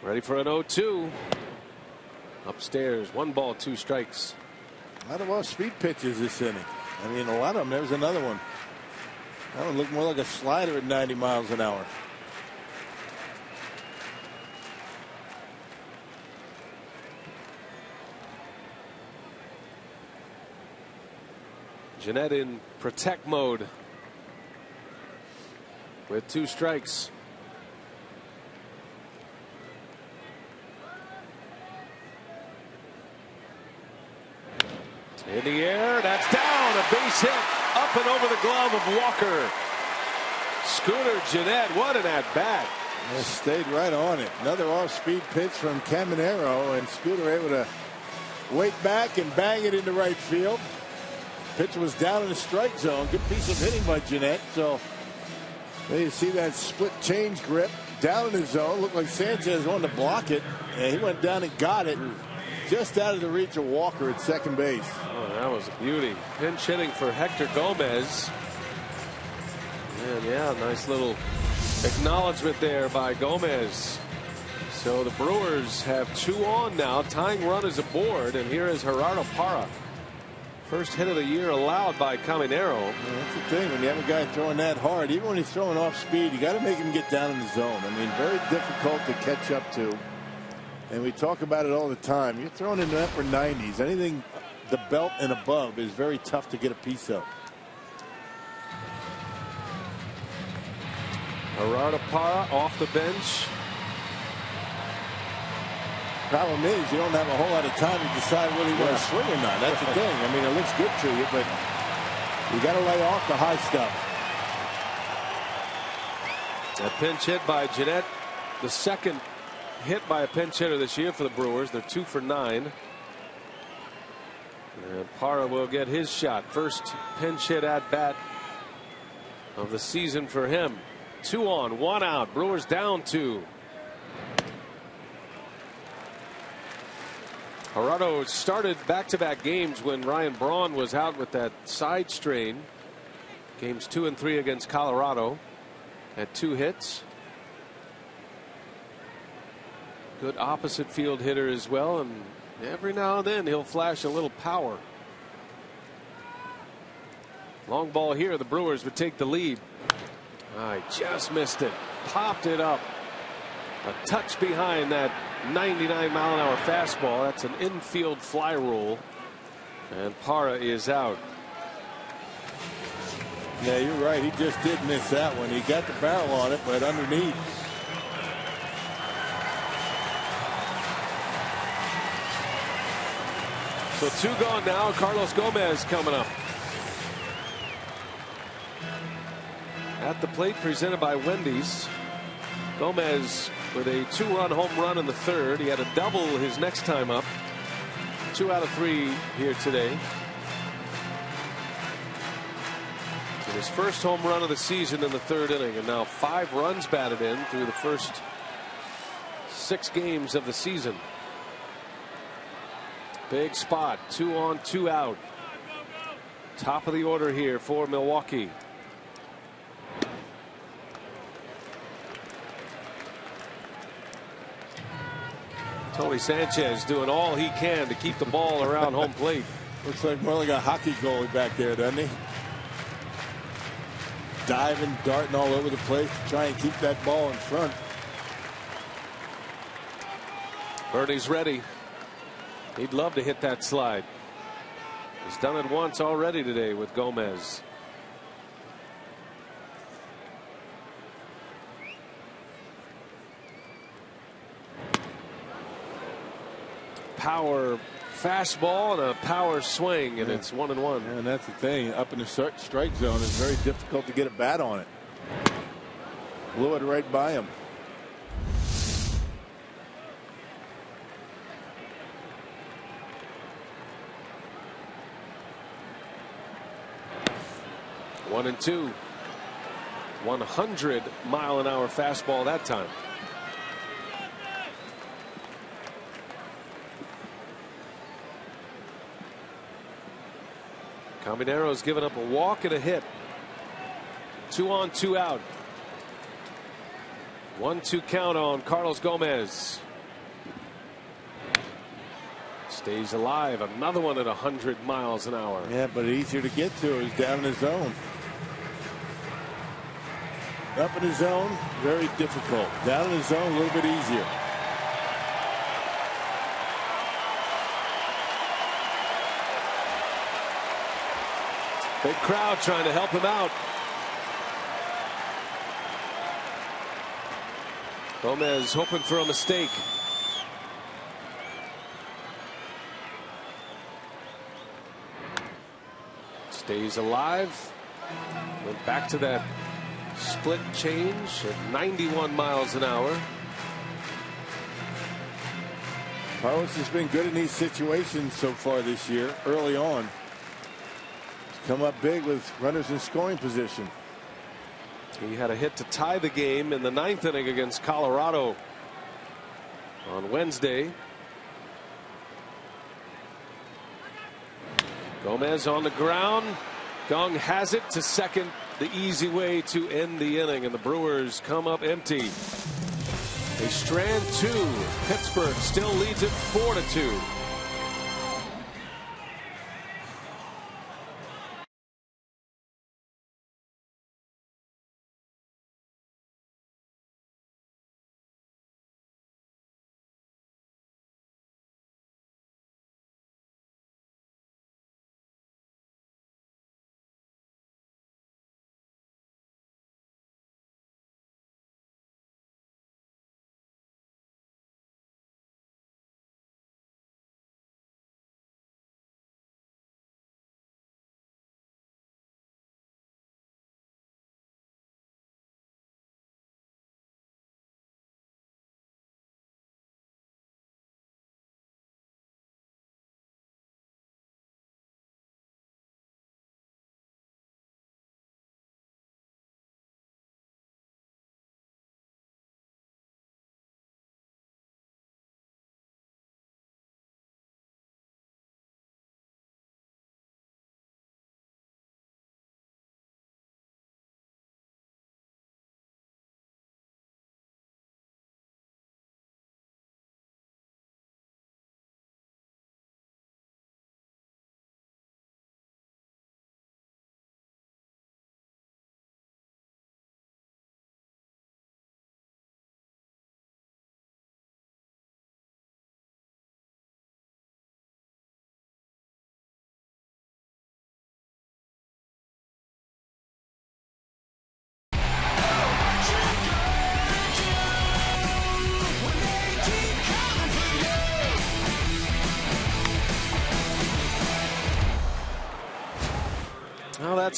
Ready for an 0-2. Upstairs, 1 ball, 2 strikes. A lot of off-speed pitches this inning. I mean, a lot of them. There was another one. That one looked more like a slider at 90 miles an hour. Gennett in protect mode with 2 strikes. In the air, that's down, a base hit up and over the glove of Walker. Scooter Gennett, what an at-bat. Stayed right on it. Another off-speed pitch from Caminero, and Scooter able to wait back and bang it into right field. Pitch was down in the strike zone. Good piece of hitting by Gennett. So there you see that split change grip down in the zone. Looked like Sanchez wanted to block it, and he went down and got it. Just out of the reach of Walker at second base. Oh, that was a beauty. Pinch hitting for Hector Gomez. And yeah, nice little acknowledgement there by Gomez. So the Brewers have 2 on now. Tying run is aboard, and here is Gerardo Parra. First hit of the year allowed by Caminero. Yeah, that's the thing. When you have a guy throwing that hard, even when he's throwing off speed, you got to make him get down in the zone. I mean, very difficult to catch up to. And we talk about it all the time. You're throwing in the upper 90s. Anything the belt and above is very tough to get a piece of. Gerardo Parra off the bench. Problem is, you don't have a whole lot of time to decide whether you want to swing or not. That's the thing. I mean, it looks good to you, but you got to lay off the high stuff. A pinch hit by Jeanette. The second hit by a pinch hitter this year for the Brewers. They're 2 for 9. And Parra will get his shot. First pinch hit at bat of the season for him. 2 on, 1 out. Brewers down 2. Gerardo started back-to-back games when Ryan Braun was out with that side strain. Games 2 and 3 against Colorado. Had 2 hits. Good opposite field hitter as well, and every now and then he'll flash a little power. Long ball here. The Brewers would take the lead. I just missed it. Popped it up. A touch behind that 99-mile-an-hour fastball. That's an infield fly rule. And Parra is out. Yeah, you're right. He just did miss that one. He got the barrel on it, but underneath. So 2 gone now. Carlos Gomez coming up. At the plate, presented by Wendy's. Gomez with a 2-run home run in the 3rd. He had a double his next time up. 2 out of 3 here today. His first home run of the season in the 3rd inning, and now 5 runs batted in through the first 6 games of the season. Big spot. 2 on, 2 out. Top of the order here for Milwaukee. Tony Sanchez doing all he can to keep the ball around home plate. Looks like more like a hockey goalie back there, doesn't he? Diving, darting all over the place to try and keep that ball in front. Bernie's ready. He'd love to hit that slide. He's done it once already today with Gomez. Power fastball and a power swing, and it's 1-1. Yeah, and that's the thing. Up in the strike zone, it's very difficult to get a bat on it. Blew it right by him. One and 2. 100-mile-an-hour fastball that time. Caminaro's given up a walk and a hit. 2 on, 2 out. 1-2 count on Carlos Gomez. Stays alive. Another one at 100 miles an hour. Yeah, but easier to get to is down in the zone. Up in the zone, very difficult. Down in the zone, a little bit easier. Big crowd trying to help him out. Gomez hoping for a mistake. Stays alive. Went back to that split change at 91 miles an hour. Carlos has been good in these situations so far this year, early on. Come up big with runners in scoring position. He had a hit to tie the game in the 9th inning against Colorado on Wednesday. Gomez on the ground. Gong has it to second, the easy way to end the inning, and the Brewers come up empty. They strand 2. Pittsburgh still leads it 4-2.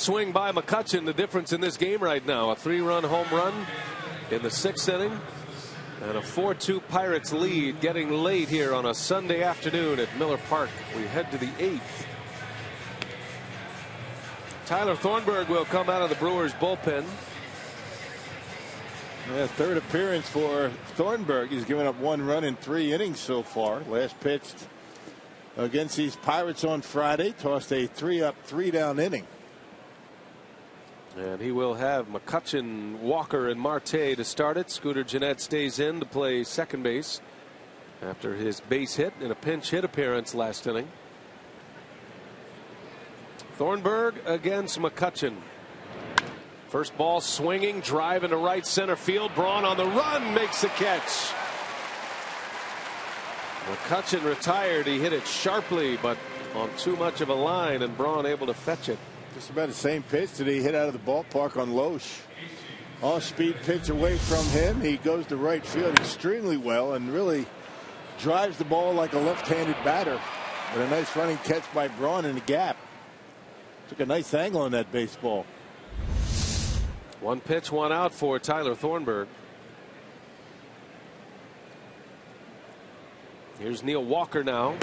swing by McCutchen, the difference in this game right now. A 3-run home run in the 6th inning. And a 4-2 Pirates lead getting late here on a Sunday afternoon at Miller Park. We head to the 8th. Tyler Thornburg will come out of the Brewers bullpen. Yeah, 3rd appearance for Thornburg. He's given up 1 run in 3 innings so far. Last pitched against these Pirates on Friday. Tossed a 3-up, 3-down inning. And he will have McCutchen, Walker, and Marte to start it. Scooter Gennett stays in to play second base after his base hit in a pinch hit appearance last inning. Thornburg against McCutchen. First ball swinging, drive into right center field. Braun on the run makes the catch. McCutchen retired. He hit it sharply, but on too much of a line, and Braun able to fetch it. Just about the same pitch that he hit out of the ballpark on Loesch. Off-speed pitch away from him. He goes to right field extremely well and really drives the ball like a left-handed batter. But a nice running catch by Braun in the gap. Took a nice angle on that baseball. 1 pitch, 1 out for Tyler Thornburg. Here's Neil Walker now.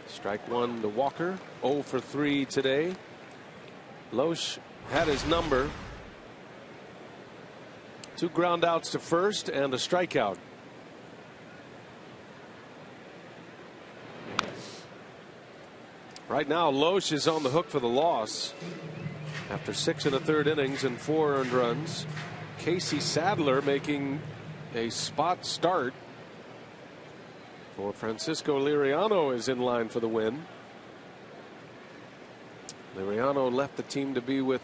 Strike 1 to Walker. 0 for 3 today. Loesch had his number. 2 ground outs to first and a strikeout. Right now, Loesch is on the hook for the loss after 6 1/3 innings and 4 earned runs. Casey Sadler making a spot start for Francisco Liriano is in line for the win. Liriano left the team to be with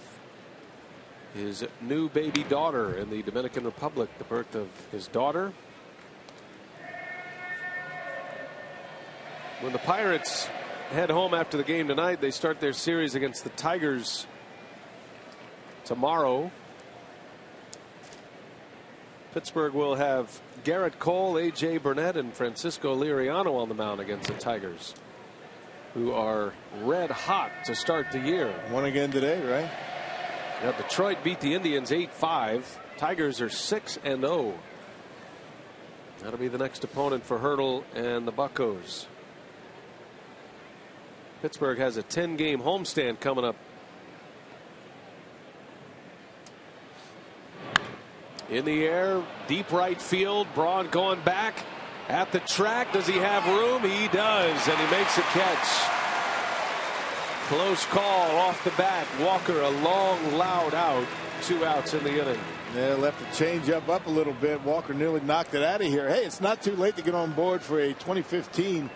his new baby daughter in the Dominican Republic, the birth of his daughter. When the Pirates head home after the game tonight, they start their series against the Tigers tomorrow. Pittsburgh will have Garrett Cole, A.J. Burnett, and Francisco Liriano on the mound against the Tigers, who are red hot to start the year. Won again today, right? Now, Detroit beat the Indians 8-5. Tigers are 6-0. That'll be the next opponent for Hurdle and the Buccos. Pittsburgh has a 10-game homestand coming up. In the air, deep right field. Braun going back at the track. Does he have room? He does, and he makes a catch. Close call off the bat. Walker, a long, loud out. 2 outs in the inning. Yeah, left the change up a little bit. Walker nearly knocked it out of here. Hey, it's not too late to get on board for a 2015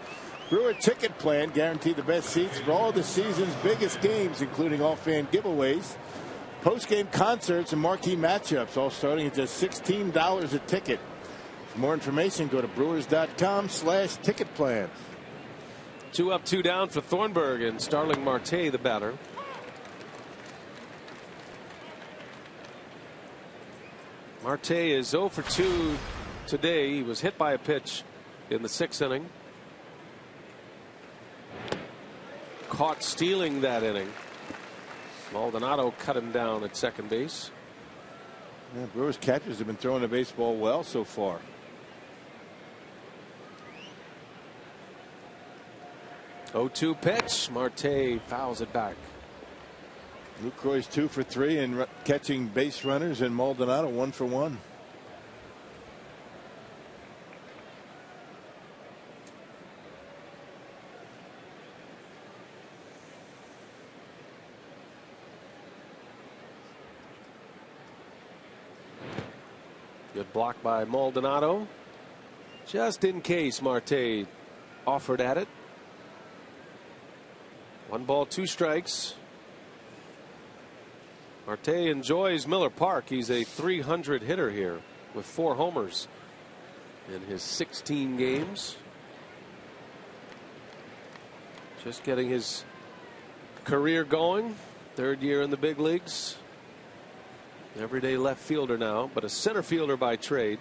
Brewer ticket plan. Guarantee the best seats for all the season's biggest games, including all fan giveaways, post-game concerts, and marquee matchups, all starting at just $16 a ticket. For more information, go to brewers.com/ticket plan. 2 up, 2 down for Thornburg, and Starling Marte the batter. Marte is 0 for 2 today. He was hit by a pitch in the 6th inning. Caught stealing that inning. Maldonado cut him down at second base. Yeah, Brewers catchers have been throwing the baseball well so far. Oh-2 pitch. Marte fouls it back. Lucroy's 2 for 3 and catching base runners, and Maldonado 1 for 1. Good block by Maldonado. Just in case Marte offered at it. 1 ball, 2 strikes. Marte enjoys Miller Park. He's a .300 hitter here with 4 homers in his 16 games. Just getting his career going. 3rd year in the big leagues. Everyday left fielder now, but a center fielder by trade.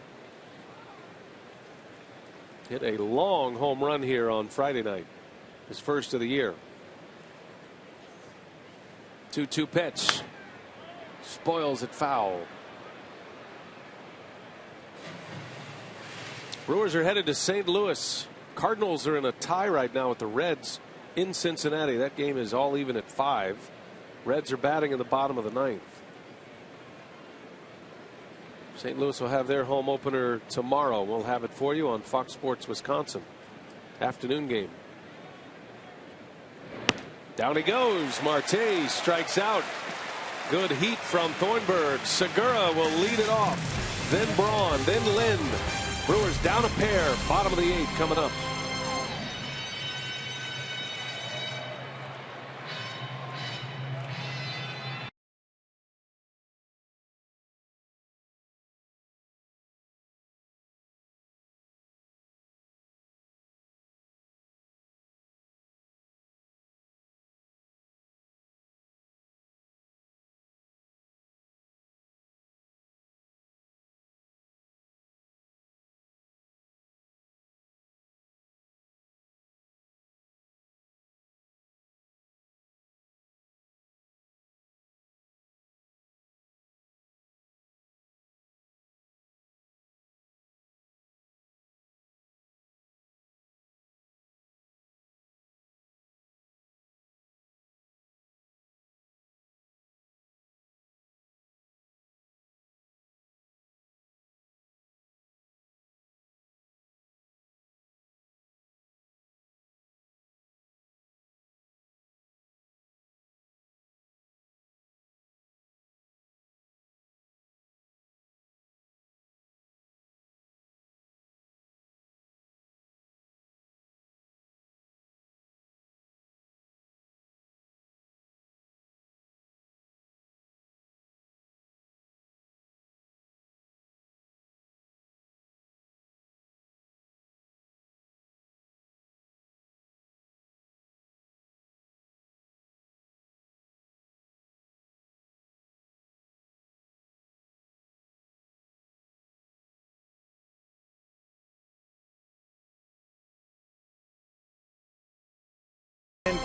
Hit a long home run here on Friday night. His first of the year. 2-2 pitch. Spoils it foul. Brewers are headed to St. Louis. Cardinals are in a tie right now with the Reds in Cincinnati. That game is all even at 5. Reds are batting in the bottom of the 9th. St. Louis will have their home opener tomorrow. We'll have it for you on Fox Sports Wisconsin. Afternoon game. Down he goes. Marte strikes out. Good heat from Thornburg. Segura will lead it off. Then Braun. Then Lind. Brewers down a pair. Bottom of the 8th coming up.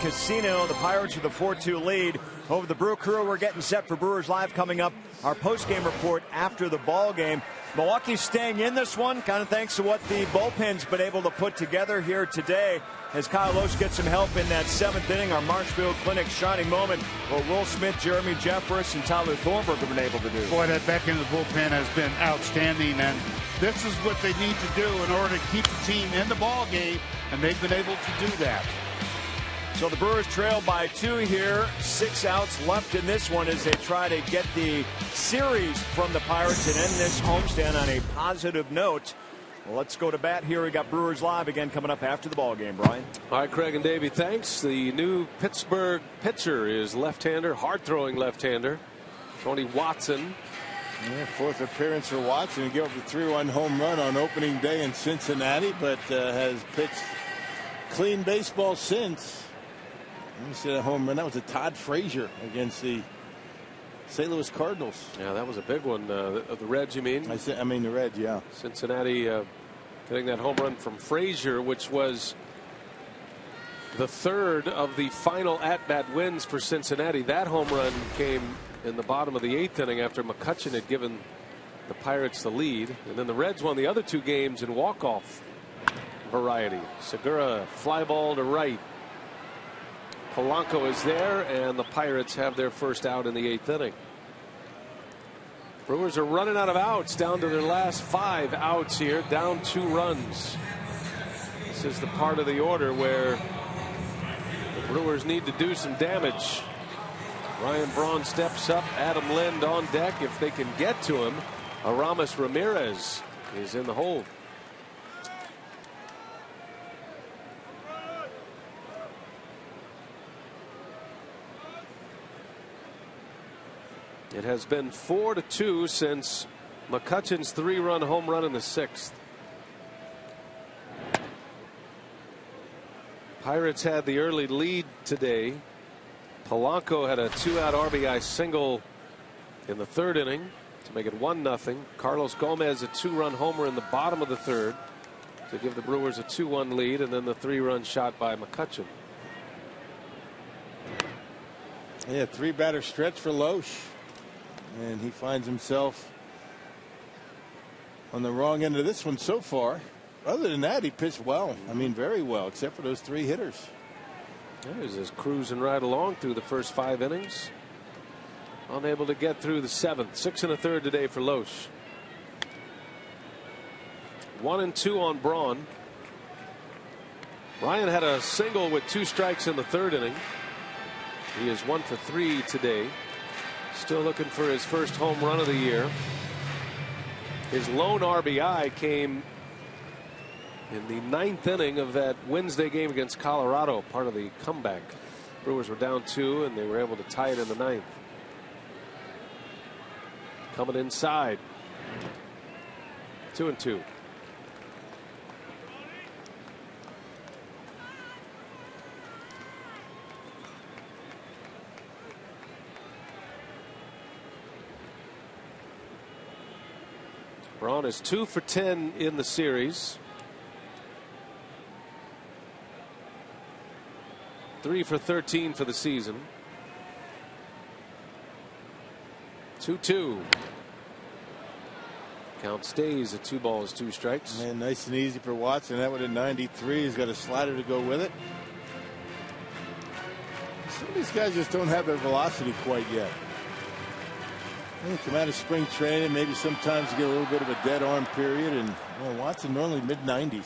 Casino. The Pirates with a 4-2 lead over the Brew Crew. We're getting set for Brewers Live coming up. Our post-game report after the ball game. Milwaukee's staying in this one, kind of thanks to what the bullpen's been able to put together here today. As Kyle Loesch gets some help in that 7th inning, our Marshfield Clinic shining moment, what Will Smith, Jeremy Jeffress, and Tyler Thornburg have been able to do. Boy, that back end of the bullpen has been outstanding, and this is what they need to do in order to keep the team in the ball game, and they've been able to do that. So the Brewers trail by 2 here. 6 outs left in this one as they try to get the series from the Pirates and end this homestand on a positive note. Well, let's go to bat here. We got Brewers Live again coming up after the ball game. Brian. All right, Craig and Davey, thanks. The new Pittsburgh pitcher is left-hander, hard-throwing left-hander, Tony Watson. Yeah, 4th appearance for Watson. He gave up a 3-run home run on opening day in Cincinnati, but has pitched clean baseball since. Let me see that home run. That was a Todd Frazier against the St. Louis Cardinals. Yeah, that was a big one. Of the Reds, you mean? I mean the Reds, yeah. Cincinnati getting that home run from Frazier, which was the 3rd of the final at-bat wins for Cincinnati. That home run came in the bottom of the 8th inning after McCutchen had given the Pirates the lead. And then the Reds won the other 2 games in walk-off variety. Segura fly ball to right. Polanco is there, and the Pirates have their first out in the 8th inning. Brewers are running out of outs, down to their last 5 outs here, down 2 runs. This is the part of the order where the Brewers need to do some damage. Ryan Braun steps up, Adam Lind on deck if they can get to him. Aramis Ramirez is in the hole. It has been 4-2 since McCutchen's 3-run home run in the 6th. Pirates had the early lead today. Polanco had a 2-out RBI single in the 3rd inning to make it 1-0. Carlos Gomez a 2-run homer in the bottom of the 3rd to give the Brewers a 2-1 lead, and then the 3-run shot by McCutchen. Yeah, 3-batter stretch for Loesch. And he finds himself on the wrong end of this one so far. Other than that, he pitched well. I mean, very well, except for those 3 hitters. He's just cruising right along through the first 5 innings. Unable to get through the 7th. 6 1/3 today for Loesch. 1-2 on Braun. Ryan had a single with 2 strikes in the 3rd inning. He is 1 for 3 today. Still looking for his first home run of the year. His lone RBI came in the 9th inning of that Wednesday game against Colorado, part of the comeback. Brewers were down 2 and they were able to tie it in the 9th. Coming inside. 2-2. Braun is 2 for 10 in the series. 3 for 13 for the season. 2-2. Count stays at 2 balls, 2 strikes. Man, nice and easy for Watson. That one at 93. He's got a slider to go with it. Some of these guys just don't have their velocity quite yet. They come out of spring training, maybe sometimes you get a little bit of a dead arm period, and Watson normally mid-90s.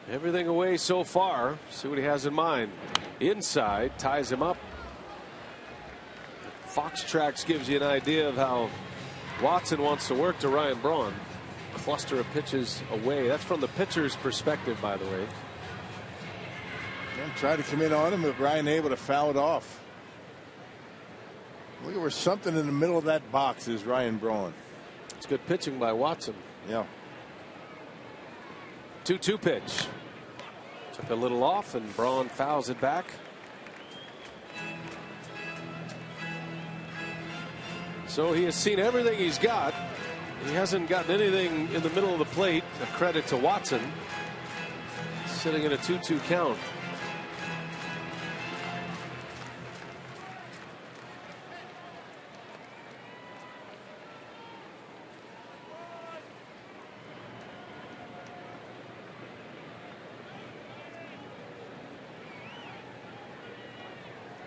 Everything away so far. See what he has in mind. Inside, ties him up. Fox Tracks gives you an idea of how Watson wants to work to Ryan Braun. Cluster of pitches away. That's from the pitcher's perspective, by the way. And try to come in on him, but Ryan able to foul it off. Look at where something in the middle of that box is Ryan Braun. It's good pitching by Watson. Yeah. 2-2 pitch. Took a little off and Braun fouls it back. So he has seen everything he's got. He hasn't gotten anything in the middle of the plate. A credit to Watson. Sitting in a 2-2 count.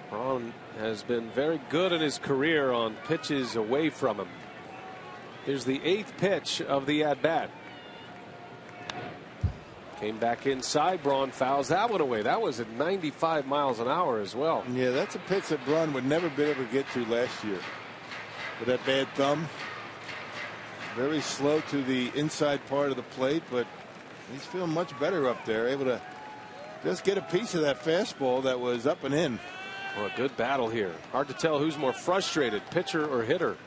Braun has been very good in his career on pitches away from him. Here's the 8th pitch of the at-bat. Came back inside. Braun fouls that one away. That was at 95 miles an hour as well. Yeah, that's a pitch that Braun would never be able to get to last year. With that bad thumb. Very slow to the inside part of the plate, but he's feeling much better up there. Able to just get a piece of that fastball that was up and in. Well, a good battle here. Hard to tell who's more frustrated, pitcher or hitter.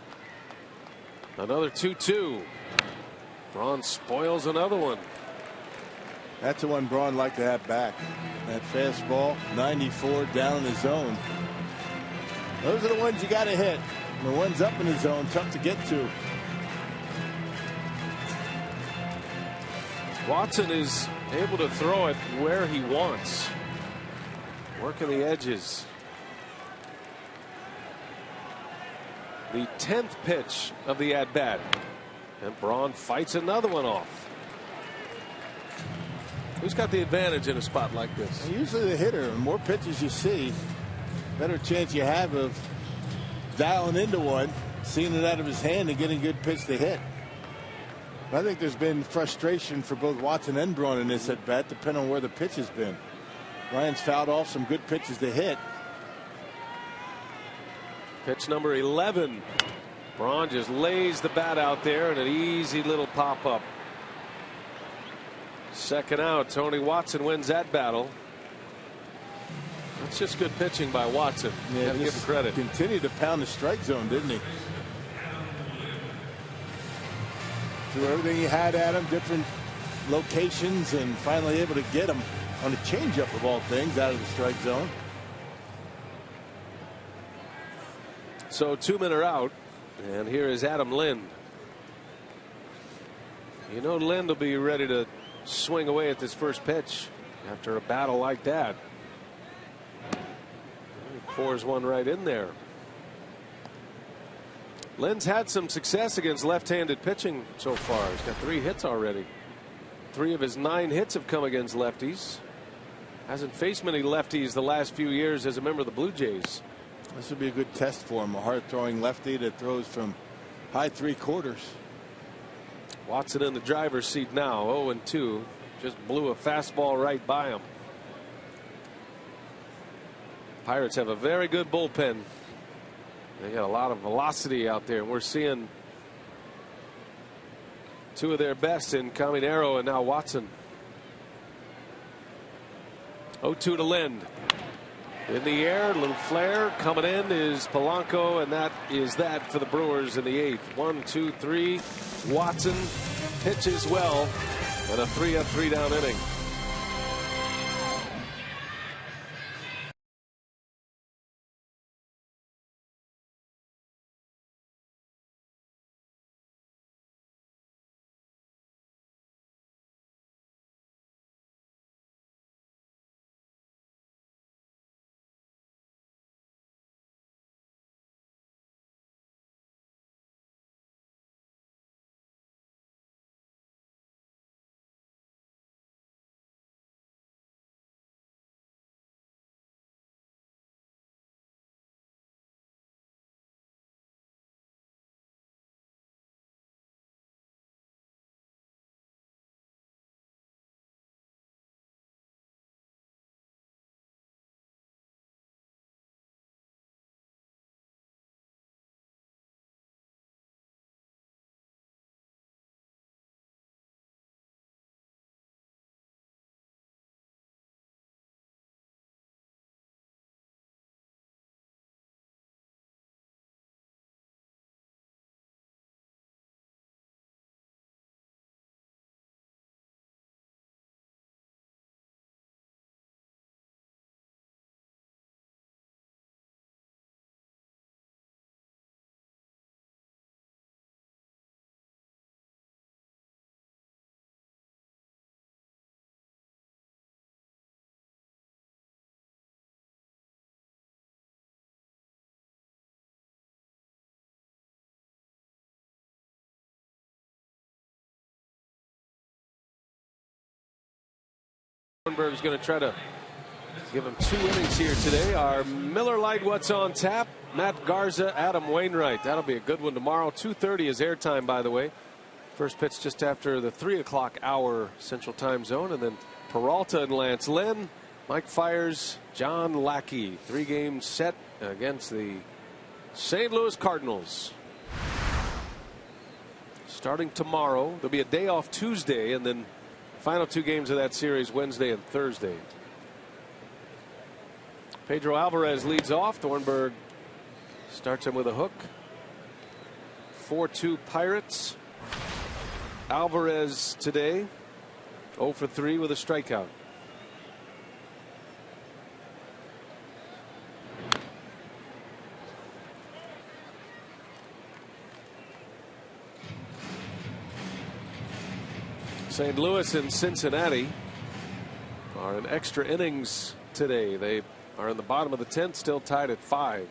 Another 2-2. Braun spoils another one. That's the one Braun liked to have back. That fastball, 94 down in the zone. Those are the ones you got to hit. The ones up in the zone, tough to get to. Watson is able to throw it where he wants. Working the edges. The 10th pitch of the at-bat. And Braun fights another one off. Who's got the advantage in a spot like this? Usually the hitter. The more pitches you see, better chance you have of dialing into one, seeing it out of his hand, and getting a good pitch to hit. I think there's been frustration for both Watson and Braun in this at-bat, depending on where the pitch has been. Ryan's fouled off some good pitches to hit. Pitch number 11. Braun just lays the bat out there and an easy little pop-up. Second out. Tony Watson wins that battle. That's just good pitching by Watson. Yeah, give him credit. Continued to pound the strike zone, didn't he? Threw everything he had at him, different locations, and finally able to get him on a changeup of all things out of the strike zone. So 2 men are out, and here is Adam Lind. You know Lind will be ready to swing away at this first pitch. after a battle like that. He pours one right in there. Lynn's had some success against left-handed pitching so far. He's got 3 hits already. 3 of his 9 hits have come against lefties. Hasn't faced many lefties the last few years as a member of the Blue Jays. This would be a good test for him. A hard-throwing lefty that throws from high 3/4. Watson in the driver's seat now, 0-2. Just blew a fastball right by him. Pirates have a very good bullpen. They got a lot of velocity out there, and we're seeing 2 of their best in Caminero and now Watson. 0-2 to Lind. In the air, a little flare. Coming in is Polanco, and that is that for the Brewers in the 8th. 1, 2, 3. Watson pitches well, and a 3-up, 3-down inning. Thornburg's going to try to give him 2 innings here today. Our Miller Lite What's on Tap, Matt Garza, Adam Wainwright. That'll be a good one tomorrow. 2:30 is airtime, by the way. First pitch just after the 3 o'clock hour Central Time Zone, and then Peralta and Lance Lynn, Mike Fiers, John Lackey. 3 games set against the St. Louis Cardinals. Starting tomorrow, there'll be a day off Tuesday, and then final 2 games of that series Wednesday and Thursday. Pedro Alvarez leads off. Thornburg starts him with a hook. 4-2 Pirates. Alvarez today 0 for 3 with a strikeout. St. Louis and Cincinnati are in extra innings today. They are in the bottom of the 10th, still tied at 5.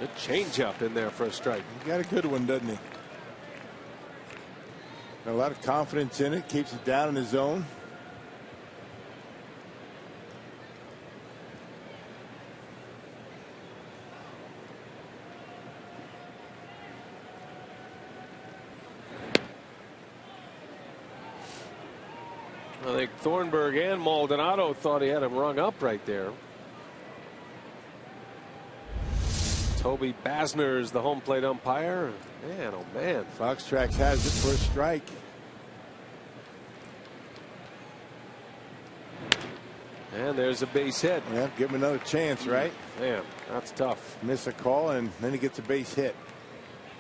Good changeup in there for a strike. He got a good one, doesn't he? Got a lot of confidence in it. Keeps it down in the zone. I think Thornburg and Maldonado thought he had him rung up right there. Toby Basner is the home plate umpire. Man, oh man. Fox Tracks has it for a strike. And there's a base hit. Yeah, give him another chance, right? Man, that's tough. Miss a call, and then he gets a base hit.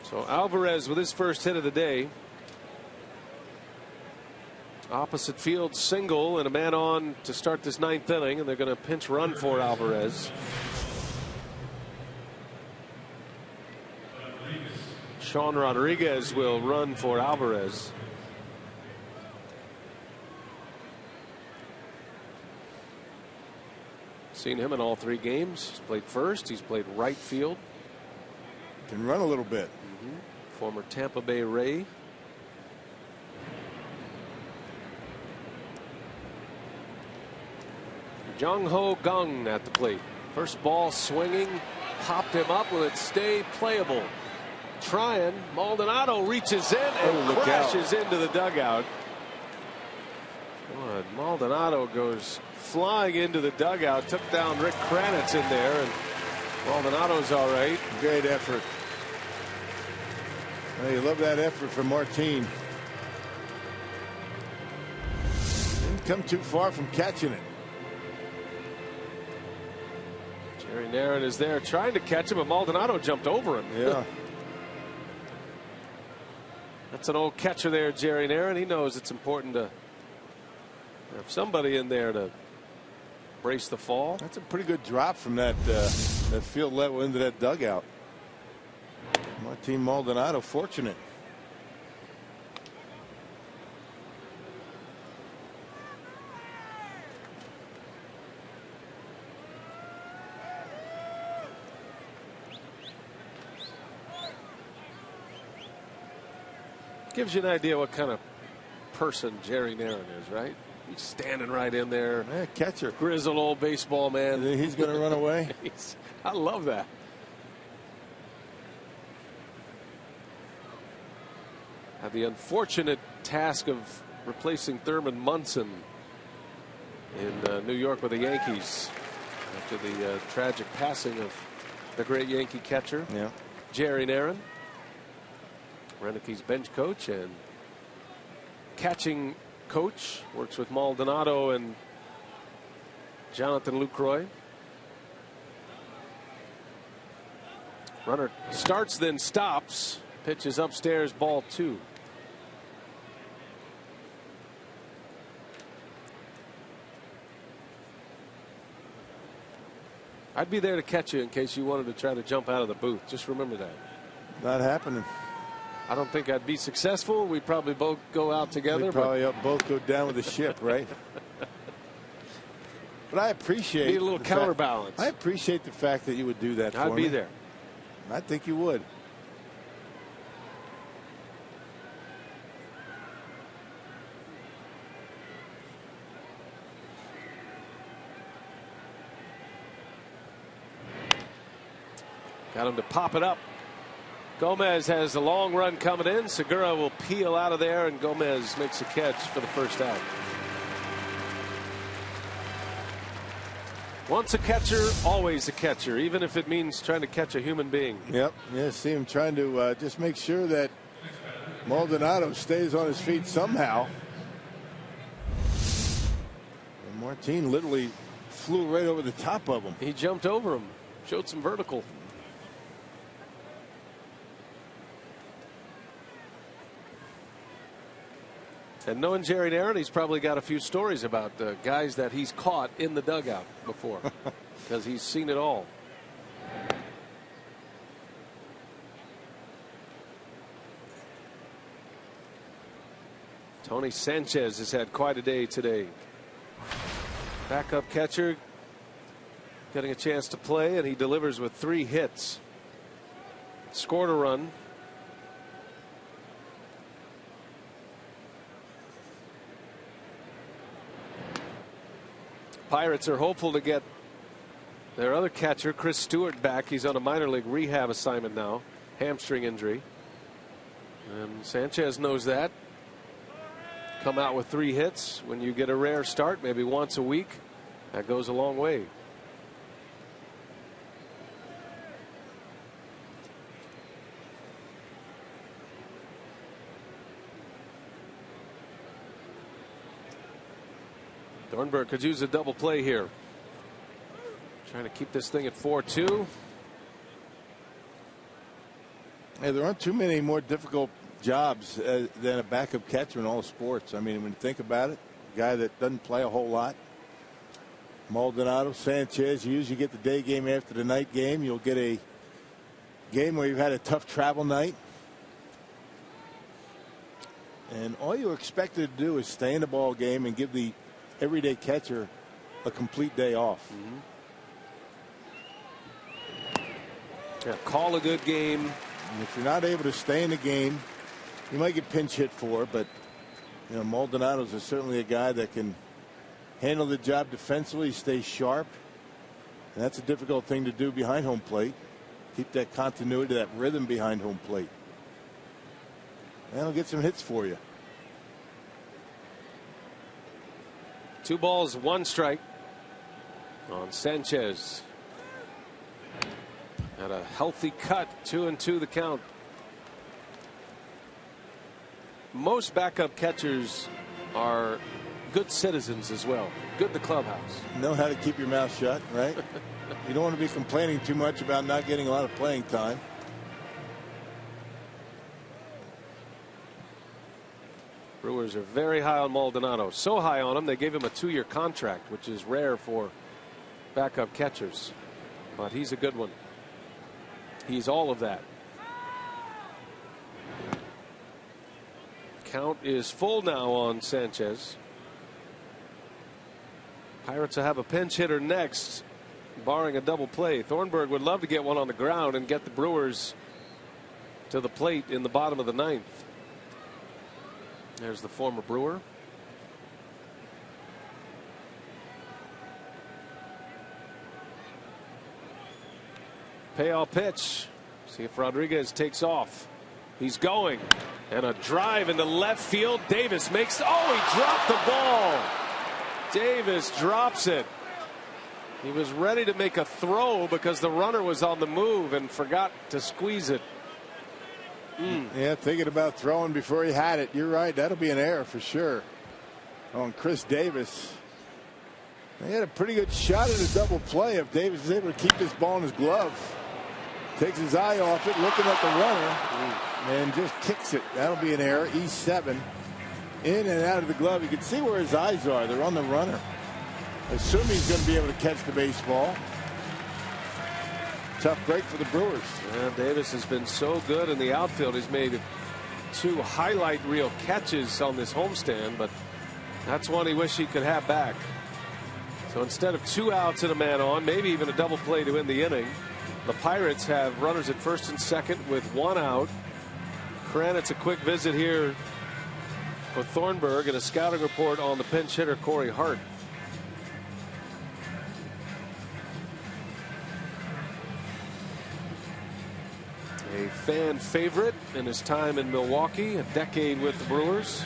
So Alvarez with his first hit of the day. Opposite field single and a man on to start this 9th inning, and they're going to pinch run for Alvarez. Sean Rodriguez will run for Alvarez. Seen him in all 3 games. He's played first. He's played right field. Can run a little bit. Former Tampa Bay Ray. Jung Ho Kang at the plate. First ball swinging. Popped him up. Will it stay playable? Trying. Maldonado reaches in and crashes into the dugout. Boy, Maldonado goes flying into the dugout. Took down Rick Kranitz in there, and Maldonado's all right. Great effort. Well, you love that effort from Martin. Didn't come too far from catching it. Jerry Narron is there trying to catch him, but Maldonado jumped over him. Yeah. That's an old catcher there, Jerry Narron. He knows it's important to have somebody in there to brace the fall. That's a pretty good drop from that field level into that dugout. Martin Maldonado fortunate. Gives you an idea what kind of person Jerry Narron is, right? He's standing right in there. Yeah, catcher. Grizzled old baseball man. He's going to run away. I love that. Had the unfortunate task of replacing Thurman Munson in New York with the Yankees after the tragic passing of the great Yankee catcher, Jerry Narron. Renick's bench coach and catching coach, works with Maldonado and Jonathan Lucroy. Runner starts, then stops. Pitch is upstairs, ball 2. I'd be there to catch you in case you wanted to try to jump out of the booth. Just remember that. Not happening. I don't think I'd be successful. We'd probably both go out together. We'd probably both go down with the ship, right? But I appreciate. Need a little counterbalance. I appreciate the fact that you would do that for me. I'd be there. I think you would. Got him to pop it up. Gomez has a long run coming in. Segura will peel out of there, and Gomez makes a catch for the first out. Once a catcher, always a catcher, even if it means trying to catch a human being. Yep. Yeah, see him trying to just make sure that Maldonado stays on his feet somehow. And Martin literally flew right over the top of him. He jumped over him, showed some vertical. And knowing Jerry Narron, he's probably got a few stories about the guys that he's caught in the dugout before, because he's seen it all. Tony Sanchez has had quite a day today. Backup catcher getting a chance to play, and he delivers with 3 hits. Scored a run. Pirates are hopeful to get their other catcher, Chris Stewart, back. He's on a minor league rehab assignment now. Hamstring injury. And Sanchez knows that. Come out with 3 hits. When you get a rare start, maybe once a week, that goes a long way. Dornberg could use a double play here. Trying to keep this thing at 4-2. Hey, there aren't too many more difficult jobs than a backup catcher in all sports. I mean, when you think about it, a guy that doesn't play a whole lot. Maldonado, Sanchez, you usually get the day game after the night game. You'll get a game where you've had a tough travel night. And all you're expected to do is stay in the ball game and give the everyday catcher a complete day off. Yeah, call a good game. And if you're not able to stay in the game, you might get pinch hit for, but you know, Maldonado's is certainly a guy that can handle the job defensively, stay sharp. And that's a difficult thing to do behind home plate. Keep that continuity, that rhythm behind home plate. That'll get some hits for you. 2 balls, 1 strike on Sanchez. Had a healthy cut, 2-2 the count. Most backup catchers are good citizens as well. Good in the clubhouse. Know how to keep your mouth shut, right? You don't want to be complaining too much about not getting a lot of playing time. Brewers are very high on Maldonado. So high on him, they gave him a 2-year contract, which is rare for backup catchers. But he's a good one. He's all of that. Count is full now on Sanchez. Pirates will have a pinch hitter next, barring a double play. Thornburg would love to get one on the ground and get the Brewers to the plate in the bottom of the 9th. There's the former Brewer. Payoff pitch. See if Rodriguez takes off. He's going. And a drive into left field. Davis makes. Oh, he dropped the ball. Davis drops it. He was ready to make a throw because the runner was on the move and forgot to squeeze it. Yeah, thinking about throwing before he had it. You're right. That'll be an error for sure on Chris Davis. He had a pretty good shot at a double play if Davis is able to keep this ball in his glove. Takes his eye off it, looking at the runner, and just kicks it. That'll be an error. E7. In and out of the glove. You can see where his eyes are. They're on the runner. Assuming he's going to be able to catch the baseball. Tough break for the Brewers. Yeah, Davis has been so good in the outfield. He's made 2 highlight reel catches on this homestand, but that's one he wished he could have back. So instead of 2 outs and a man on, maybe even a double play to end the inning, the Pirates have runners at first and second with 1 out. Kranitz, a quick visit here for Thornburg and a scouting report on the pinch hitter Corey Hart. A fan favorite in his time in Milwaukee, a decade with the Brewers.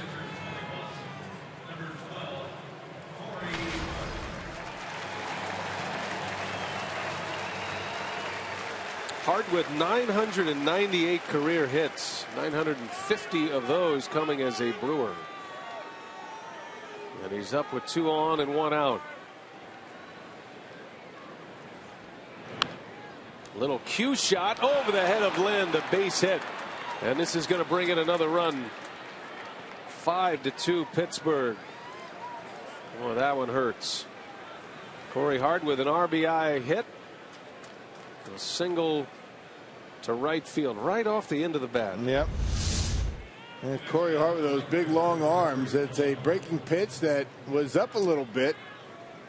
Hart with 998 career hits, 950 of those coming as a Brewer. And he's up with 2 on and 1 out. Little cue shot over the head of Lind, a base hit. And this is going to bring in another run. 5-2 Pittsburgh. Oh, that one hurts. Corey Hart with an RBI hit. A single to right field, right off the end of the bat. Yep. And Corey Hart with those big long arms. It's a breaking pitch that was up a little bit.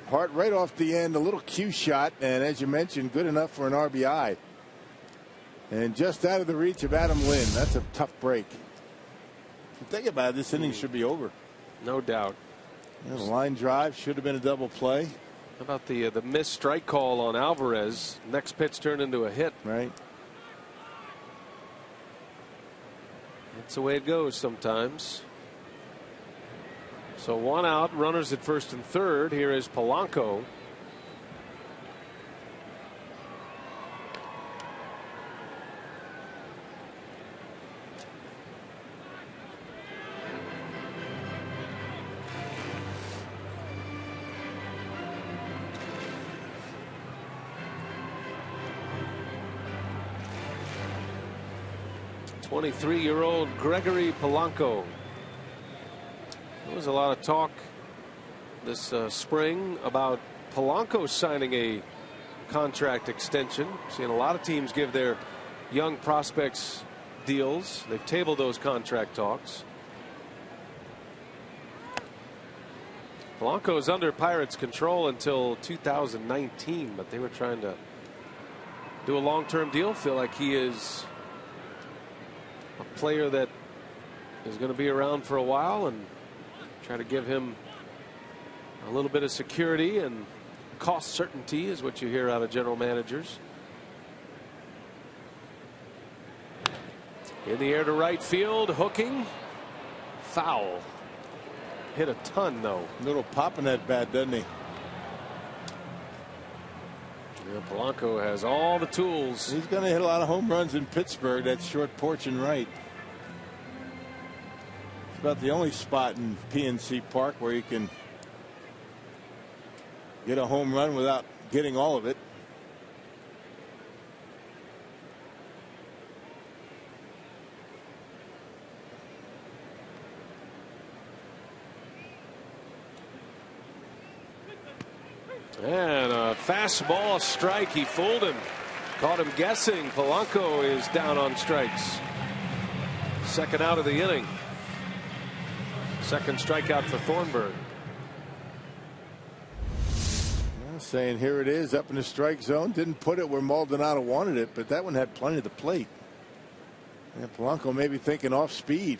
Hart right off the end, a little cue shot, and as you mentioned, good enough for an RBI. And just out of the reach of Adam Lind. That's a tough break. Think about it, this inning should be over. No doubt. The line drive should have been a double play. How about the missed strike call on Alvarez? Next pitch turned into a hit. Right. That's the way it goes sometimes. So 1 out, runners at first and third. Here is Polanco. '23-year-old Gregory Polanco. There was a lot of talk this spring about Polanco signing a contract extension. Seeing a lot of teams give their young prospects deals. They've tabled those contract talks. Polanco's under Pirates control until 2019, but they were trying to do a long-term deal. Feel like he is a player that is going to be around for a while, and try to give him a little bit of security, and cost certainty is what you hear out of general managers. In the air to right field, hooking, foul. Hit a ton though. Little pop in that bat, doesn't he? Yeah, Polanco has all the tools. He's going to hit a lot of home runs in Pittsburgh. That short porch and right. It's about the only spot in PNC Park where you can get a home run without getting all of it. And a fastball strike. He fooled him. Caught him guessing. Polanco is down on strikes. Second out of the inning. Second strikeout for Thornburg. Saying here it is up in the strike zone. Didn't put it where Maldonado wanted it, but that one had plenty of the plate. And Polanco maybe thinking off speed.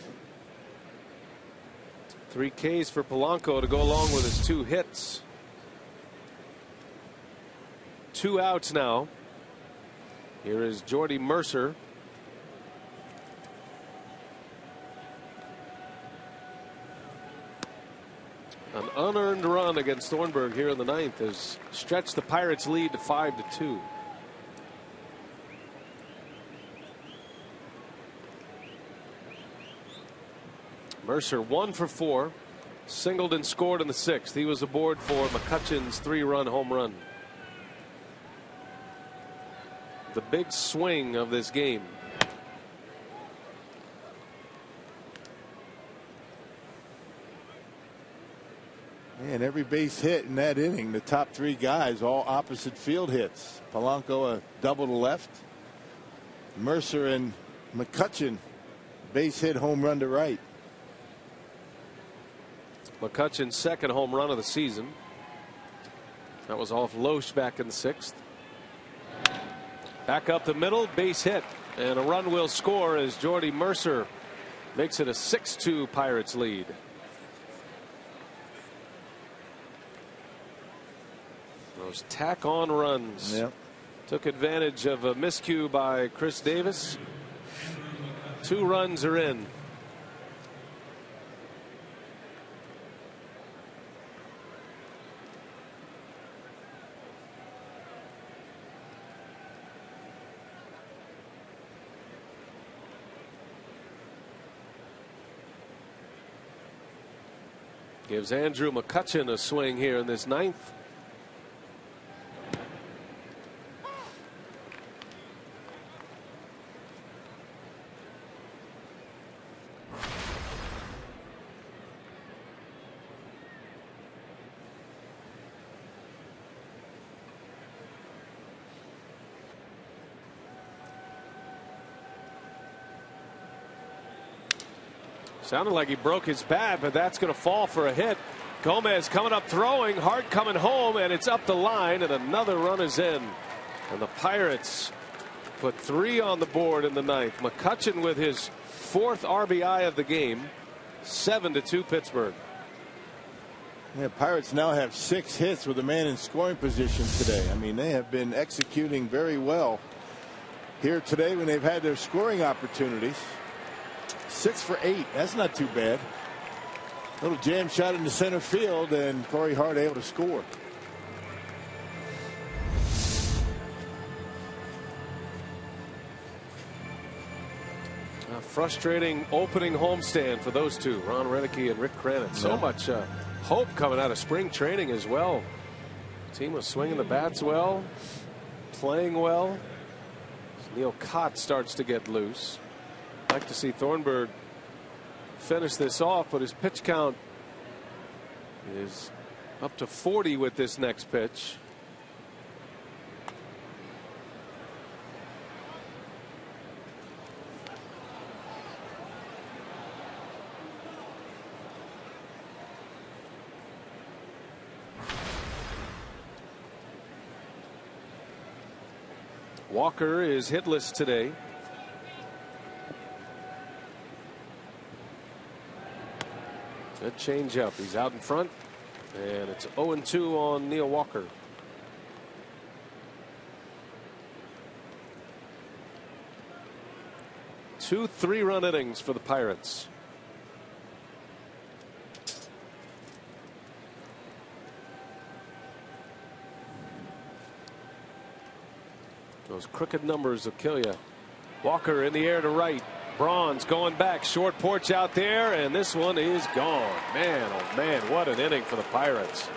3 Ks for Polanco to go along with his 2 hits. 2 outs now. Here is Jordy Mercer. An unearned run against Thornburg here in the 9th has stretched the Pirates' lead to 5-2. Mercer 1 for 4. Singled and scored in the 6th. He was aboard for McCutcheon's 3-run home run. The big swing of this game. And every base hit in that inning, the top 3 guys, all opposite field hits. Polanco a double to left. Mercer and McCutcheon base hit home run to right. McCutcheon's 2nd home run of the season. That was off Loesch back in the 6th. Back up the middle, base hit, and a run will score as Jordy Mercer makes it a 6-2 Pirates lead. Those tack-on runs. Yep. Took advantage of a miscue by Chris Davis. 2 runs are in. Gives Andrew McCutcheon a swing here in this 9th. Sounded like he broke his bat, but that's going to fall for a hit. Gomez coming up throwing, Hart coming home, and it's up the line, and another run is in. And the Pirates put 3 on the board in the 9th. McCutcheon with his 4th RBI of the game. 7-2 Pittsburgh. Yeah, Pirates now have 6 hits with a man in scoring position today. I mean, they have been executing very well here today when they've had their scoring opportunities. 6 for 8. That's not too bad. Little jam shot into center field, and Corey Hart able to score. A frustrating opening homestand for those two, Ron Renicky and Rick Cranen. So much hope coming out of spring training as well. The team was swinging the bats well, playing well. Neil Cott starts to get loose. Like to see Thornburg finish this off, but his pitch count is up to 40 with this next pitch. Walker is hitless today. Good change up. He's out in front, and it's 0-2 on Neil Walker. 2 3-run innings for the Pirates. Those crooked numbers will kill you. Walker in the air to right. Braun's going back. Short porch out there, and this one is gone. Man, oh man, what an inning for the Pirates.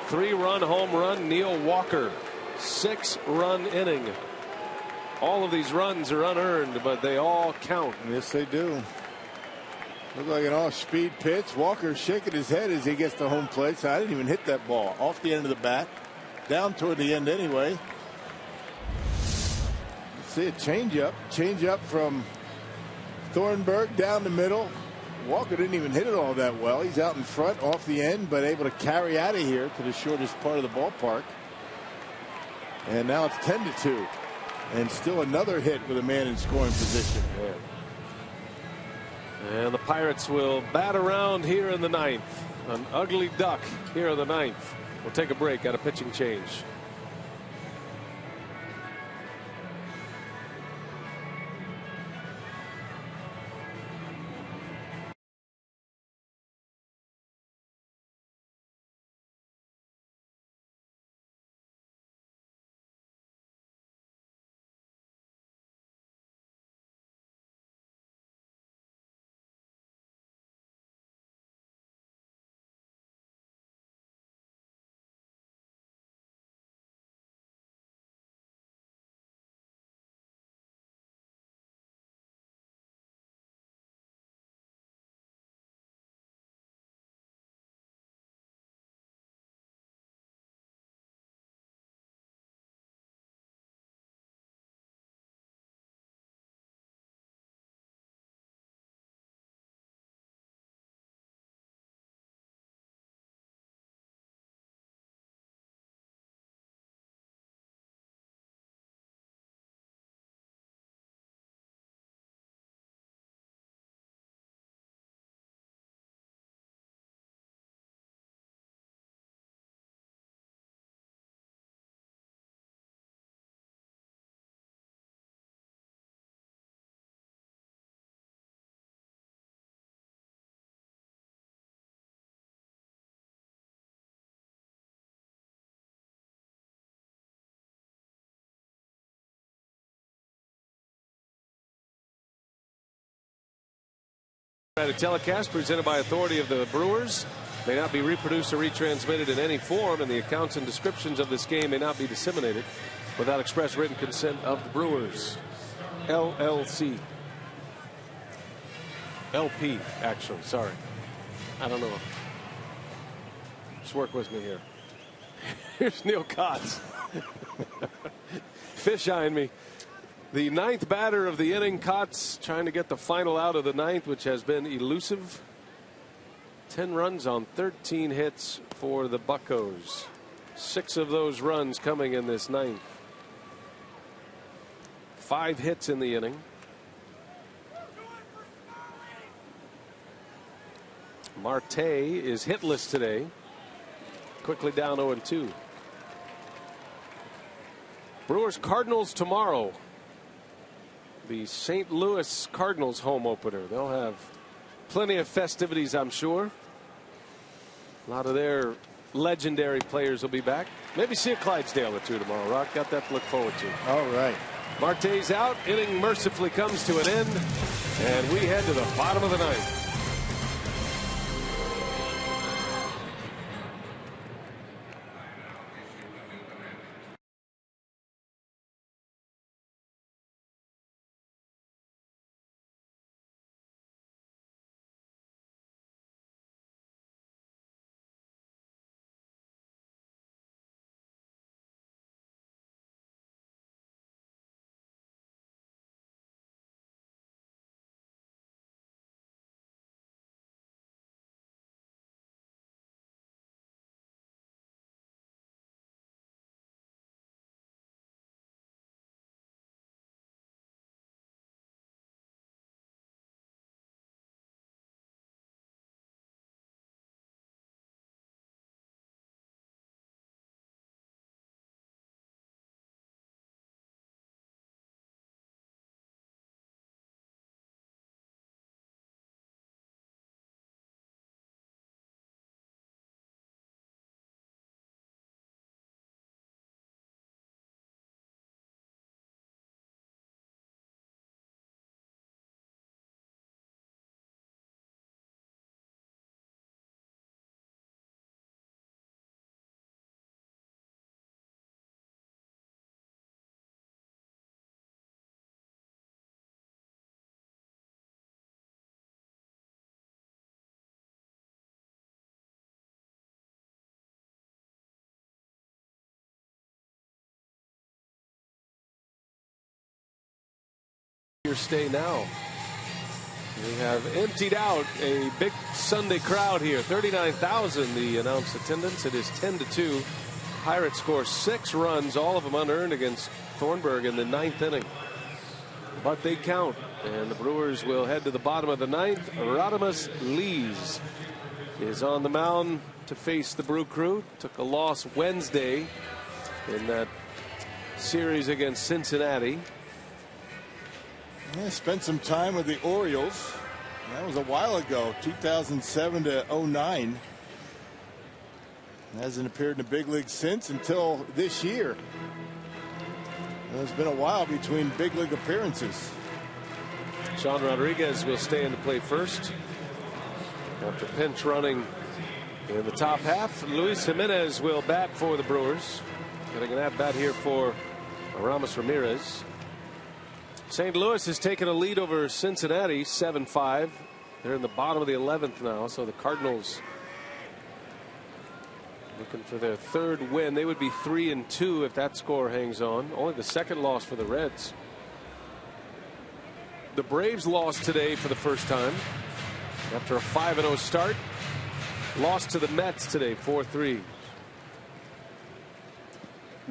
3-run home run, Neil Walker. 6-run inning. All of these runs are unearned, but they all count. Yes, they do. Look like an off-speed pitch. Walker shaking his head as he gets to home plate. So I didn't even hit that ball. Off the end of the bat. Down toward the end anyway. See a changeup. Changeup from Thornburg down the middle. Walker didn't even hit it all that well. He's out in front off the end, but able to carry out of here to the shortest part of the ballpark. And now it's 10-2. And still another hit with a man in scoring position. Yeah. And the Pirates will bat around here in the 9th. An ugly duck here in the 9th. We'll take a break at a pitching change. A telecast presented by authority of the Brewers may not be reproduced or retransmitted in any form, and the accounts and descriptions of this game may not be disseminated without express written consent of the Brewers LLC. LP, actually. Sorry. I don't know. Just work with me here. Here's Neil Kotz. Fish-eyeing me. The 9th batter of the inning, Kotz trying to get the final out of the 9th, which has been elusive. 10 runs on 13 hits for the Buccos. 6 of those runs coming in this 9th. 5 hits in the inning. Marte is hitless today. Quickly down 0-2. Brewers Cardinals tomorrow. The St. Louis Cardinals home opener. They'll have plenty of festivities, I'm sure. A lot of their legendary players will be back. Maybe see a Clydesdale or two tomorrow, Rock. Got that to look forward to. All right. Marte's out. Inning mercifully comes to an end. And we head to the bottom of the 9th. Your stay now. We have emptied out a big Sunday crowd here. 39,000 the announced attendance. It is 10-2. Pirates score 6 runs, all of them unearned against Thornburg in the 9th inning. But they count, and the Brewers will head to the bottom of the 9th. Rodimus Lees is on the mound to face the Brew Crew. Took a loss Wednesday in that series against Cincinnati. Yeah, spent some time with the Orioles. That was a while ago, 2007 to 09. Hasn't appeared in the big league since until this year. And it's been a while between big league appearances. Sean Rodriguez will stay in the play first after pinch running in the top half. Luis Jimenez will bat for the Brewers. Getting an at bat here for Aramis Ramirez. St. Louis has taken a lead over Cincinnati 7-5. They're in the bottom of the 11th now, so the Cardinals looking for their 3rd win. They would be 3-2 if that score hangs on. Only the 2nd loss for the Reds. The Braves lost today for the first time after a 5-0 start. Lost to the Mets today 4-3.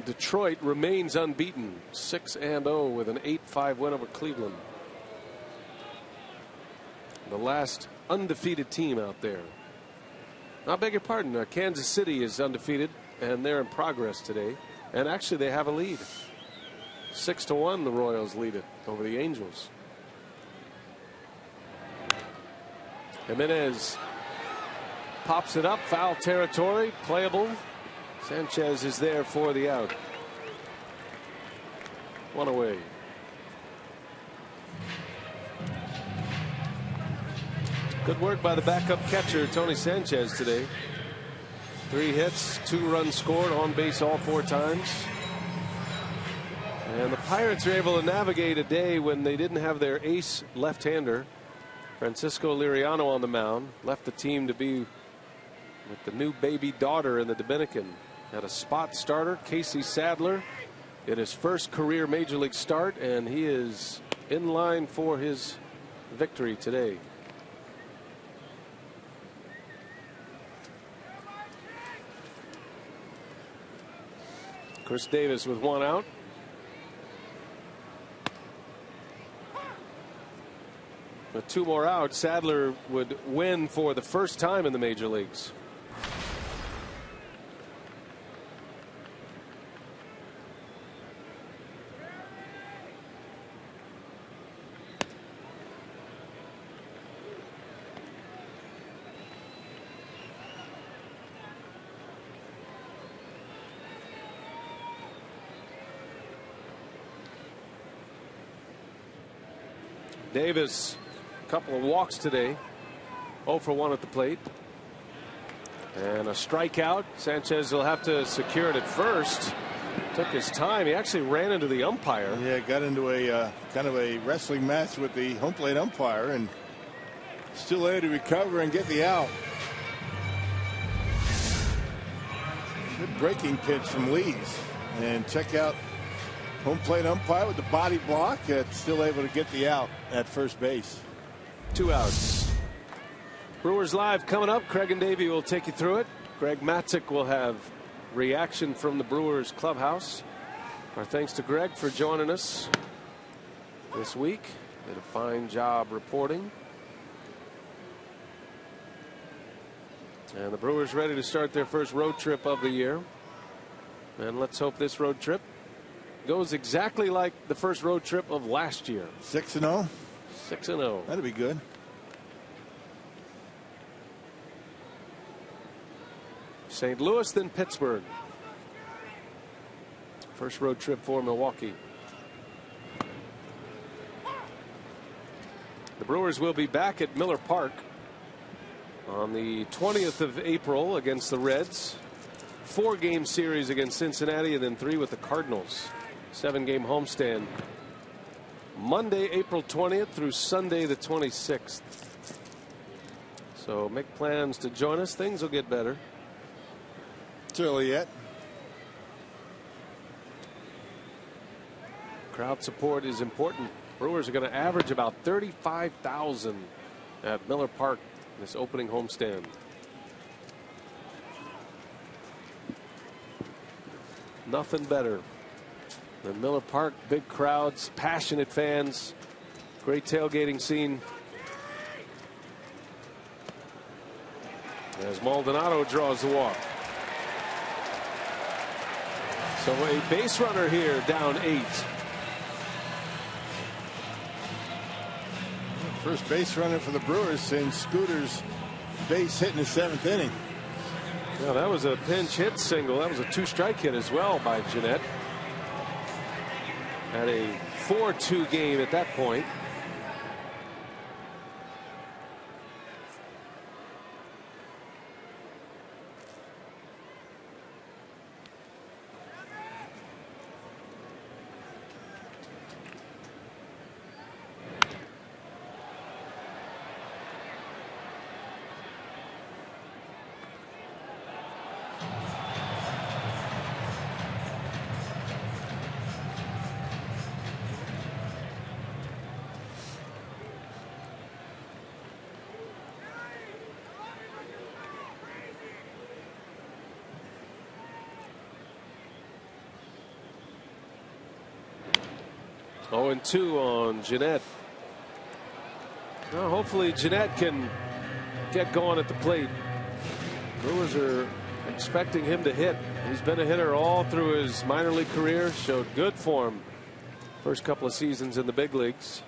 Detroit remains unbeaten 6-0 with an 8-5 win over Cleveland. The last undefeated team out there. I beg your pardon, Kansas City is undefeated and they're in progress today, and actually they have a lead. 6-1 the Royals lead it over the Angels. Jimenez pops it up, foul territory, playable. Sanchez is there for the out. 1 away. Good work by the backup catcher Tony Sanchez today. 3 hits, 2 runs scored, on base all 4 times. And the Pirates are able to navigate a day when they didn't have their ace left-hander Francisco Liriano on the mound. Left the team to be with the new baby daughter in the Dominican. Had a spot starter, Casey Sadler, in his first career major league start, and he is in line for his victory today. Chris Davis with 1 out. With 2 more outs, Sadler would win for the first time in the major leagues. Davis, a couple of walks today. 0 for 1 at the plate. And a strikeout. Sanchez will have to secure it at first. Took his time. He actually ran into the umpire. Yeah, got into a kind of a wrestling match with the home plate umpire and still able to recover and get the out. Good breaking pitch from Lees. And check out home plate umpire with the body block. Still able to get the out at first base. 2 outs. Brewers Live coming up. Craig and Davey will take you through it. Greg Matzek will have reaction from the Brewers clubhouse. Our thanks to Greg for joining us this week. Did a fine job reporting. And the Brewers ready to start their first road trip of the year. And let's hope this road trip goes exactly like the first road trip of last year. 6-0. 6-0. That'd be good. St. Louis, then Pittsburgh. First road trip for Milwaukee. The Brewers will be back at Miller Park on the 20th of April against the Reds. 4-game series against Cincinnati, and then 3 with the Cardinals. 7-game homestand. Monday, April 20th through Sunday, the 26th. So make plans to join us. Things will get better. It's early yet. Crowd support is important. Brewers are going to average about 35,000 at Miller Park this opening homestand. Nothing better than Miller Park. Big crowds, passionate fans, great tailgating scene. As Maldonado draws the walk. So a base runner here, down 8. First base runner for the Brewers since Scooter's base hit in the 7th inning. Yeah, that was a pinch hit single. That was a 2-strike hit as well by Jeanette. Had a 4-2 game at that point. Oh, and 2 on Jeanette. Well, hopefully Jeanette can get going at the plate. Brewers are expecting him to hit. He's been a hitter all through his minor league career. Showed good form first couple of seasons in the big leagues.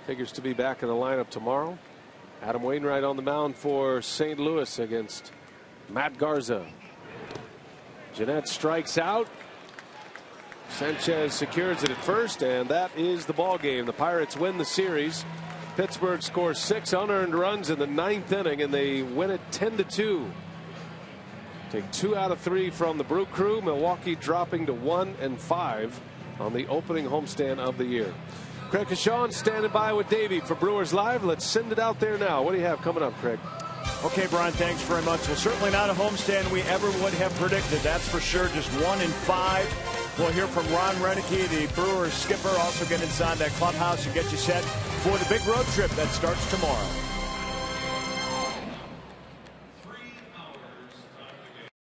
Figures to be back in the lineup tomorrow. Adam Wainwright on the mound for St. Louis against Matt Garza. Jeanette strikes out. Sanchez secures it at first, and that is the ball game. The Pirates win the series. Pittsburgh scores 6 unearned runs in the 9th inning, and they win it 10-2. Take 2 out of 3 from the Brew Crew. Milwaukee dropping to 1-5 on the opening homestand of the year. Craig Kashawn standing by with Davey for Brewers Live. Let's send it out there now. What do you have coming up, Craig? Okay, Brian, thanks very much. Well, certainly not a homestand we ever would have predicted. That's for sure. Just 1-5. We'll hear from Ron Renicky, the Brewers skipper. Also get inside that clubhouse and get you set for the big road trip that starts tomorrow.